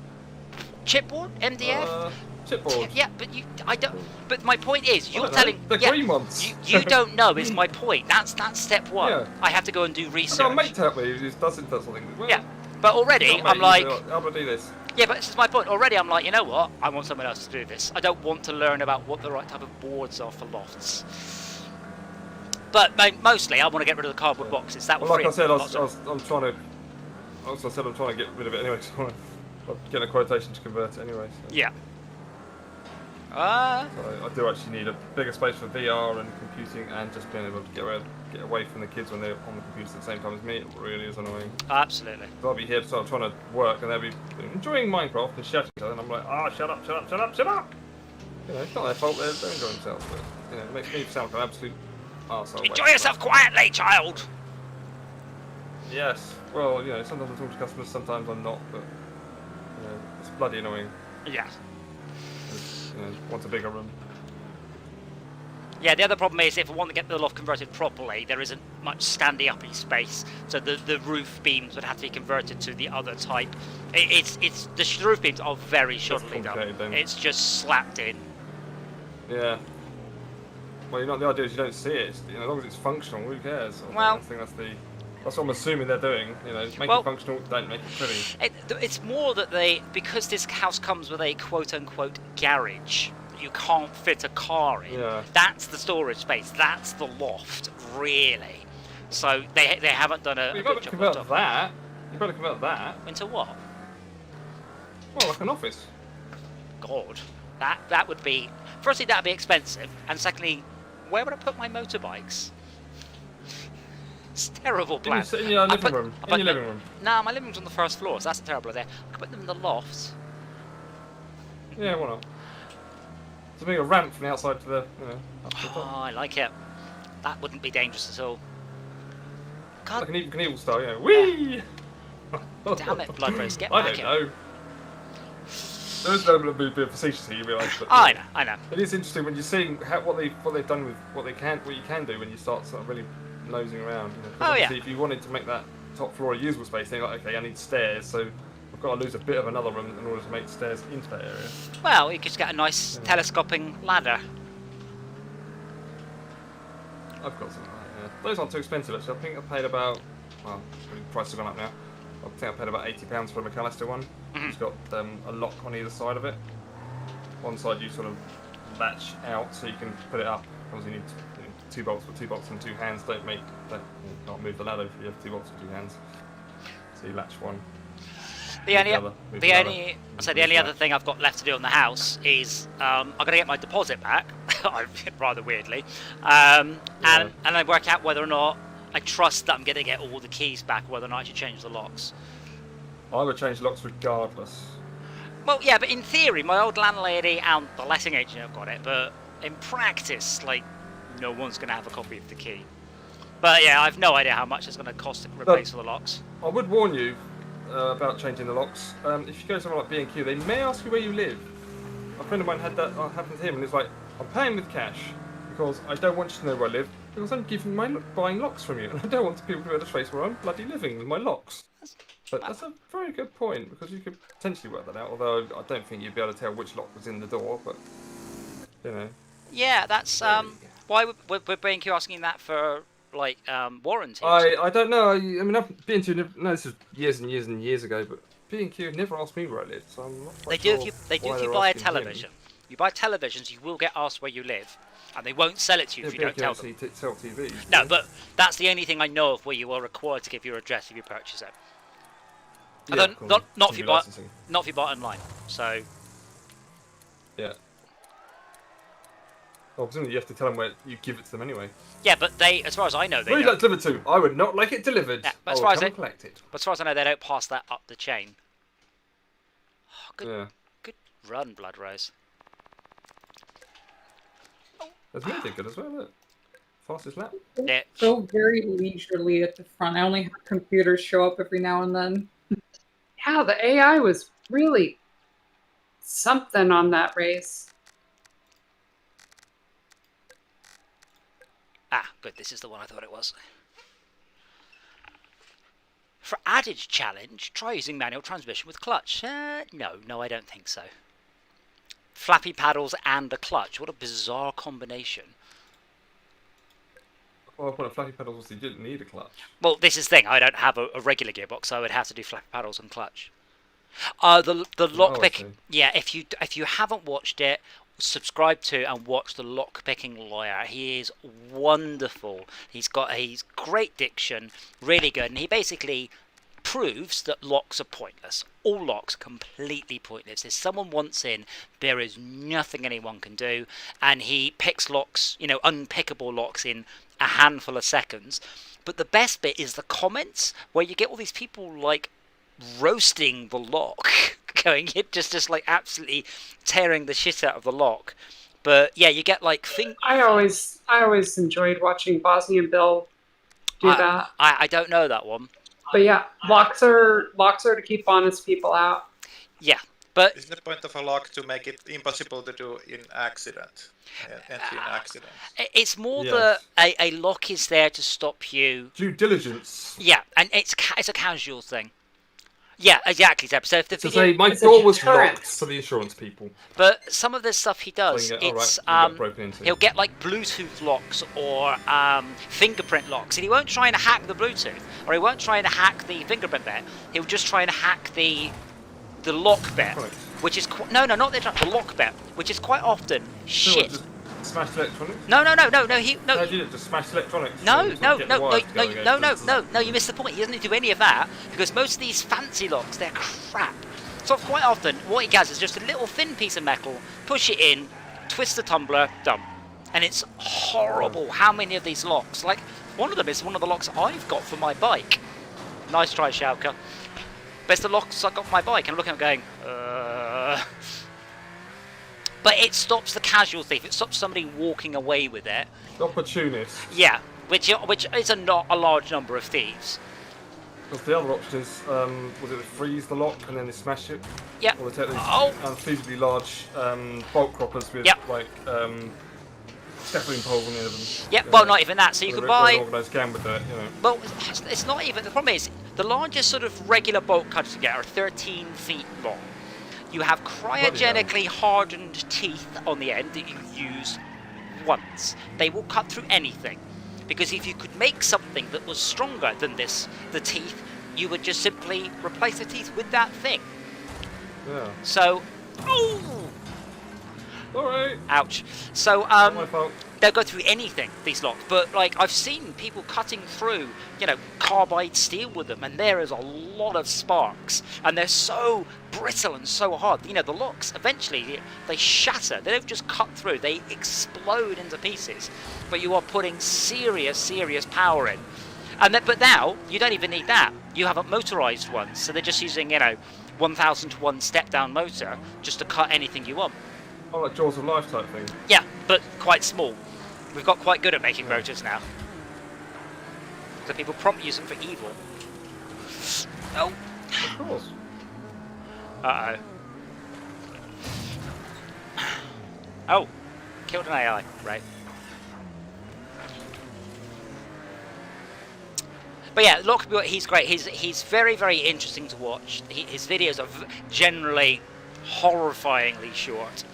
Chipboard? MDF? Chipboard. Yeah, but I don't. But my point is, I you're don't know, telling. the Yeah, green ones. you don't know. Is my point. That's step one. Yeah. I have to go and do I've research. got a mate to help me who does something. Well, Yeah, but already got a I'm mate, like, you say, how do I do this? yeah, but this is my point. Already I'm like, you know what? I want someone else to do this. I don't want to learn about what the right type of boards are for lofts. But mostly, I want to get rid of the cardboard boxes. That will Well, free like I said, up I'm trying to. Also, I said I'm trying to get rid of it anyway. So I'm getting a quotation to convert it anyway. So. Yeah. So I do actually need a bigger space for VR and computing, and just being able to get away from the kids when they're on the computer at the same time as me. It really is annoying. Absolutely. So I'll be here, so I'm trying to work, and they'll be enjoying Minecraft and shouting at each other, and I'm like, shut up, shut up, shut up, shut up! You know, it's not their fault, they're enjoying themselves, but, you know, it makes me sound like an absolute arsehole. Enjoy yourself quietly, child. Yes. Well, you know, sometimes I'm talking to customers, sometimes I'm not, but, you know, it's bloody annoying. Yeah. You know, want a bigger room. Yeah, the other problem is if I want to get the loft converted properly, there isn't much standing up space, so the roof beams would have to be converted to the other type. The roof beams are very shoddily done. Then. It's just slapped in. Yeah. Well, you know, the idea is you don't see it. You know, as long as it's functional, who cares? Well, I think that's what I'm assuming they're doing. You know, make it functional, don't make it pretty. It's more that because this house comes with a quote-unquote garage, you can't fit a car in. Yeah. That's the storage space. That's the loft, really. So they haven't done a You've good got to job convert of that. You've got to convert that. into what? Well, like an office. God, that would be. Firstly, that'd be expensive, and secondly, where would I put my motorbikes? It's a terrible plan. In your living room. In your living room. No, my living room's on the first floor, so that's a terrible idea. I could put them in the loft. Yeah, why not? It's a big ramp from the outside to the, up to the Oh, top. I like it. That wouldn't be dangerous at all. God Like an evil style, you know. Whee! damn it, Bloodrose, get I back don't know. There is an element of being facetious here, you realise. But I know. it is interesting when you're seeing what they've done with what you can do when you start sort of really nosing around. You know, 'cause obviously if you wanted to make that top floor a usable space, then you're like, okay, I need stairs, so I've got to lose a bit of another room in order to make stairs into that area. Well, you could just get a nice telescoping ladder. I've got something like that, yeah. Those aren't too expensive actually. I think I paid about, well, the price has gone up now. I think I paid about £80 for a McAllister one. It's got a lock on either side of it. One side you sort of latch out so you can put it up. Obviously you need two bolts, but 2 bolts and 2 hands you can't move the ladder if you have 2 bolts and 2 hands. So you latch one. The only other thing I've got left to do on the house is I'm going to get my deposit back, rather weirdly, and I work out whether or not I trust that I'm going to get all the keys back, whether or not I should change the locks. I would change locks regardless. Well, yeah, but in theory, my old landlady and the letting agent have got it, but in practice, like, no one's going to have a copy of the key. But yeah, I've no idea how much it's going to cost to replace all the locks. I would warn you about changing the locks. If you go to somewhere like B&Q, they may ask you where you live. A friend of mine had that happen to him, and he's like, I'm paying with cash because I don't want you to know where I live, because I'm buying locks from you, and I don't want people to be able to trace where I'm bloody living with my locks. But that's a very good point, because you could potentially work that out, although I don't think you'd be able to tell which lock was in the door, but, you know. Yeah, that's, why would B&Q asking that for, like, warranty? I don't know, I mean, I've been to, no, this was years and years and years ago, but B&Q never asked me where I lived, so I'm not quite sure. They do if you buy a television. You buy televisions, you will get asked where you live, and they won't sell it to you if you don't tell them. Sell TVs. No, but that's the only thing I know of where you are required to give your address if you purchase it. Yeah, not if you buy online. So yeah. Well, presumably you have to tell them where you give it to them anyway. yeah, but they, as far as I know, they Where would you don't. like delivered to? I would not like it delivered. Yeah, but I as will far as come I- and collect it. But as far as I know, they don't pass that up the chain. Oh, Yeah. good run, Blood Rose. There's me did good as well, look. Fastest lap. Yeah. Go very leisurely at the front. I only have computers show up every now and then. Yeah, the AI was really something on that race. Ah, good. This is the one I thought it was. For added challenge, try using manual transmission with clutch. No, I don't think so. flappy paddles and a clutch. What a bizarre combination. Well, the point of flappy pedals was you didn't need a clutch. Well, this is the thing. I don't have a regular gearbox, so I would have to do flappy paddles and clutch. The lockpick. Yeah, if you haven't watched it, subscribe to and watch the lockpicking lawyer. He is wonderful. He's great diction, really good, and he basically proves that locks are pointless. All locks are completely pointless. If someone wants in, there is nothing anyone can do, and he picks locks, unpickable locks in a handful of seconds. But the best bit is the comments, where you get all these people like roasting the lock, going just like absolutely tearing the shit out of the lock. But yeah, you get like I always enjoyed watching Bosnian Bill do that. I don't know that one. But yeah, locks are to keep honest people out. Yeah, but isn't the point of a lock to make it impossible to do in accident? Entry in accidents. It's more that a lock is there to stop you. Due diligence. Yeah, and it's a casual thing. Yeah, exactly, Zeb. So if the video, my door was locked for the insurance people. But some of the stuff he does, he'll get like Bluetooth locks or fingerprint locks, and he won't try and hack the Bluetooth, or he won't try and hack the fingerprint bit. He'll just try and hack the lock bit, which is not the lock bit, which is quite often shit. Smash electronics? No. How did it just smash electronics? No. You missed the point. He doesn't do any of that because most of these fancy locks, they're crap. So quite often, what he does is just a little thin piece of metal, push it in, twist the tumbler, done. And it's horrible how many of these locks. Like one of them is one of the locks I've got for my bike. Nice try, Schalke. But it's the locks I got for my bike, and I'm looking at them going, But it stops the casual thief. It stops somebody walking away with it. The opportunist. Yeah, which is not a large number of thieves. Because the other option is, was it to freeze the lock and then they smash it? Yeah. Or they take these unfeasibly large bolt croppers with like scaffolding poles on the end of them. Yeah, well, not even that. So you can buy. Organised gang with that, Well, it's not even. The problem is the largest sort of regular bolt cutters you get are 13 feet long. You have cryogenically hardened teeth on the end that you use once. They will cut through anything. Because if you could make something that was stronger than the teeth, you would just simply replace the teeth with that thing. Yeah. So, Alright. Ouch. So, Not my fault. they'll go through anything, these locks. But, like, I've seen people cutting through, carbide steel with them, and there is a lot of sparks. And they're so brittle and so hard. The locks, eventually, they shatter. They don't just cut through. They explode into pieces. But you are putting serious, serious power in. But now, you don't even need that. You have a motorized one. So they're just using, 1,000 to 1 step-down motor just to cut anything you want. Oh, like Jaws of Life type thing. Yeah, but quite small. We've got quite good at making motors now. So people prompt use them for evil. Oh. Of course. Uh-oh. Oh. Killed an AI. Right. But yeah, Lockby, he's great. He's very, very interesting to watch. His videos are generally horrifyingly short.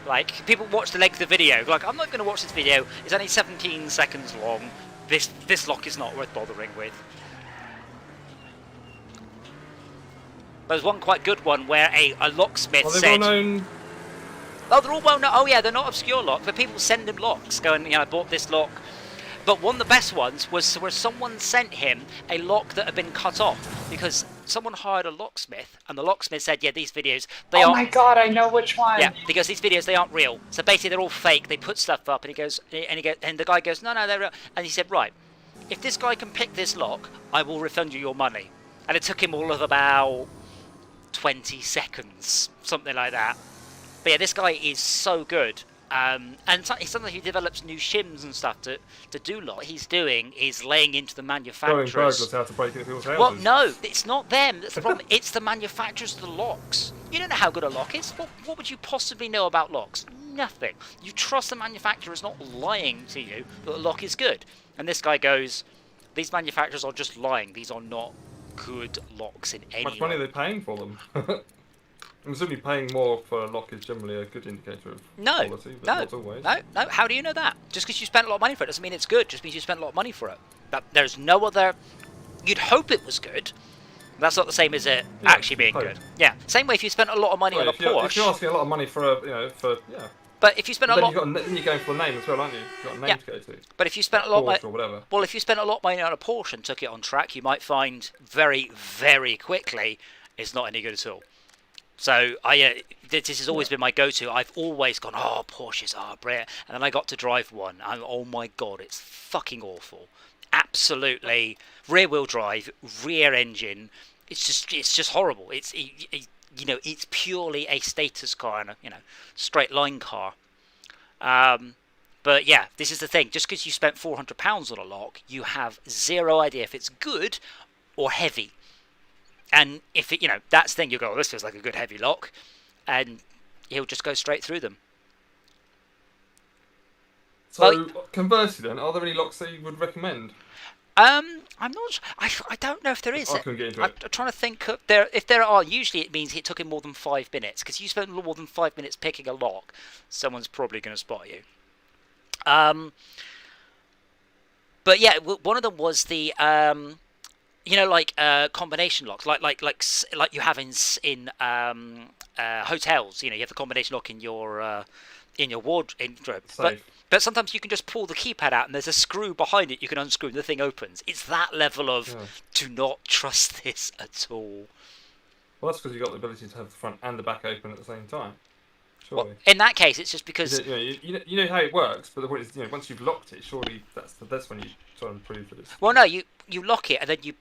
Like, people watch the length of the video, like, I'm not going to watch this video, it's only 17 seconds long, this lock is not worth bothering with. There's one quite good one where a locksmith said... Are they well known? Oh, they're all well known. Oh yeah, they're not obscure locks, but people send him locks, going, I bought this lock. But one of the best ones was where someone sent him a lock that had been cut off because someone hired a locksmith, and the locksmith said, "Yeah, these videos Oh my god, I know which one." Yeah, because these videos they aren't real. So basically, they're all fake. They put stuff up, and the guy goes, "No, they're real." And he said, "Right, if this guy can pick this lock, I will refund you your money." And it took him all of about 20 seconds, something like that. But yeah, this guy is so good. And sometimes he develops new shims and stuff to do lot. What he's doing is laying into the manufacturers. Showing burglars how to break into people's houses. Well, no, it's not them. That's the problem. It's the manufacturers of the locks. You don't know how good a lock is. What would you possibly know about locks? Nothing. You trust the manufacturer is not lying to you that the lock is good. And this guy goes, these manufacturers are just lying. These are not good locks in any way. How much money are they paying for them? I'm assuming paying more for a lock is generally a good indicator of quality, but not always. No. How do you know that? Just because you spent a lot of money for it doesn't mean it's good. Just means you spent a lot of money for it. But there's no other. You'd hope it was good. That's not the same as it actually being good. Yeah. Same way if you spent a lot of money on a Porsche. If you're asking a lot of money for a, But if you spent a lot, then you're going for a name as well, aren't you? You've got a name to go to. But if you spent a lot of money, or whatever. well, if you spent a lot of money on a Porsche and took it on track, you might find very, very quickly it's not any good at all. So this has always been my go-to. I've always gone, oh, Porsches are brilliant, and then I got to drive one, and oh my god, it's fucking awful. Absolutely, rear-wheel drive, rear engine. It's just horrible. It's purely a status car and a straight line car. But yeah, this is the thing. Just because you spent £400 on a lock, you have zero idea if it's good or heavy. And if it, that's the thing, you go, oh, this feels like a good heavy lock, and he'll just go straight through them. So, conversely then, are there any locks that you would recommend? I'm not. I don't know if there is. I couldn't get into I'm trying to think. If there are, usually it means it took him more than 5 minutes. Because you spent more than 5 minutes picking a lock, someone's probably going to spot you. But yeah, one of them was the combination locks, like you have in hotels. You have the combination lock in your wardrobe. But sometimes you can just pull the keypad out and there's a screw behind it you can unscrew and the thing opens. It's that level of do not trust this at all. Well, that's because you've got the ability to have the front and the back open at the same time. Surely. Well, in that case, it's just because... You know how it works, but the point is, once you've locked it, surely that's when you try and prove that it's... Well, no, you lock it and then you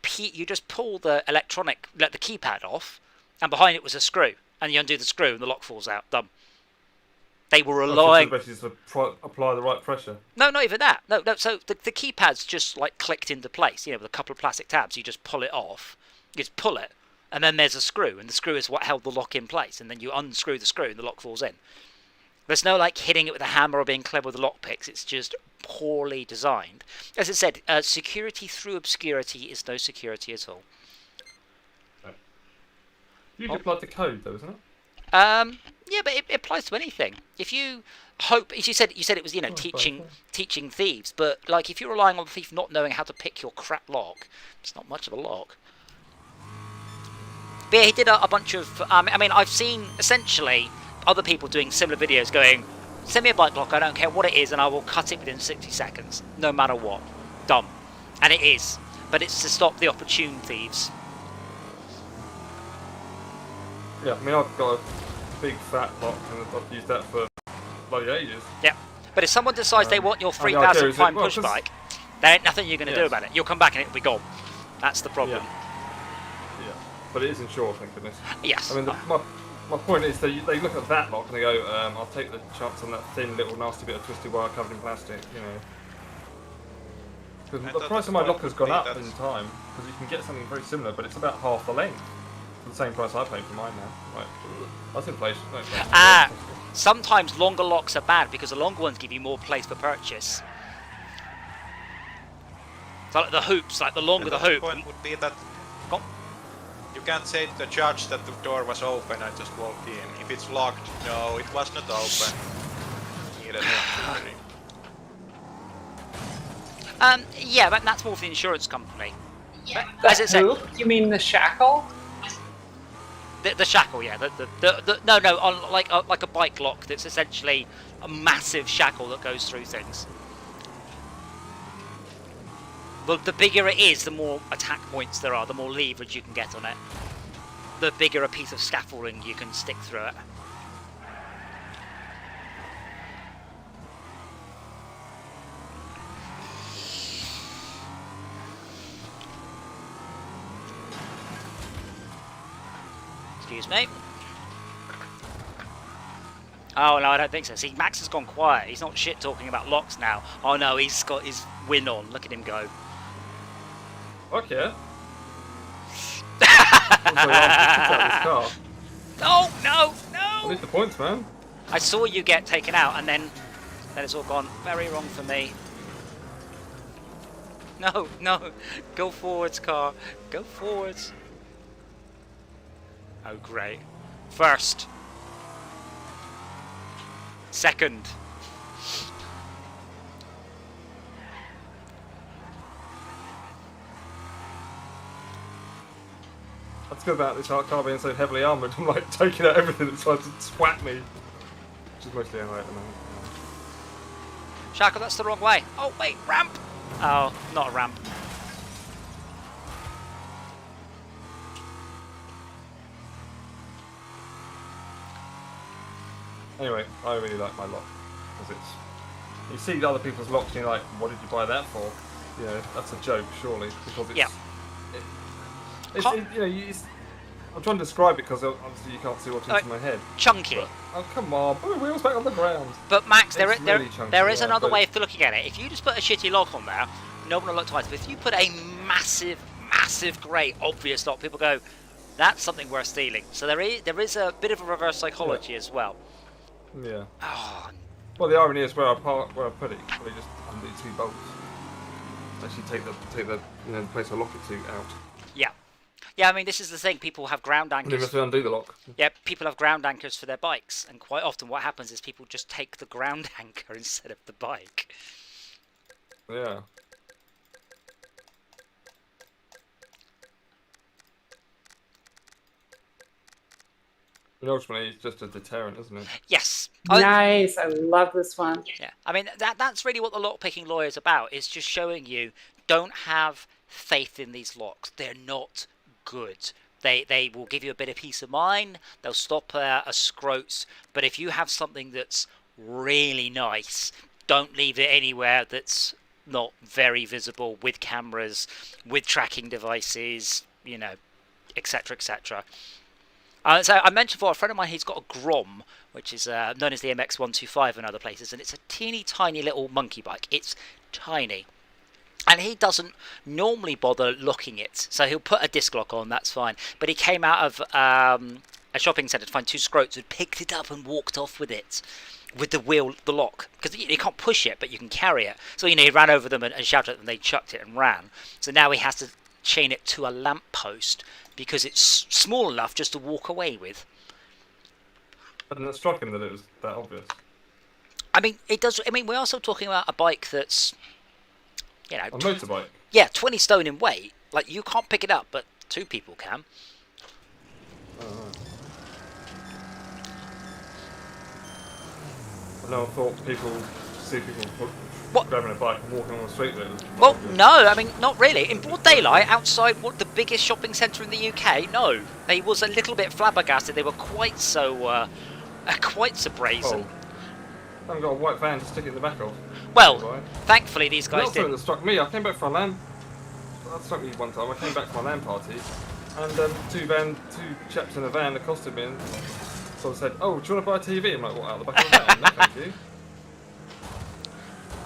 just pull the electronic, the keypad off, and behind it was a screw. And you undo the screw and the lock falls out. Done. They were relying... to apply the right pressure. No, not even that. No. So the keypad's just like clicked into place. With a couple of plastic tabs. You just pull it off. You just pull it, and then there's a screw, and the screw is what held the lock in place. And then you unscrew the screw, and the lock falls in. There's no like hitting it with a hammer or being clever with the lock picks. It's just poorly designed. As I said, security through obscurity is no security at all. Okay. You applied the code though, isn't it? Yeah, but it applies to anything. If you hope, as you said it was teaching thieves, but like if you're relying on the thief not knowing how to pick your crap lock, it's not much of a lock. But yeah, he did a bunch of. I've seen essentially other people doing similar videos, going, "Send me a bike lock. I don't care what it is, and I will cut it within 60 seconds, no matter what." Dumb, and it is, but it's to stop the opportune thieves. Yeah, I've got a big fat lock and I've used that for bloody ages. Yeah, but if someone decides they want your 3,000 prime push bike, there ain't nothing you're going to do about it. You'll come back and it'll be gone. That's the problem. Yeah, but it is insured, thank goodness. Yes. My point is they look at that lock and they go, I'll take the chance on that thin little nasty bit of twisted wire covered in plastic, Because the price of my lock has gone up in time, because you can get something very similar, but it's about half the length. The same price I paid for mine now. Right. That's inflation. Sometimes longer locks are bad because the longer ones give you more place for purchase. So like the hoops, like the longer the hoop. The point would be that you can't say to the judge that the door was open and just walked in. If it's locked, no, it was not open. Yeah, but that's more for the insurance company. Yeah. As it said, you mean the shackle? The shackle, yeah. On like a bike lock that's essentially a massive shackle that goes through things. The bigger it is, the more attack points there are, the more leverage you can get on it. The bigger a piece of scaffolding you can stick through it. Excuse me. Oh no, I don't think so. See, Max has gone quiet. He's not shit talking about locks now. Oh no, he's got his win on. Look at him go. Fuck yeah. No! I need the points, man. I saw you get taken out, and then it's all gone very wrong for me. No, go forwards, car. Go forwards. Oh great. First. Second. That's good about this car being so heavily armoured. I'm like taking out everything that tries to swat me. Which is mostly anyway at the moment. Shackle, that's the wrong way. Oh, wait, ramp! Oh, not a ramp. Anyway, I really like my lock. Because it's... You see the other people's locks and you're like, what did you buy that for? You know, that's a joke, surely. Because it's... Yeah. I'm trying to describe it because obviously you can't see what's in my head. Chunky. But, oh, come on, put the wheels back on the ground. But Max, there It's really chunky, there is yeah, another but- way of looking at it. If you just put a shitty lock on there, no one will look twice. But if you put a massive, great, obvious lock, people go, that's something worth stealing. So there is a bit of a reverse psychology as well. Yeah. Oh, Well, the irony is where I put it, probably just undo 2 bolts. Actually take the the place I lock it to out. yeah. Yeah, I mean, this is the thing. People have ground And then anchors. if I undo the lock. Yeah, people have ground anchors for their bikes. And quite often what happens is people just take the ground anchor instead of the bike. Yeah. And ultimately, it's just a deterrent, isn't it? Yes. Nice. I love this one. Yeah, I mean that's really what the lock-picking lawyer is about. Is just showing you don't have faith in these locks. They're not good. They will give you a bit of peace of mind. They'll stop a scrotes. But if you have something that's really nice, don't leave it anywhere that's not very visible with cameras, with tracking devices, you know, etc., etc. So I mentioned before, a friend of mine, he's got a Grom, which is known as the MX-125 in other places, and it's a teeny tiny little monkey bike. It's tiny. And he doesn't normally bother locking it, so he'll put a disc lock on, that's fine. But he came out of a shopping centre to find 2 scrotes who'd picked it up and walked off with it, with the wheel, the lock. Because you can't push it, but you can carry it. So, he ran over them and shouted at them, they chucked it and ran. So now he has to chain it to a lamp post, because it's small enough just to walk away with. But it struck him that it was that obvious. I mean, it does. I mean, we're also talking about a bike that's, A motorbike. yeah, 20 stone in weight. Like, you can't pick it up, but 2 people can. Oh, I never thought see people grabbing a bike and walking on the street with it. Well, no, I mean, not really. In broad daylight, outside the biggest shopping centre in the UK, no. They was a little bit flabbergasted. They were quite so brazen. Oh. I haven't got a white van to stick it in the back of. Well, thankfully these guys Something did. that struck me. I came back from a LAN. That struck me one time. I came back from a LAN party, and 2 chaps in a van accosted me and sort of said, "Oh, do you want to buy a TV?" I'm like, "What, out the back of the van?" "No, thank you."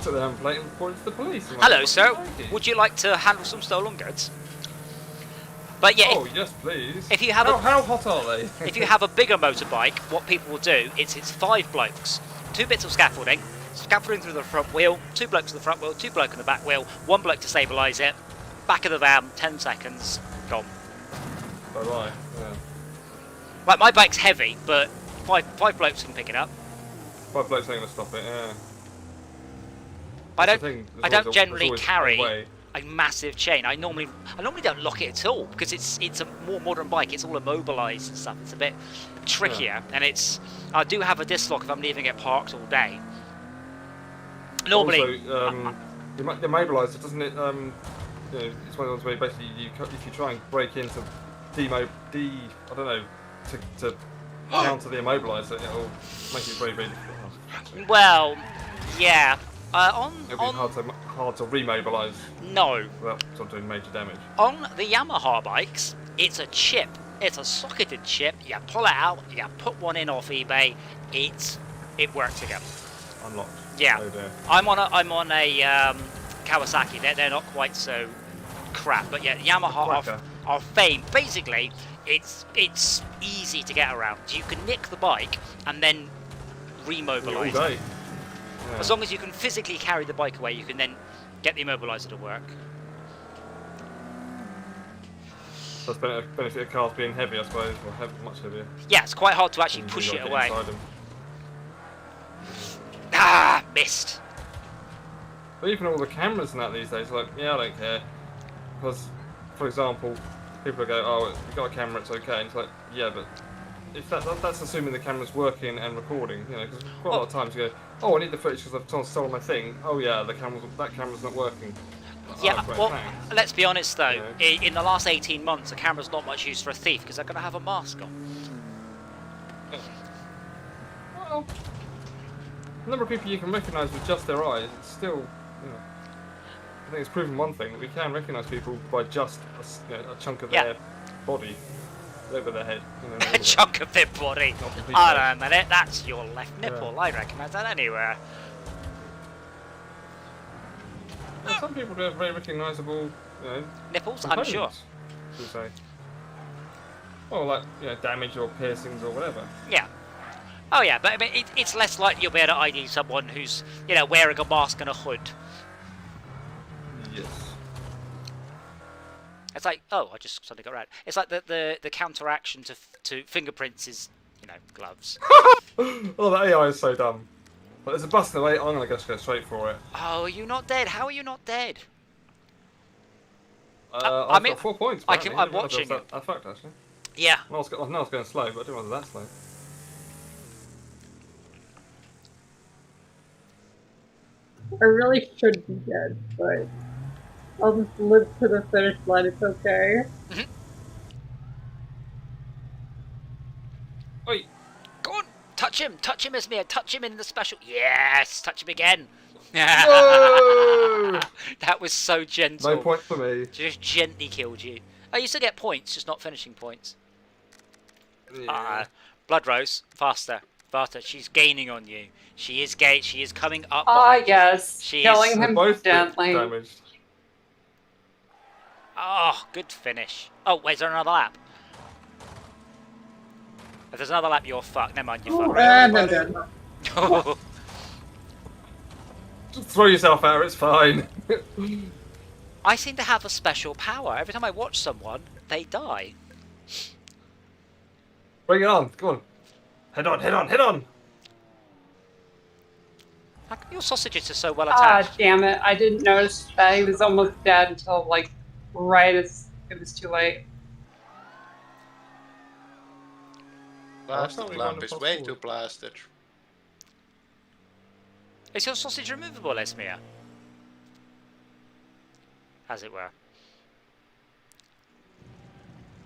Took the home plate and reported to the police. I'm like, Hello, "What sir. do you like it?" Would you like to handle some stolen goods? But yeah, Oh, yes, please. if you have how hot are they? if you have a bigger motorbike, what people will do is it's 5 blokes, 2 bits of scaffolding through the front wheel, 2 blokes in the front wheel, 2 blokes in the back wheel, 1 bloke to stabilise it, back of the van, 10 seconds, gone. Bye-bye. Yeah. Like, my bike's heavy, but five blokes can pick it up. 5 blokes ain't gonna stop it. Yeah. I That's the don't. thing, there's I don't always generally always a carry way. a massive chain. I normally don't lock it at all because it's a more modern bike. It's all immobilised and stuff. It's a bit trickier, and I do have a disc lock if I'm leaving it parked all day. Normally, Also, the immobiliser, doesn't it? It's one of those where basically if you try and break into I don't know, to counter the immobiliser, it'll make it very, very difficult. well, yeah. It'll be hard to remobilise No. without sort of doing major damage. On the Yamaha bikes, it's a chip. It's a socketed chip. You pull it out. You put one in off eBay. It works again. Unlocked. Yeah. Oh dear. I'm on a Kawasaki. They're not quite so crap, but yeah, Yamaha are famed. Basically, it's easy to get around. You can nick the bike and then All remobilise it. day. Yeah. As long as you can physically carry the bike away, you can then get the immobiliser to work. That's benefit of cars being heavy, I suppose, or much heavier. Yeah, it's quite hard to actually And push you it gotta away. get inside them. Ah, missed. But even all the cameras and that these days, like, yeah, I don't care. Because, for example, people go, oh, you've got a camera, it's okay. And it's like, yeah, but if that's assuming the camera's working and recording, you know, because quite a lot of times you go, oh, I need the footage because I've stolen my thing. Oh, yeah, that camera's not working. Yeah, Oh, great, well, thanks. let's be honest though, Yeah. in the last 18 months, a camera's not much use for a thief because they're going to have a mask on. Well, the number of people you can recognise with just their eyes, it's still, you know, I think it's proven one thing, that we can recognise people by just a chunk of their body over their head. You know, A chunk of their body. Not the Hold face. on a minute, that's your left nipple. I recognise that anywhere. Well, some people do have very recognisable, you know, Nipples, I'm sure. components, should we say. Well, like, you know, damage or piercings or whatever. Yeah. Oh yeah, but I mean, it's less likely you'll be able to ID someone who's, you know, wearing a mask and a hood. Yes. It's like, oh, I just suddenly got right. It's like the counteraction to fingerprints is, you know, gloves. Oh, the AI is so dumb. But there's a bus in the way, I'm going to just go straight for it. Oh, are you not dead? How are you not dead? I've got 4 points. I'm apparently. I didn't realise watching that was that fact, actually. Yeah. I was going slow, but I didn't realise it was that slow. I really should be dead, but I'll just live to the finish line. It's okay. Oi! Go on, touch him, Esmir, touch him in the special. Yes, touch him again. No! That was so gentle. No point for me. Just gently killed you. Oh, you still get points, just not finishing points. Yeah. Blood Rose, faster. She's gaining on you. She is coming up. Ah, behind you. yes. She Killing is. him Both gently. damaged. Oh, good finish. Oh, wait, is there another lap? If there's another lap, you're fucked. Never mind, you're fucked. And I'm dead. Just throw yourself out, it's fine. I seem to have a special power. Every time I watch someone, they die. Bring it on, come on. Head on, head on, head on! How come your sausages are so well Ah, attached? damn it. I didn't notice that he was almost dead until, like, right as it was too late. Blasted thought we lamp wanted is to way pass too blasted. Is your sausage removable, Esmir? As it were.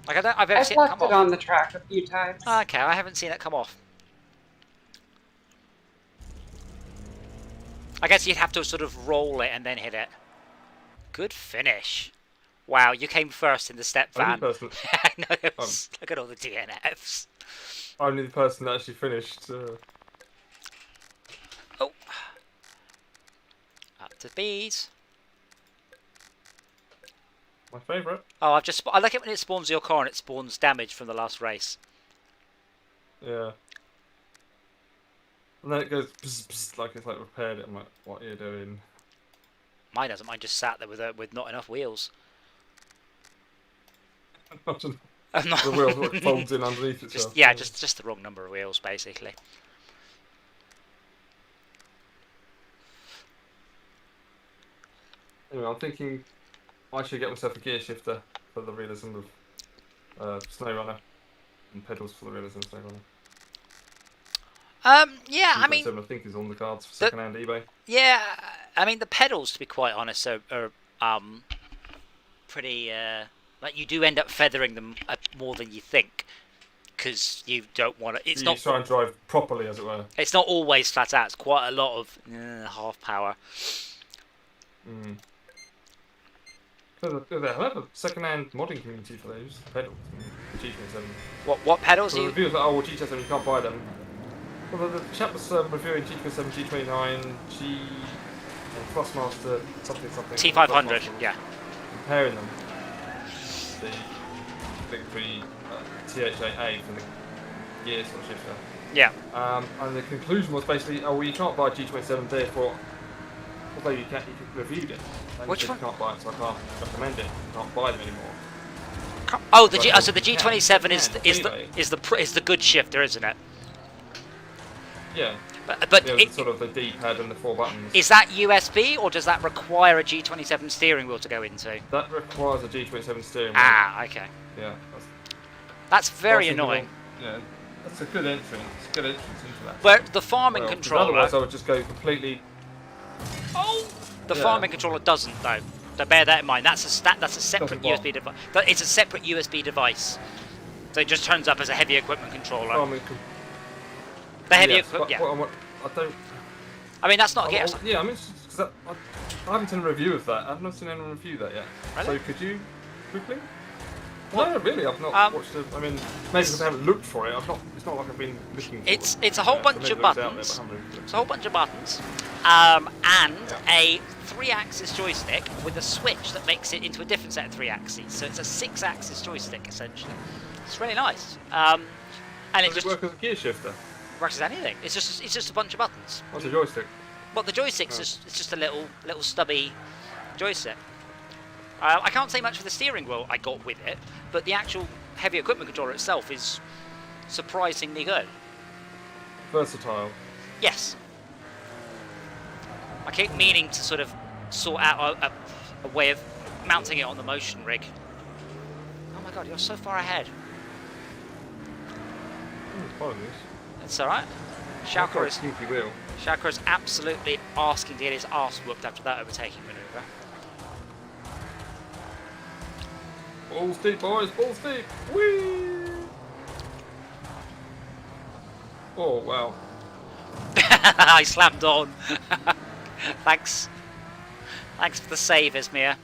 Like, I've ever I've seen it left come it off. on the track a few times. Okay, I haven't seen it come off. I guess you'd have to sort of roll it and then hit it. Good finish. Wow, you came first in the step Only van. person, I know, look at all the DNFs. only the person that actually finished. Oh. Up to bees. My favourite. Oh, I like it when it spawns your car and it spawns damage from the last race. Yeah. And then it goes bzz, bzz, like it's like repaired it. I'm like, what are you doing? Mine doesn't. Mine just sat there with not enough wheels. Imagine I'm not- the wheel like, folds in underneath itself. Just, yeah, just the wrong number of wheels, basically. Anyway, I'm thinking I should get myself a gear shifter for the realism of Snow Runner and pedals for the realism of Snow Runner. Yeah, I mean, 2.7 I think is on the cards for second-hand eBay. yeah, I mean the pedals, to be quite honest, are pretty. Like you do end up feathering them more than you think, because you don't want to. It's You not. try and drive properly, as it were. It's not always flat out. It's quite a lot of half power. Mm. There's a second-hand modding community for those pedals. G27. What pedals So are the you? reviewers like, oh, well, G27 you can't buy them. Well, the chap was reviewing G27, G29, G and Thrustmaster something. T500, Thrustmaster, yeah. Comparing them. The Big 3 THA for the gear sort of shifter. Yeah. And the conclusion was basically, oh, well, you can't buy G27, therefore, although you can review it. And Which you one? can't buy it, so I can't recommend it. You can't buy them anymore. Oh, Right, so the G27 anyway. is the good shifter, isn't it? Yeah. But Yeah, sort of the D-pad and the 4 buttons. is that USB or does that require a G27 steering wheel to go into? That requires a G27 steering wheel. Ah, okay. Yeah. That's very I think annoying. Yeah, that's a good entrance. Good entrance into that. Where the farming Well, 'cause controller. Otherwise, I would just go completely. Oh, the Yeah. farming controller doesn't though. So bear that in mind. That's a separate Doesn't what? USB device. It's a separate USB device. So it just turns up as a heavy equipment controller. The heavy yes, equipment. but Yeah. I don't. I mean that's not. Yeah, I mean, because I haven't seen a review of that. I've not seen anyone review that yet. Really? So could you quickly? No, really, I've not watched it. I mean, maybe because I haven't looked for it. I've not. It's not like I've been looking. For It's a whole bunch of buttons. It's a whole bunch of buttons, and a 3-axis joystick with a switch that makes it into a different set of 3 axes. So it's a 6-axis joystick essentially. It's really nice. And Does it just it work as a gear shifter? works as anything. It's just a bunch of buttons. What's a joystick? Well, the joystick's just a little stubby joystick. I can't say much for the steering wheel I got with it, but the actual heavy equipment controller itself is surprisingly good. Versatile. Yes. I keep meaning to sort of sort out a way of mounting it on the motion rig. Oh my god, you're so far ahead. Apologies. It's alright. Schalke is Sneaky wheel. Schalke is absolutely asking to get his arse whooped after that overtaking manoeuvre. Balls deep, boys. Balls deep. Whee! Oh wow. I slammed on. Thanks. Thanks for the save, Izmir.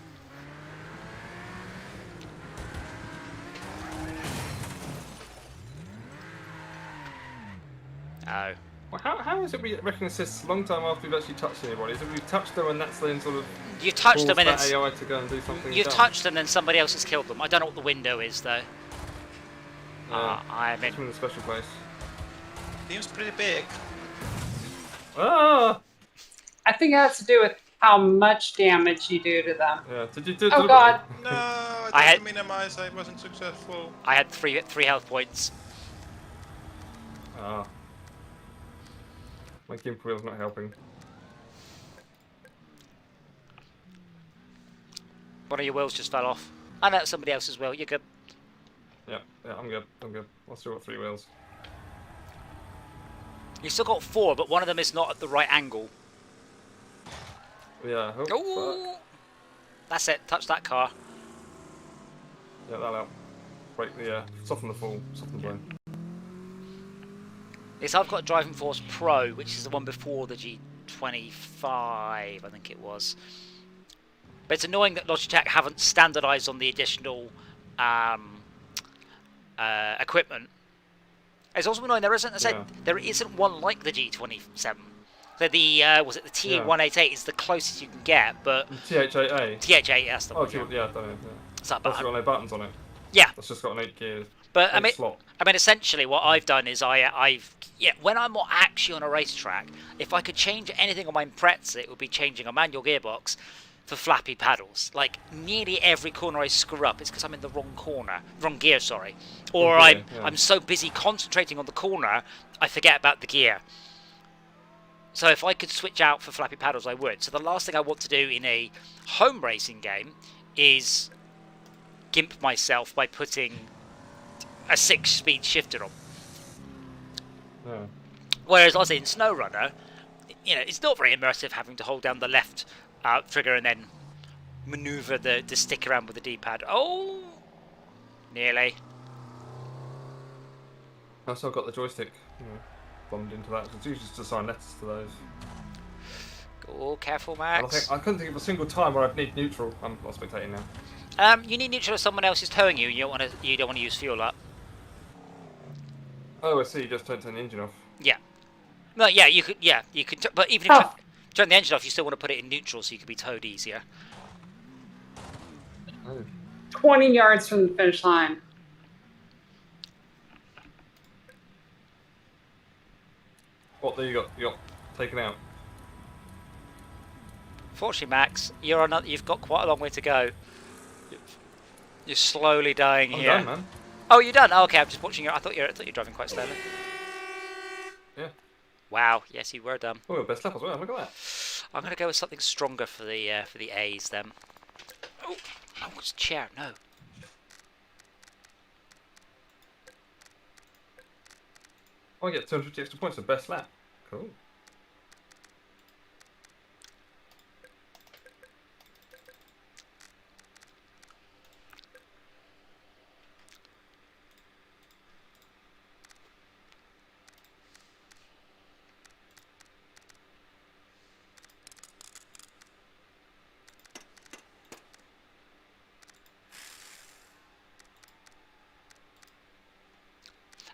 Oh. Well, how is it we reckon assists a long time after we've actually touched anybody? Is it we've touched them and that's then sort of You touched them and that it's... AI to go and do something? You've dumb? touched them and somebody else has killed them. I don't know what the window is, though. Yeah. I'm in... It's in a special place. Seems pretty big. Ah! I think it has to do with how much damage you do to them. Yeah. Did you do? Oh god. No, I I tried had- to minimize. I wasn't successful. I had three health points. Ah. My gimp wheel's not helping. One of your wheels just fell off. I know somebody else's wheel. You're good. Yeah, I'm good. I've still got 3 wheels. You've still got 4, but one of them is not at the right angle. Yeah. Oh, Ooh. That's it. Touch that car. yeah, that out. Break the soften the fall, soften the blow. Yes, I've got Driving Force Pro, which is the one before the G25, I think it was. But it's annoying that Logitech haven't standardised on the additional equipment. It's also annoying there isn't one like the G27. So the was it the T188 is the closest you can get, but TH8A. TH8 that's the Oh, one. yeah, I don't know. Yeah. It's that That's bad. got no buttons on it. Yeah, That's just got an 8 gear. but I 8 mean, slot. essentially, what I've done is when I'm actually on a racetrack, if I could change anything on my Impreza, it would be changing a manual gearbox for flappy paddles. Like nearly every corner I screw up, it's because I'm in the wrong gear, sorry, or Wrong gear, yeah. I'm so busy concentrating on the corner, I forget about the gear. So if I could switch out for flappy paddles, I would. So the last thing I want to do in a home racing game is gimp myself by putting a 6-speed shifter on. Yeah. Whereas in SnowRunner, it's not very immersive having to hold down the left trigger and then maneuver the stick around with the D-pad. Oh, nearly. I also got the joystick. Bombed into that. It's usually just to assign letters to those. Oh, careful, And I Max. couldn't think of a single time where I'd need neutral. I'm not spectating now. You need neutral if someone else is towing you. You don't want to use fuel up. Oh, I see. You just don't turn the engine off. Yeah. Well, yeah, you could. Yeah, you could. But even if you turn the engine off, you still want to put it in neutral so you can be towed easier. Oh. 20 yards from the finish line. What? There you got taken out. Fortunately, Max, you've got quite a long way to go. You're slowly dying I'm here. done, man. Oh, you're done. Oh, okay, I'm just watching you. I thought you were driving quite slowly. Yeah. Wow. Yes, you were done. Oh, best lap as well. Look at that. I'm gonna go with something stronger for the A's then. Oh, it's a chair. No. I get 250 extra points for best lap. Cool.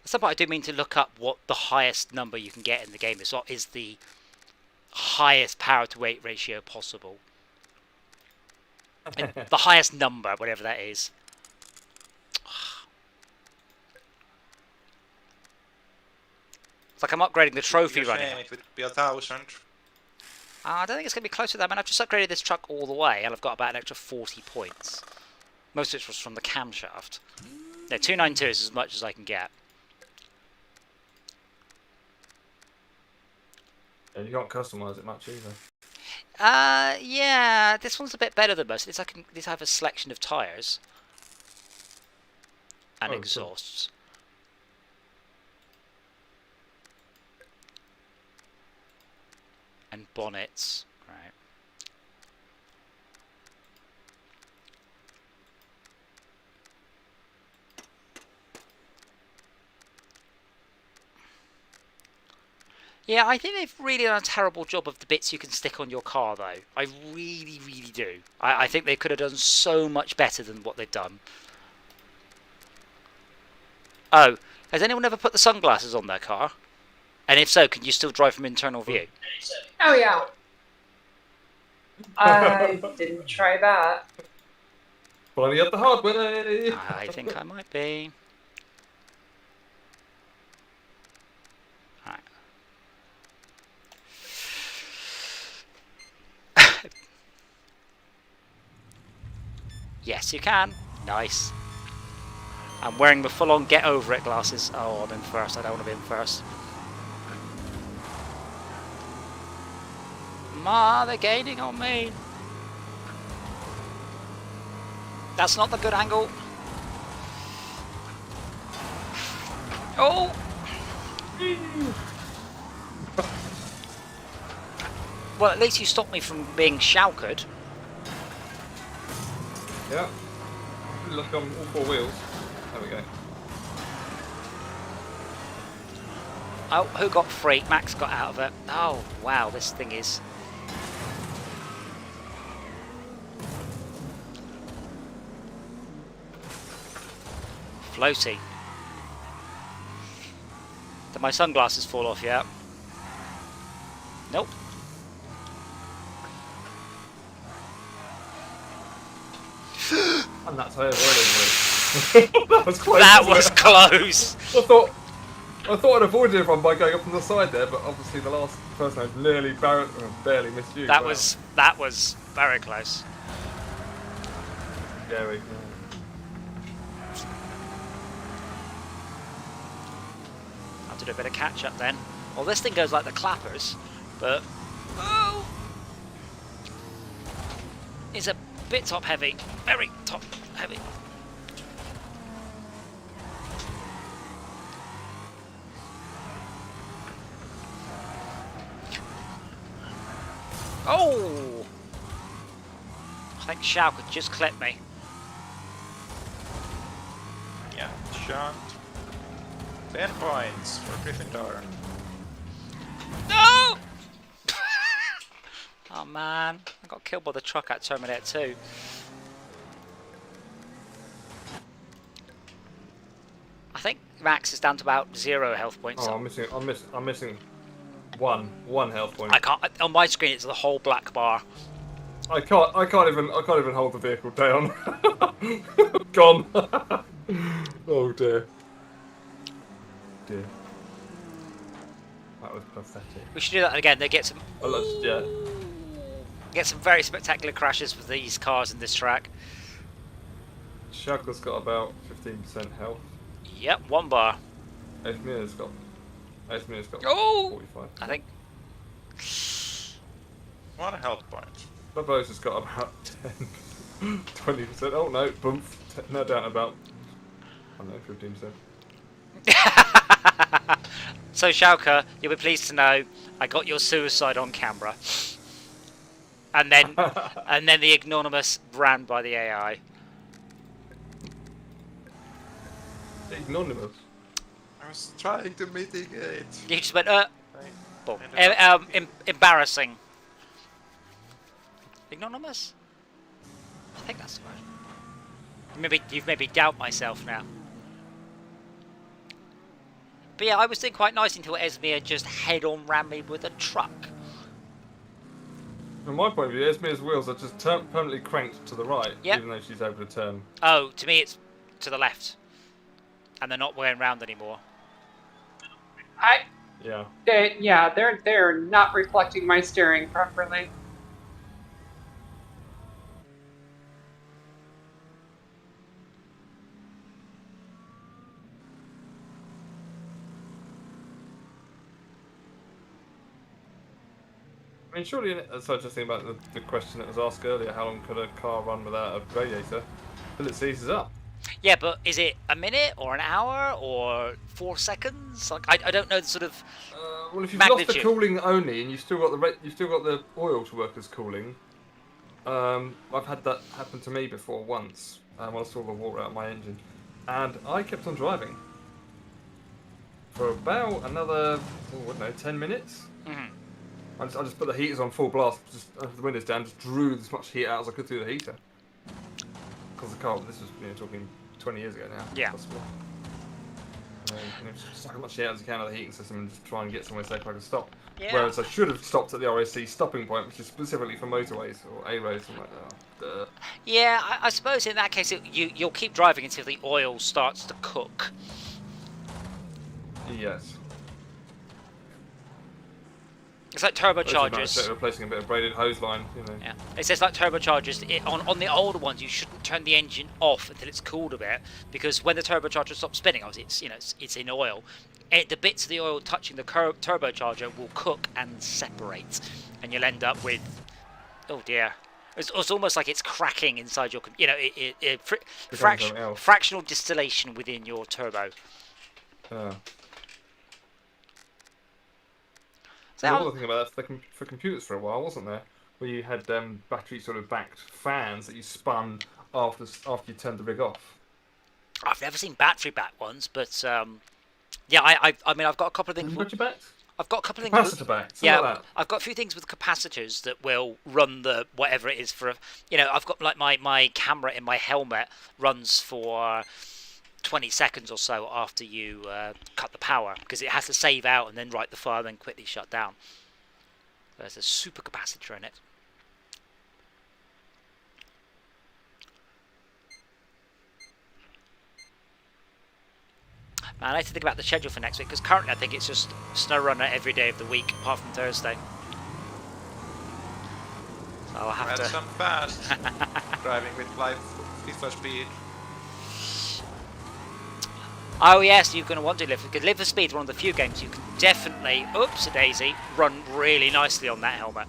At some point, I do mean to look up what the highest number you can get in the game is. What is the highest power to weight ratio possible? And the highest number, whatever that is. It's like I'm upgrading the trophy You're running. saying it would be 1,000. I don't think it's going to be close to that. I mean, I've just upgraded this truck all the way, and I've got about an extra 40 points. Most of it was from the camshaft. No, 292 is as much as I can get. Yeah, you can't customise it much either. Yeah, this one's a bit better than most. These have a selection of tyres and Oh, cool. exhausts. And bonnets, right. Yeah, I think they've really done a terrible job of the bits you can stick on your car, though. I really, really do. I think they could have done so much better than what they've done. Oh, has anyone ever put the sunglasses on their car? And if so, can you still drive from internal view? Oh yeah. I didn't try that. Finally up the hard way. I think I might be. Right. Yes, you can. Nice. I'm wearing the full-on get over it glasses. Oh, I'm in first. I don't want to be in first. Ma, they're gaining on me. That's not the good angle. Oh! Well, at least you stopped me from being shouted. Yeah. Look on all four wheels. There we go. Oh, who got free? Max got out of it. Oh, wow, this thing is... floaty. Did my sunglasses fall off yet? Nope. And that's how that was close. That wasn't was it? close! I thought I'd avoided everyone by going up on the side there, but obviously the last person I barely missed you. That Wow. was very close. Scary. Have to do a bit of catch up then. Well, this thing goes like the clappers, but oh, it's a bit top heavy, very top heavy. Oh! I think Shao could just clip me. Yeah, shot. 10 points for Gryffindor. No! Oh man, I got killed by the truck at Terminator 2. I think Max is down to about 0 health points. Oh, I'm missing one health point. I can't. On my screen, it's the whole black bar. I can't even hold the vehicle down. Gone. Oh dear. Dear. That was pathetic. We should do that again. They get some. Oh, yeah. Get some very spectacular crashes with these cars in this track. Schalke's got about 15% health. Yep, 1 bar. Esmir's got Oh! 45. I think. 1 health point. Bubbo's has got about 10, 20%. Oh no, boom. No down about, I don't know, 15%. So Schalke, you'll be pleased to know I got your suicide on camera. And then the ignominious ran by the AI. Ignominious. I was trying to mitigate. You just went, boom. Ended up- Embarrassing. Ignominious? I think that's the word. You've made me doubt myself now. But yeah, I was doing quite nice until Esmir just head-on ran me with a truck. From my point of view, Esmir's wheels are just permanently cranked to the right, Yep. even though she's able to turn. Oh, to me it's to the left. And they're not going round anymore. Yeah. They're not reflecting my steering properly. I mean, surely, so just thinking about the question that was asked earlier, how long could a car run without a radiator? Till it seizes up. Yeah, but is it a minute or an hour or 4 seconds? Like I don't know the sort of. Well, if you've lost the Magnitude. cooling only and you've still got the oil to work as cooling, I've had that happen to me before once. When I saw the water out of my engine, and I kept on driving for about another, I don't know, 10 minutes. Mhm. I just put the heaters on full blast, just the windows down, just drew as much heat out as I could through the heater. Because the car, this was talking 20 years ago now. Yeah. Possibly. Just suck as much heat out as you can out of the heating system and just try and get somewhere safe I can stop. Yeah. Whereas I should have stopped at the RAC stopping point, which is specifically for motorways or A roads. I'm like, oh, duh. Yeah, I suppose in that case you'll keep driving until the oil starts to cook. Yes. It's like Instead turbochargers. of replacing a bit of braided hose line, Yeah, it says like turbochargers. On the older ones, you shouldn't turn the engine off until it's cooled a bit, because when the turbocharger stops spinning, obviously it's in oil. The bits of the oil touching the turbocharger will cook and separate, and you'll end up with, oh dear, it's almost like it's cracking inside your, fractional distillation within your turbo. There was another thing about that for computers for a while, wasn't there? Where you had battery sort of backed fans that you spun after you turned the rig off. I've never seen battery back ones, but yeah, I mean I've got a couple of things. Battery backed? I've got a couple of things. Capacitor backed. Yeah, Like that. I've got a few things with capacitors that will run the whatever it is for. I've got like my camera in my helmet runs for 20 seconds or so after you cut the power, because it has to save out and then write the file and then quickly shut down. There's a super capacitor in it. Man, I need to think about the schedule for next week, because currently I think it's just SnowRunner every day of the week apart from Thursday. So I'll have to. Some fast driving with light FIFA speed. Oh yes, you're going to want to live, because Live for Speed is one of the few games you can definitely, oops-a-daisy, run really nicely on that helmet.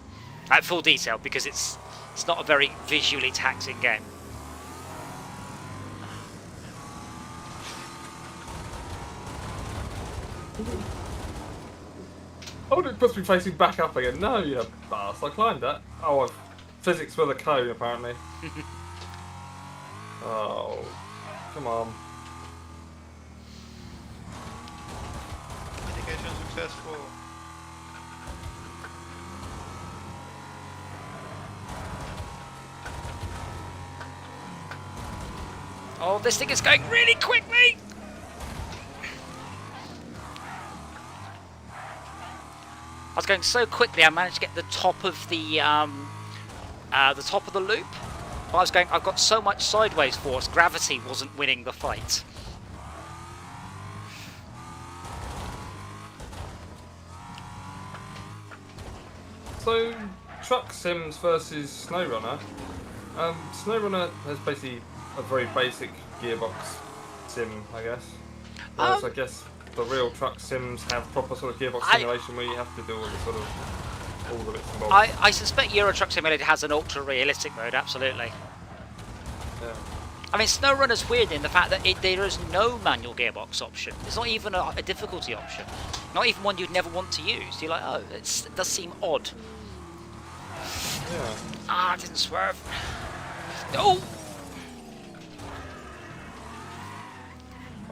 At full detail, because it's not a very visually taxing game. Oh, it must be facing back up again. No, you bastard. I climbed that. Oh, physics for the code, apparently. Oh, come on. Mitigation successful. Oh, this thing is going really quickly! I was going so quickly I managed to get the top of the loop. But I've got so much sideways force, gravity wasn't winning the fight. So, Truck Sims versus SnowRunner. SnowRunner has basically a very basic gearbox sim, I guess. Whereas I guess the real truck sims have proper sort of gearbox simulation where you have to do all the sort of all the bits and bobs. I suspect Euro Truck Simulator has an ultra-realistic mode, absolutely. Yeah. I mean, SnowRunner's weird in the fact that there is no manual gearbox option. There's not even a difficulty option. Not even one you'd never want to use. You're like, oh, it does seem odd. Yeah. Ah, I didn't swerve. Oh!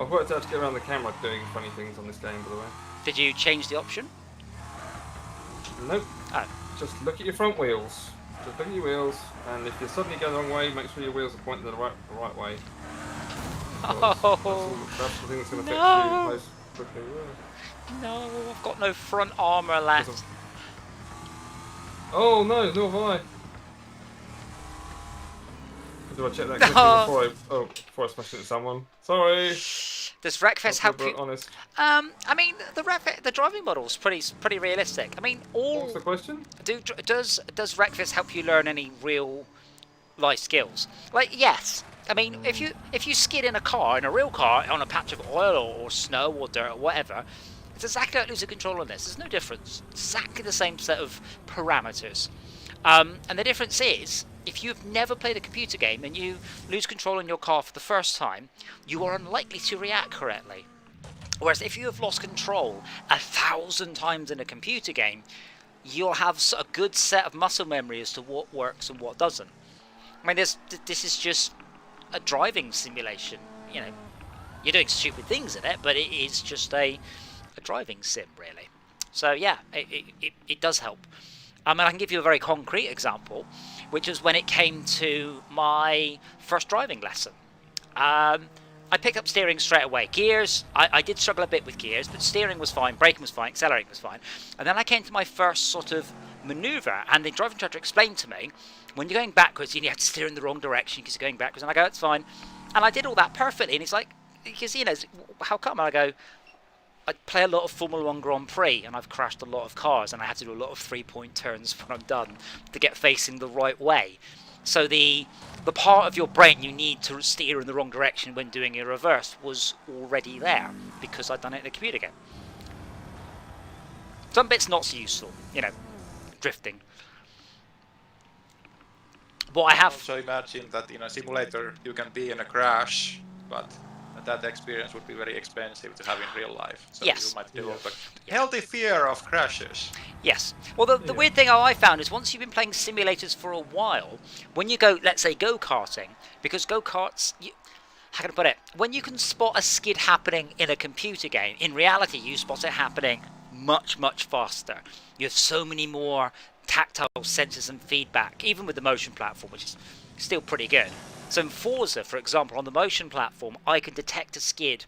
I've worked out to get around the camera doing funny things on this game, by the way. Did you change the option? Nope. Oh. Just look at your front wheels. Just look at your wheels, and if you're suddenly going the wrong way, make sure your wheels are pointing the right way. Oh, That's the thing that's going to no. affect you most quickly. No, I've got no front armour left. Oh no, nor have I. Do I check that quickly before I smash into someone? Sorry. Does Wreckfest help you? Honest. I mean, the driving model's pretty realistic. I mean, What's the question? Does Wreckfest help you learn any real life skills? Like, yes. I mean, if you skid in a real car, on a patch of oil or snow or dirt or whatever, it's exactly like losing control on this. There's no difference. Exactly the same set of parameters. And the difference is, if you've never played a computer game and you lose control in your car for the first time, you are unlikely to react correctly. Whereas if you have lost control 1,000 times in a computer game, you'll have a good set of muscle memory as to what works and what doesn't. I mean, this is just a driving simulation. You know, you're doing stupid things in it, but it is just a driving sim, really. So yeah, it does help. And I can give you a very concrete example, which is when it came to my first driving lesson. I picked up steering straight away. Gears, I did struggle a bit with gears, but steering was fine, braking was fine, accelerating was fine. And then I came to my first sort of manoeuvre, and the driving instructor explained to me, when you're going backwards, you have to steer in the wrong direction because you're going backwards. And I go, it's fine. And I did all that perfectly. And he's like, because, you know, how come? And I go, I play a lot of Formula 1 Grand Prix, and I've crashed a lot of cars, and I had to do a lot of three-point turns when I'm done to get facing the right way. So the part of your brain you need to steer in the wrong direction when doing a reverse was already there, because I'd done it in a computer game. Some bits not so useful, you know, drifting. What I have... Also imagine that in a simulator you can be in a crash, but that experience would be very expensive to have in real life. So yes. You might develop a healthy fear of crashes. Yes. Well, the weird thing I found is once you've been playing simulators for a while, when you go, let's say, go-karting, because go-karts, how can I put it? When you can spot a skid happening in a computer game, in reality you spot it happening much, much faster. You have so many more tactile sensors and feedback, even with the motion platform, which is still pretty good. So in Forza, for example, on the motion platform, I can detect a skid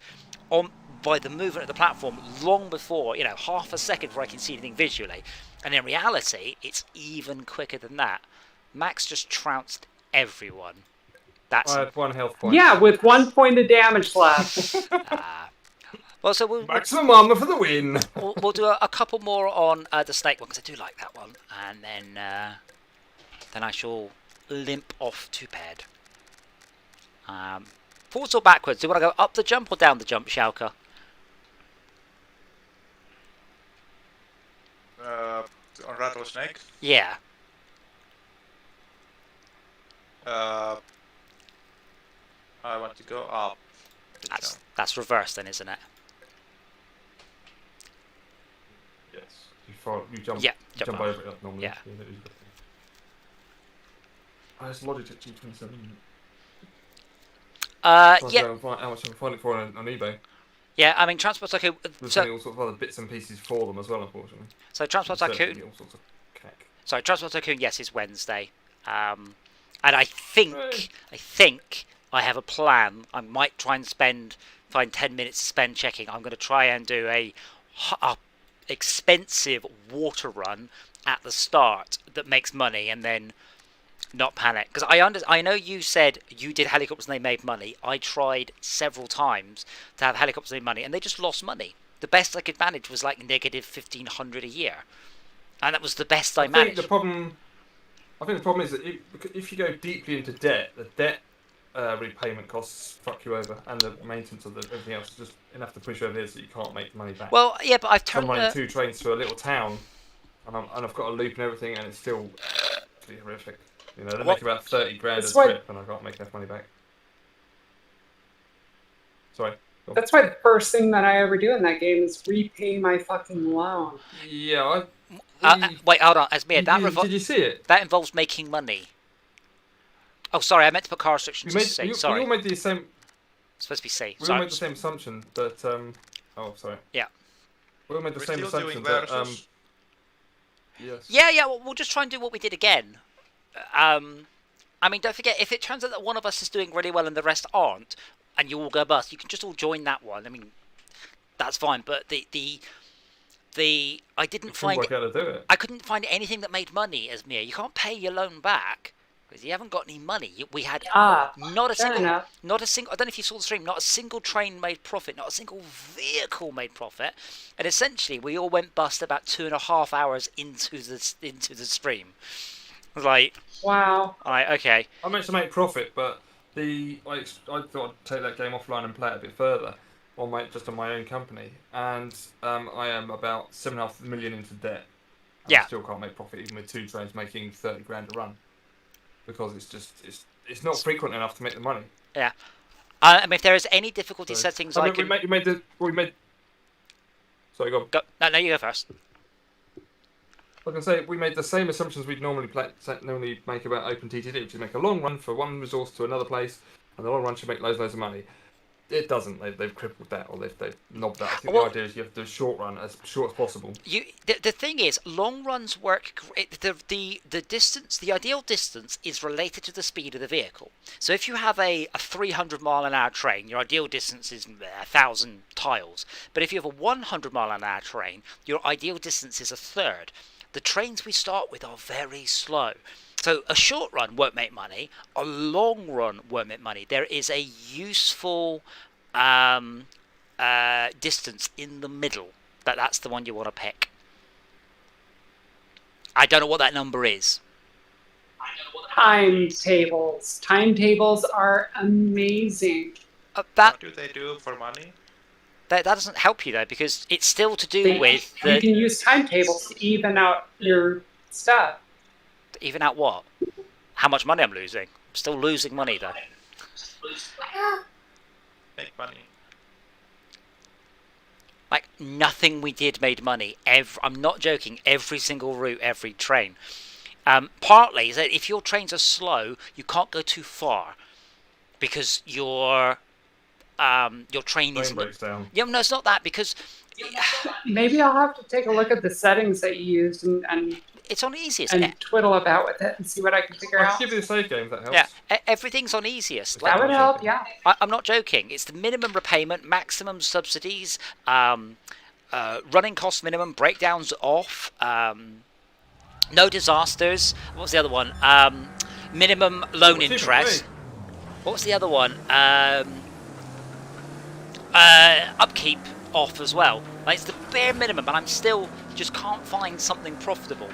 by the movement of the platform long before, you know, half a second before I can see anything visually. And in reality, it's even quicker than that. Max just trounced everyone. I had 1 health point. Yeah, with 1 point of damage left. Well, so we'll Maximum armor for the win. we'll do a couple more on the snake one, because I do like that one. And then I shall limp off to bed. Forwards or backwards? Do you want to go up the jump or down the jump, Schalke? On Rattlesnake? Yeah. I want to go up. That's reverse then, isn't it? Yes. You jump, Yeah, jump jump over it up normally. Yeah. It's Logitech G27. Yeah. How much I can find it for on eBay. Yeah, I mean, Transport Tycoon... There's all sorts of other bits and pieces for them as well, unfortunately. So Transport Tycoon... All sorts of cack. Sorry, Transport Tycoon, yes, is Wednesday. And I think I have a plan. I might try and find 10 minutes to spend checking. I'm going to try and do a expensive water run at the start that makes money, and then not panic. Because I know you said you did helicopters and they made money. I tried several times to have helicopters and made money, and they just lost money. The best I could manage was like negative 1,500 a year, and that was the best I managed. I think the problem is that if you go deeply into debt, the debt repayment costs fuck you over, and the maintenance of everything else is just enough to push you over the edge that you can't make money back. Well, yeah, but I've So I'm turned running the... 2 trains to a little town, and I've got a loop and everything, and it's still pretty horrific. You know, they make about 30 grand a That's why- trip, and I can't make enough money back. Sorry. Go on. That's why the first thing that I ever do in that game is repay my fucking loan. Yeah, wait, hold on, Asmir, did you see it? that involves making money. Oh, sorry, I meant to put car restrictions to C. Sorry, We all made the same. it's supposed to be C. We all Sorry. made the same assumption that. Oh, sorry. Yeah. We all made the We're same still assumption doing that. versus. Yes. Yeah, well, we'll just try and do what we did again. I mean, don't forget, if it turns out that one of us is doing really well and the rest aren't, and you all go bust, you can just all join that one. I mean, that's fine. But I didn't find Work out to do it. I couldn't find anything that made money, Asmir. You can't pay your loan back because you haven't got any money. We had not a fair single, enough. not a single. I don't know if you saw the stream. Not a single train made profit. Not a single vehicle made profit. And essentially, we all went bust about 2.5 hours into the stream. I was like, Wow. alright, okay. I managed to make profit, but I thought I'd take that game offline and play it a bit further, on my own company, and I am about 7.5 million into debt. And Yeah. I still can't make profit even with 2 trains making 30 grand a run, because it's not frequent enough to make the money. Yeah. I mean, if there is any difficulty So- settings, I I mean, can we made. Sorry, go on. go. No, you go first. I can say we made the same assumptions we'd normally make about OpenTTD, which is make a long run for one resource to another place, and the long run should make loads of money. It doesn't. They've crippled that, or they've knobbed that. I think Well- the idea is you have to do a short run as short as possible. The thing is, long runs work. The distance, the ideal distance, is related to the speed of the vehicle. So if you have a 300-mile-an-hour train, your ideal distance is 1,000 tiles. But if you have a 100-mile-an-hour train, your ideal distance is 1/3. The trains we start with are very slow. So a short run won't make money. A long run won't make money. There is a useful distance in the middle. That's the one you want to pick. I don't know what that number is. Timetables. Timetables are amazing. That What do they do for money? doesn't help you though, because it's still to do You with can use timetables to even out your stuff. even out what? How much money I'm losing? I'm still losing money though. Make money. Like nothing we did made money. I'm not joking. Every single route, every train. Partly is that if your trains are slow, you can't go too far because your train is. Breaks down. Yeah, no, it's not that because Maybe I'll have to take a look at the settings that you used and it's on easiest. twiddle about with it and see what I can figure I out. can give you the save game if that helps. Yeah, everything's on easiest. That would help, yeah. I'm not joking. It's the minimum repayment, maximum subsidies, running cost minimum, breakdowns off, no disasters. What was the other one? Minimum loan What's it interest. for What was the other one? Upkeep off as well. Like it's the bare minimum, and I'm still just can't find something profitable.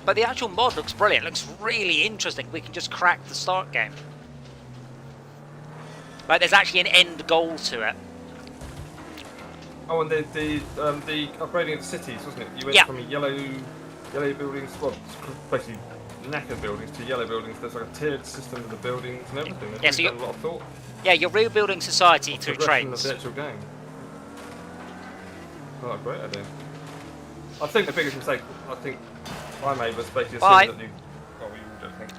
But the actual mod looks brilliant. It looks really interesting. We can just crack the start game. Like there's actually an end goal to it. Oh, and the upgrading of the cities, wasn't it? You went Yeah. from yellow buildings, well, basically knackered buildings to yellow buildings. There's like a tiered system of the buildings and everything. They've Yeah, so really done a lot of thought. Yeah, you're rebuilding society through Progression trains. of the actual game. Oh, a great idea. I think the biggest mistake I made was basically Bye. assuming that well, we all don't think.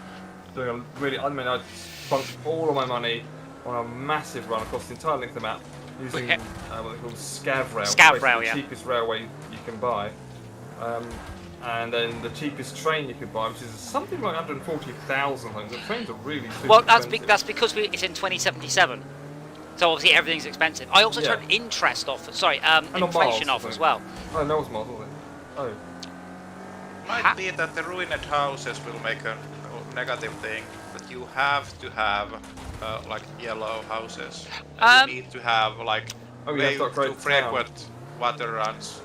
Doing a really, I mean, I spunked all of my money on a massive run across the entire length of the map using Okay. what they call Scav Rail. Scav basically Rail, the yeah. cheapest railway you can buy. And then the cheapest train you could buy, which is something like 140,000. The trains are really super Well, expensive. that's because it's in 2077. So obviously everything's expensive. I also Yeah. turned interest off. Sorry, on inflation miles, off I as think. well. Oh, no, it's model then. Oh. Might be that the ruined houses will make a negative thing, but you have to have like yellow houses. And you need to have like Oh, you have way to upgrade too the town. frequent water runs.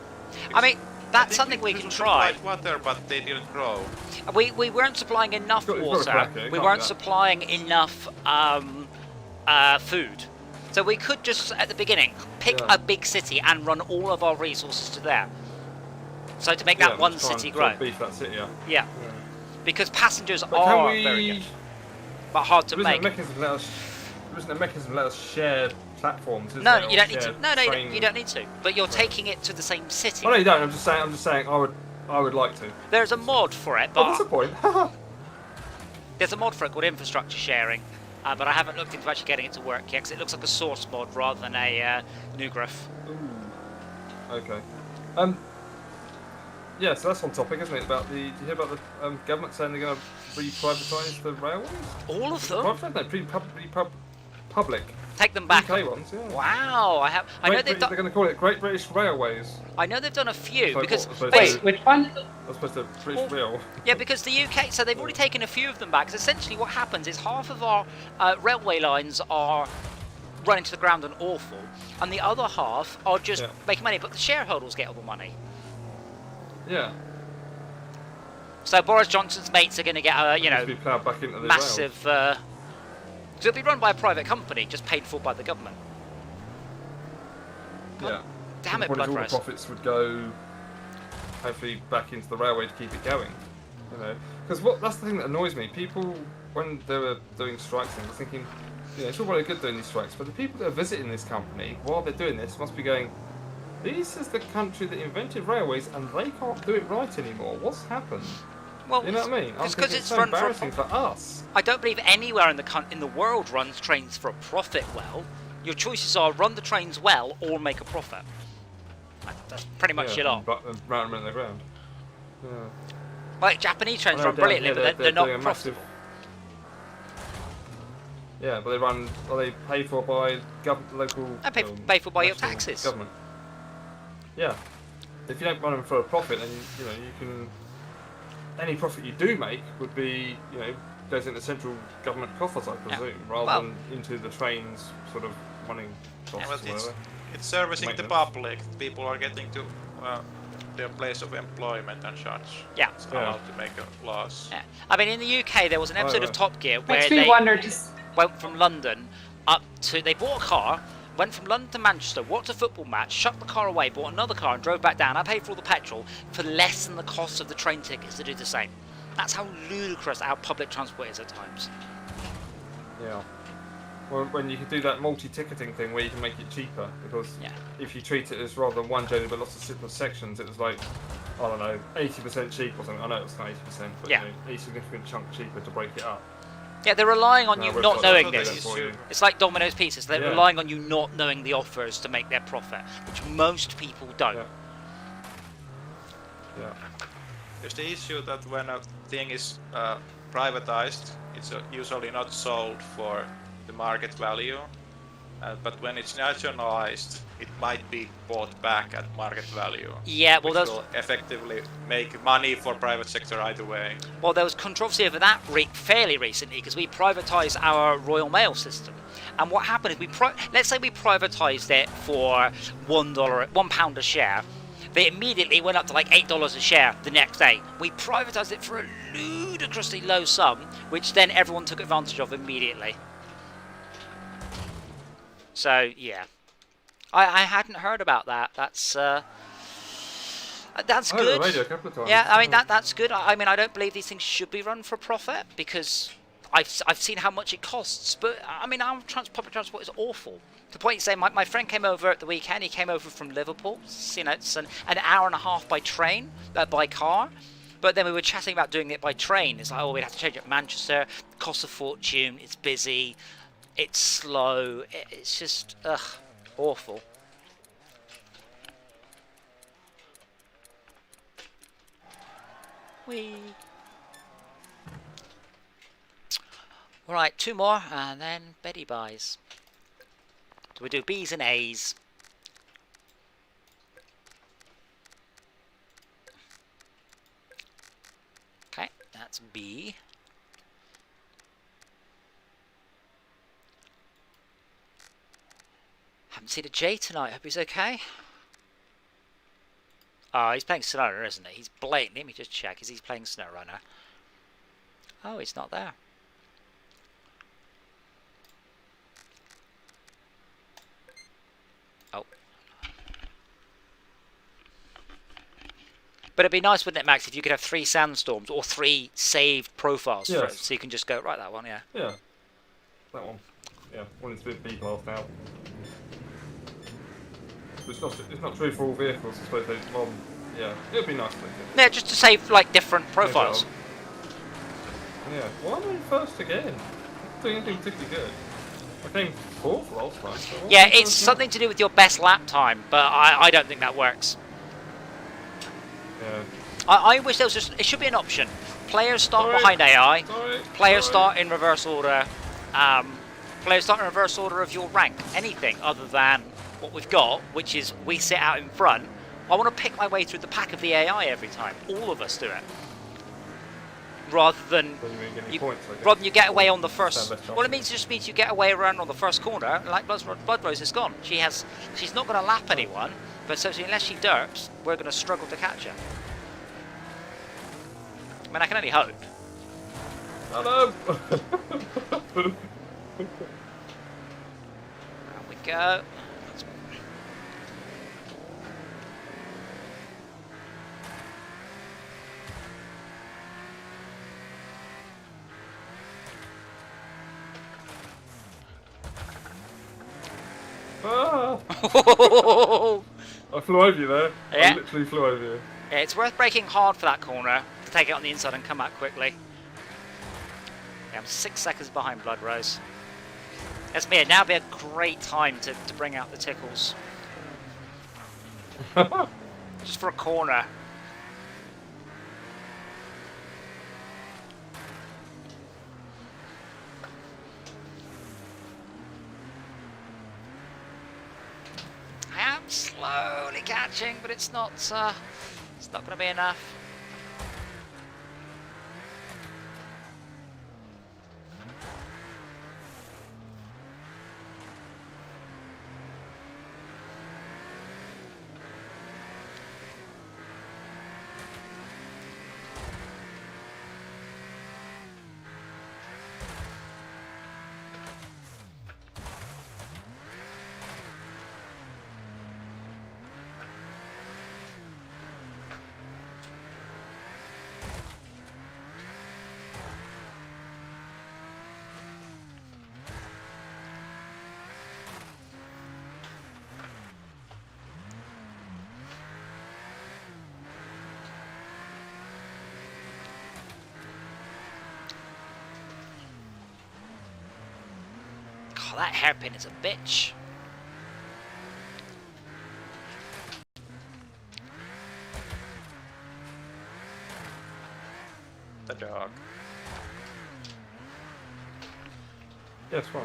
I mean, That's something we can try. Water, but they didn't grow. We weren't supplying enough It's got a water. cracker, it We can't weren't be that. supplying enough food. So we could just, at the beginning, pick Yeah. a big city and run all of our resources to there. So to make Yeah, that one let's try city and try grow. and beef that city up. Yeah. Because passengers But can are we? very good, but hard to There isn't a make. mechanism to let us. There isn't a mechanism to let us share platforms. Is No, there, you or don't need to. share No, train- you don't need to. But you're taking it to the same city. Oh no, you don't. I'm just saying. I would like to. There's a mod for it, Oh, what's the but point? there's a mod for it called infrastructure sharing. But I haven't looked into actually getting it to work yet, because it looks like a source mod rather than a new graph. Okay. Yeah, so that's on topic, isn't it? About the. Did you hear about the government saying they're going to re-privatise the railways? All of them? Private? No, public. Take them back. UK ones, yeah. Wow, I know they've They're done. going to call it Great British Railways. I know they've done a few So because what, I suppose Wait, which one? as opposed to British Rail. yeah, because the UK. So they've already taken a few of them back. 'Cause essentially, what happens is half of our railway lines are running to the ground and awful, and the other half are just Yeah. making money. But the shareholders get all the money. Yeah. So Boris Johnson's mates are going to get a Needs to be ploughed back into the massive. So it'll be run by a private company, just paid for by the government. rails. Yeah. Damn it, The point is all the Bloodpress. profits would go, hopefully, back into the railway to keep it going. You know, because that's the thing that annoys me. People, when they were doing strikes, things, I was thinking, you know, it's all very good doing these strikes, but the people that are visiting this company while they're doing this must be going, this is the country that invented railways, and they can't do it right anymore. What's happened? Well, You know what I mean? I'm it's because thinking it's so run for. embarrassing for us. I don't believe anywhere in the world runs trains for a profit well. Your choices are run the trains well or make a profit. That's pretty much it all. But round and the ground. Yeah. Like Japanese trains I know run down brilliantly, here but they're not doing a profitable. Yeah, but they run. Are they paid for by local? They pay for by your national taxes. Government. Yeah. If you don't run them for a profit, then you can. Any profit you do make would be goes into central government coffers, I presume, rather Well- than into the trains sort of running costs But or whatever. it's servicing the Maintenance. public. People are getting to their place of employment and such. Yeah. It's Yeah. allowed to make a loss. Yeah. I mean, in the UK, there was an episode of right. Top Gear where Makes me they wonder. Just went from London up to. They bought a car, went from London to Manchester, watched a football match, shut the car away, bought another car, and drove back down. I paid for all the petrol for less than the cost of the train tickets to do the same. That's how ludicrous our public transport is at times. Yeah. Well, when you can do that multi-ticketing thing where you can make it cheaper, because Yeah. if you treat it as rather than one journey but lots of simple sections, it was like, I don't know, 80% cheap or something. I know it's not 80%, but Yeah. a significant chunk cheaper to break it up. Yeah, they're relying on No, you we're not not knowing gonna do this. that for you. It's like Domino's Pizzas. They're Yeah. relying on you not knowing the offers to make their profit, which most people don't. Yeah. Yeah. There's the issue that when a thing is privatized, it's usually not sold for the market value. But when it's nationalized, it might be bought back at market value. Yeah, well, which will effectively make money for private sector either way. there was controversy over that fairly recently because we privatised our Royal Mail system. And what happened is let's say we privatised it for £1 a share. They immediately went up to like $8 a share the next day. We privatised it for a ludicrously low sum, which then everyone took advantage of immediately. So yeah, I hadn't heard about that. That's I heard it on good. the radio a couple of times. Yeah, I mean that's good. I mean I don't believe these things should be run for profit because I've seen how much it costs. But I mean our public transport is awful. To the point you say my friend came over at the weekend. He came over from Liverpool. It's an hour and a half by train, by car. But then we were chatting about doing it by train. It's like, we'd have to change it at Manchester. It costs a fortune. It's busy. It's slow. It's just awful. Whee. Alright, 2 more and then Betty buys. So we do B's and A's. Okay, that's B. Haven't seen a J tonight, hope he's okay. Oh, he's playing SnowRunner, isn't he? He's blatant. Let me just check. Is he playing SnowRunner? Oh, he's not there. Oh. But it'd be nice, wouldn't it, Max, if you could have 3 sandstorms or 3 saved profiles for it, Yes. so you can just go, right, that one, yeah. Yeah. That one. Yeah. One is a bit B-class now. It's not true for all vehicles, I suppose. Yeah. It would be nice to make it. Yeah, just to save, like, different profiles. Yeah. Why am I first again? I'm not doing anything particularly good. I came 4th last time. So why Yeah, am I it's first something to do with your best lap time, but I don't think that works. now? I wish there was just... It should be an option. Players start Sorry. behind AI. Sorry. Players Sorry. start in reverse order. Players start in reverse order of your rank. Anything other than what we've got, which is we sit out in front. I want to pick my way through the pack of the AI every time. All of us do it. Rather than Doesn't mean get any you, points, I guess. rather than you get away on the first. Stand left Well, it just means you get away around on the first corner. Like Blood Rose is gone. She's not going to lap anyone, but so unless she derps, we're going to struggle to catch her. I mean, I can only hope. Hello. There we go. Ah, I flew over you there. Yeah. I literally flew over you. Yeah, it's worth braking hard for that corner to take it on the inside and come out quickly. Yeah, I'm 6 seconds behind Blood Rose. That's me. Now would be a great time to bring out the tickles. Just for a corner. I am slowly catching, but it's not going to be enough. Oh, that hairpin is a bitch. The dog. Yes, well.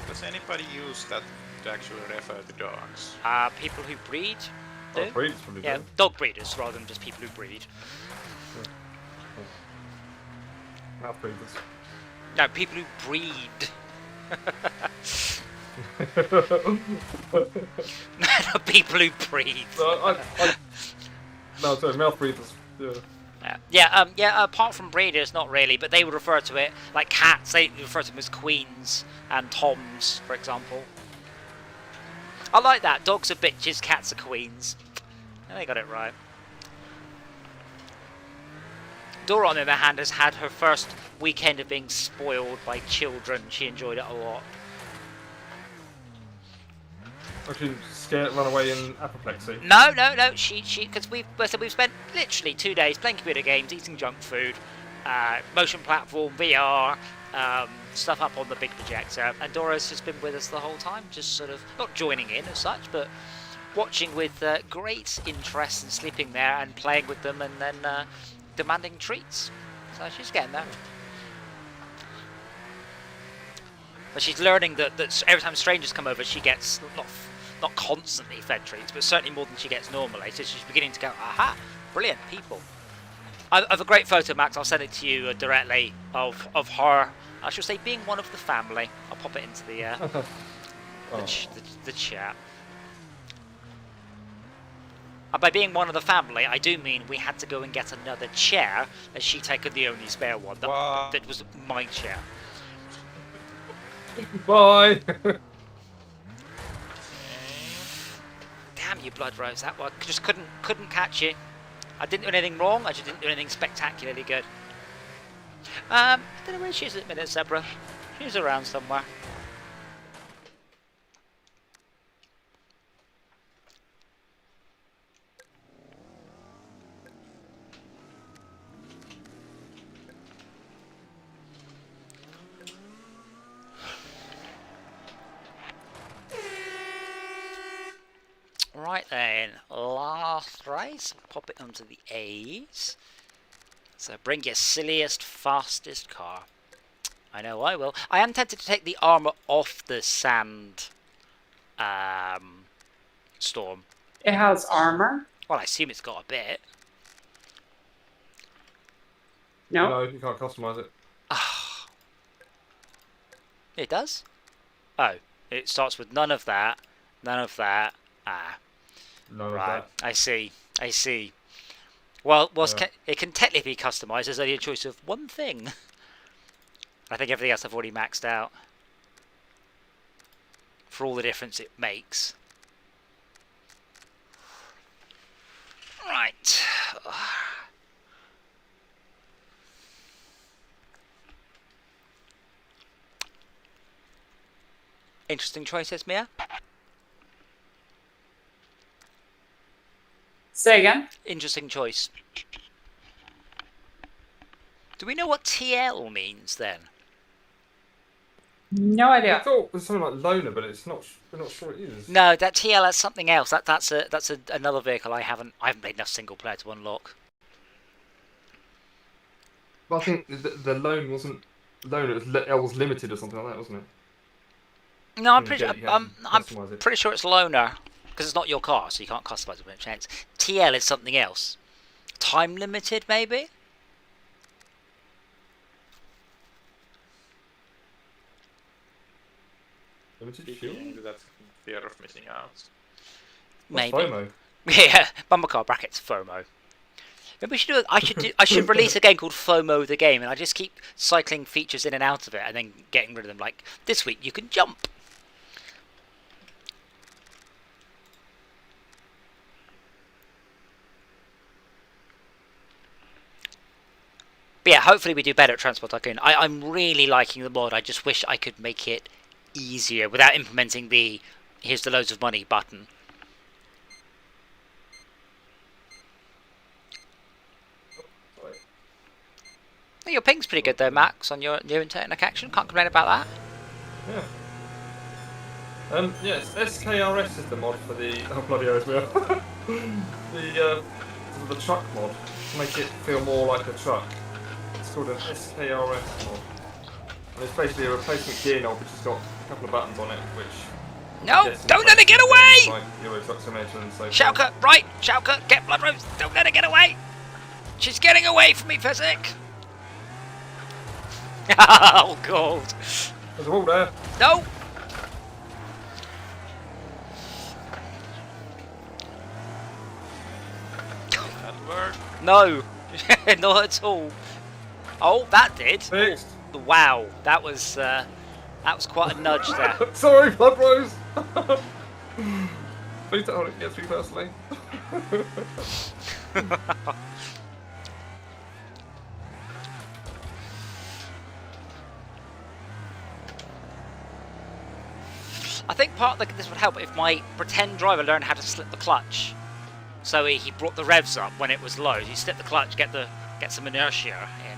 Does anybody use that to actually refer to dogs? People who breed do. Oh, breeds probably Yeah, do. dog breeders rather than just people who breed. Mouth breathers. No, people who breed. Not people who breed. No, sorry, mouth breathers. Yeah. Yeah, apart from breeders, not really, but they would refer to it like cats. They refer to them as queens and toms, for example. I like that. Dogs are bitches, cats are queens. And they got it right. Dora, on the other hand, has had her first weekend of being spoiled by children. She enjoyed it a lot. Actually, scared, run away in apoplexy. No. Because we've spent literally 2 days playing computer games, eating junk food, motion platform, VR, stuff up on the big projector, and Dora's just been with us the whole time, just sort of not joining in as such, but watching with great interest and sleeping there and playing with them, and then demanding treats. So she's getting there. But she's learning that every time strangers come over, she gets not constantly fed treats, but certainly more than she gets normally. So she's beginning to go, aha, brilliant people. I have a great photo, Max. I'll send it to you directly of her. I should say being one of the family. I'll pop it into the the chat. And by being one of the family, I do mean we had to go and get another chair, as she taken the only spare one. That was my chair. Bye. Damn you, Blood Rose! That one just couldn't catch you. I didn't do anything wrong. I just didn't do anything spectacularly good. I don't know where she is at the minute, Zebra. She's around somewhere. Right then, last race. Pop it onto the A's. So bring your silliest, fastest car. I know I will. I am tempted to take the armor off the sand storm. It has armor. Well, I assume it's got a bit. No. No, you can't customize it. Ah, it does? Oh, it starts with none of that, none of that. Ah, None right. of that. I see. I see. Well, it can technically be customized. There's only a choice of one thing. I think everything else I've already maxed out. For all the difference it makes. Right. Interesting choices, Mia. Say again. Interesting choice. Do we know what TL means then? No I idea. thought it was something like loner, but it's not. We're not sure it is. No, that TL is something else. That's another vehicle I haven't played enough single player to unlock. But I think the loan wasn't loan. It was limited or something like that, wasn't it? No, I'm You pretty get it, you I'm can customise it. pretty sure it's loaner because it's not your car, so you can't customize it with a chance. TL is something else. Time limited, maybe. Limited fuel. That's fear of missing out. What's Maybe. FOMO? Yeah, bumper car brackets FOMO. Maybe we should do. I should release a game called FOMO the game, and I just keep cycling features in and out of it, and then getting rid of them. Like this week, you can jump. But yeah, hopefully we do better at Transport Tycoon. I'm really liking the mod. I just wish I could make it easier without implementing the "here's the loads of money" button. Your ping's pretty good though, Max, on your new internet action. Can't complain about that. Yeah. Yes, SKRS is the mod for the. Oh bloody hell, as well. the truck mod to make it feel more like a truck. It's called an SKRS mod, and it's basically a replacement gear knob which has got a couple of buttons on it, which. No, don't let it get away! Like Euro Truck Simulator and so forth. Schalke, right, Schalke, get Blood Rose. Don't let her get away. She's getting away from me, Physic. Oh god. There's a wall there. No. That worked. No. Not at all. Oh, that did. Fixed. Wow, that was quite a nudge there. Sorry, Blood Rose. Please don't hold it against me personally. I think this would help if my pretend driver learned how to slip the clutch. So he brought the revs up when it was low. You slip the clutch, get some inertia in.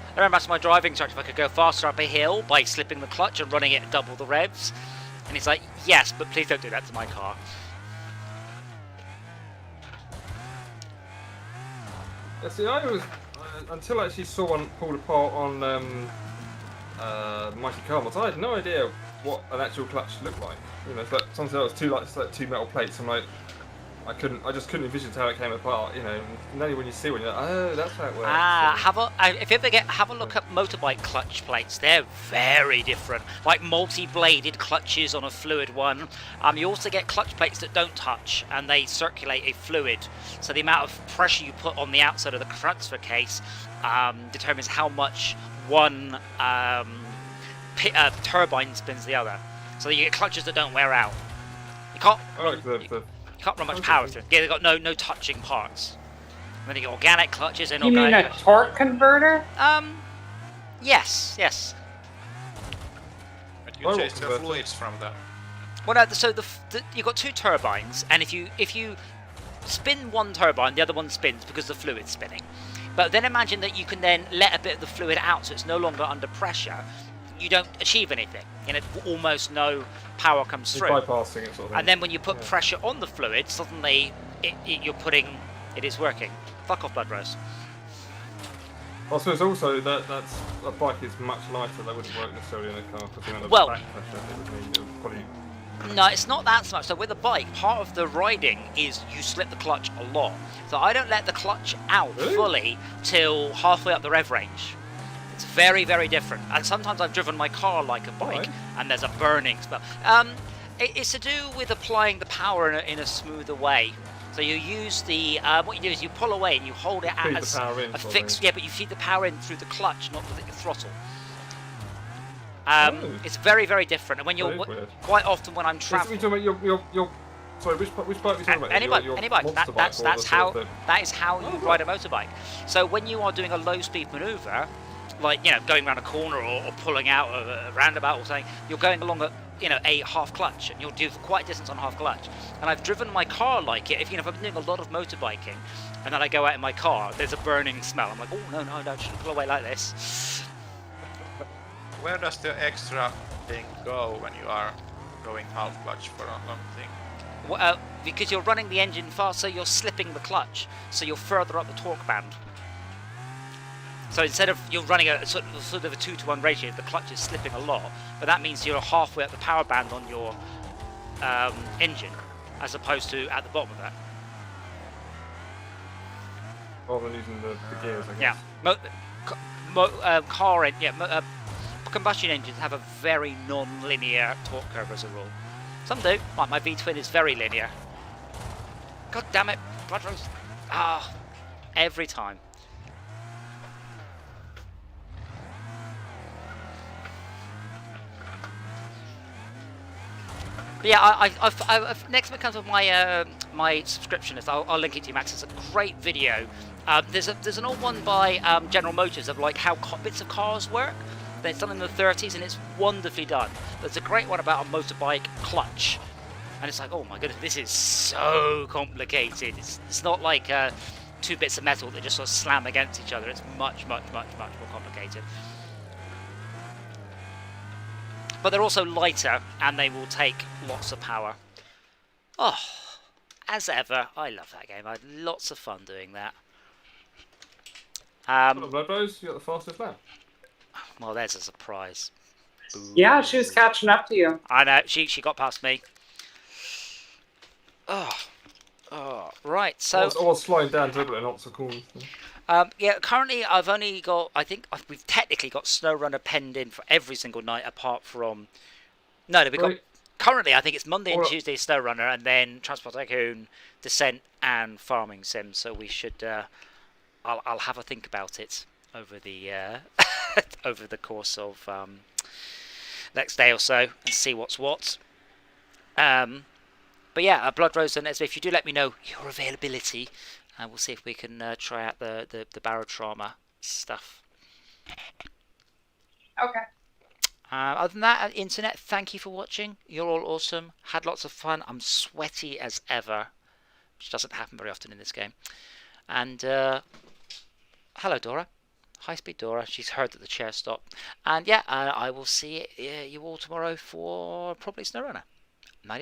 I remember asking my driving instructor if I could go faster up a hill by slipping the clutch and running it at double the revs. And he's like, yes, but please don't do that to my car. Yeah, see, I was until I actually saw one pulled apart on Mighty Car Mods. I had no idea what an actual clutch looked like. You know, it's like something else, two metal plates. I'm like, I just couldn't envision how it came apart. You know, and only when you see one, you're like, oh, that's how it works. If you ever have a look at motorbike clutch plates, they're very different. Like multi-bladed clutches on a fluid one. You also get clutch plates that don't touch, and they circulate a fluid. So the amount of pressure you put on the outside of the transfer case determines how much one turbine spins the other. So you get clutches that don't wear out. You can't. You can't run much power through. Yeah, they've got no touching parts. And then you get organic clutches and You mean organic. a torque converter? Yes. But you change the fluids from that. Well, no, so you've got two turbines, and if you spin one turbine, the other one spins because the fluid's spinning. But then imagine that you can then let a bit of the fluid out, so it's no longer under pressure. You don't achieve anything. You know, almost no power comes through. Bypassing it, sort of thing. And then when you put pressure on the fluid, suddenly it is working. Fuck off, Blood Rose. I suppose also that's a bike is much lighter. That wouldn't work necessarily in a car because the Well, back pressure it would need probably. No, it's not that so much. So with a bike, part of the riding is you slip the clutch a lot. So I don't let the clutch out fully till halfway up the rev range. It's very, very different. And sometimes I've driven my car like a bike, and there's a burning smell. It's to do with applying the power in a smoother way. So you use the what you do is you pull away and you hold it as a fixed. Yeah, but you feed the power in through the clutch, not through the throttle. It's very, very different. And when you're quite often when I'm traveling. Sorry, which bike are you talking about? Any bike. That is how you ride a motorbike. So when you are doing a low-speed maneuver, like going around a corner or pulling out of a roundabout or something, you're going along a half clutch, and you'll do quite a distance on half clutch. And I've driven my car like it. If I've been doing a lot of motorbiking, and then I go out in my car, there's a burning smell. I'm like, oh no, I shouldn't pull away like this. Where does the extra thing go when you are going half clutch for a long thing? Well, because you're running the engine fast, so you're slipping the clutch, so you're further up the torque band. So instead of you're running a sort of a 2-to-1 ratio, the clutch is slipping a lot, but that means you're halfway up the power band on your engine, as opposed to at the bottom of that. Rather than using the gears, I guess. Combustion engines have a very non-linear torque curve as a rule. Some do. Like my V-twin is very linear. God damn it, Blood Rose. Every time. But yeah, I've next time it comes with my my subscription list, I'll link it to you, Max. It's a great video. There's an old one by General Motors of like how bits of cars work. It's done in the 30s and it's wonderfully done. There's a great one about a motorbike clutch, and it's like, oh my goodness, this is so complicated. It's not like two bits of metal that just sort of slam against each other. It's much more complicated. But they're also lighter, and they will take lots of power. Oh, as ever, I love that game. I had lots of fun doing that. Blood Rose, you got the fastest lap. Well, there's a surprise. Ooh. Yeah, she was catching up to you. I know, she got past me. Oh, right, so... I was sliding down deliberately, not so cool. Yeah, currently I've only got, I think we've technically got SnowRunner penned in for every single night apart from... No, we've got... Currently, I think it's Monday and Tuesday SnowRunner, and then Transport Tycoon, Descent, and Farming Sim, so we should... I'll have a think about it over the over the course of next day or so and see what's what. But yeah, Blood Rose and Esme, if you do let me know your availability, we'll see if we can try out the Barotrauma stuff. Okay. Other than that, internet, thank you for watching. You're all awesome. Had lots of fun. I'm sweaty as ever, which doesn't happen very often in this game. And hello, Dora. High-speed Dora. She's heard that the chair stopped. And yeah, I will see you all tomorrow for probably SnowRunner.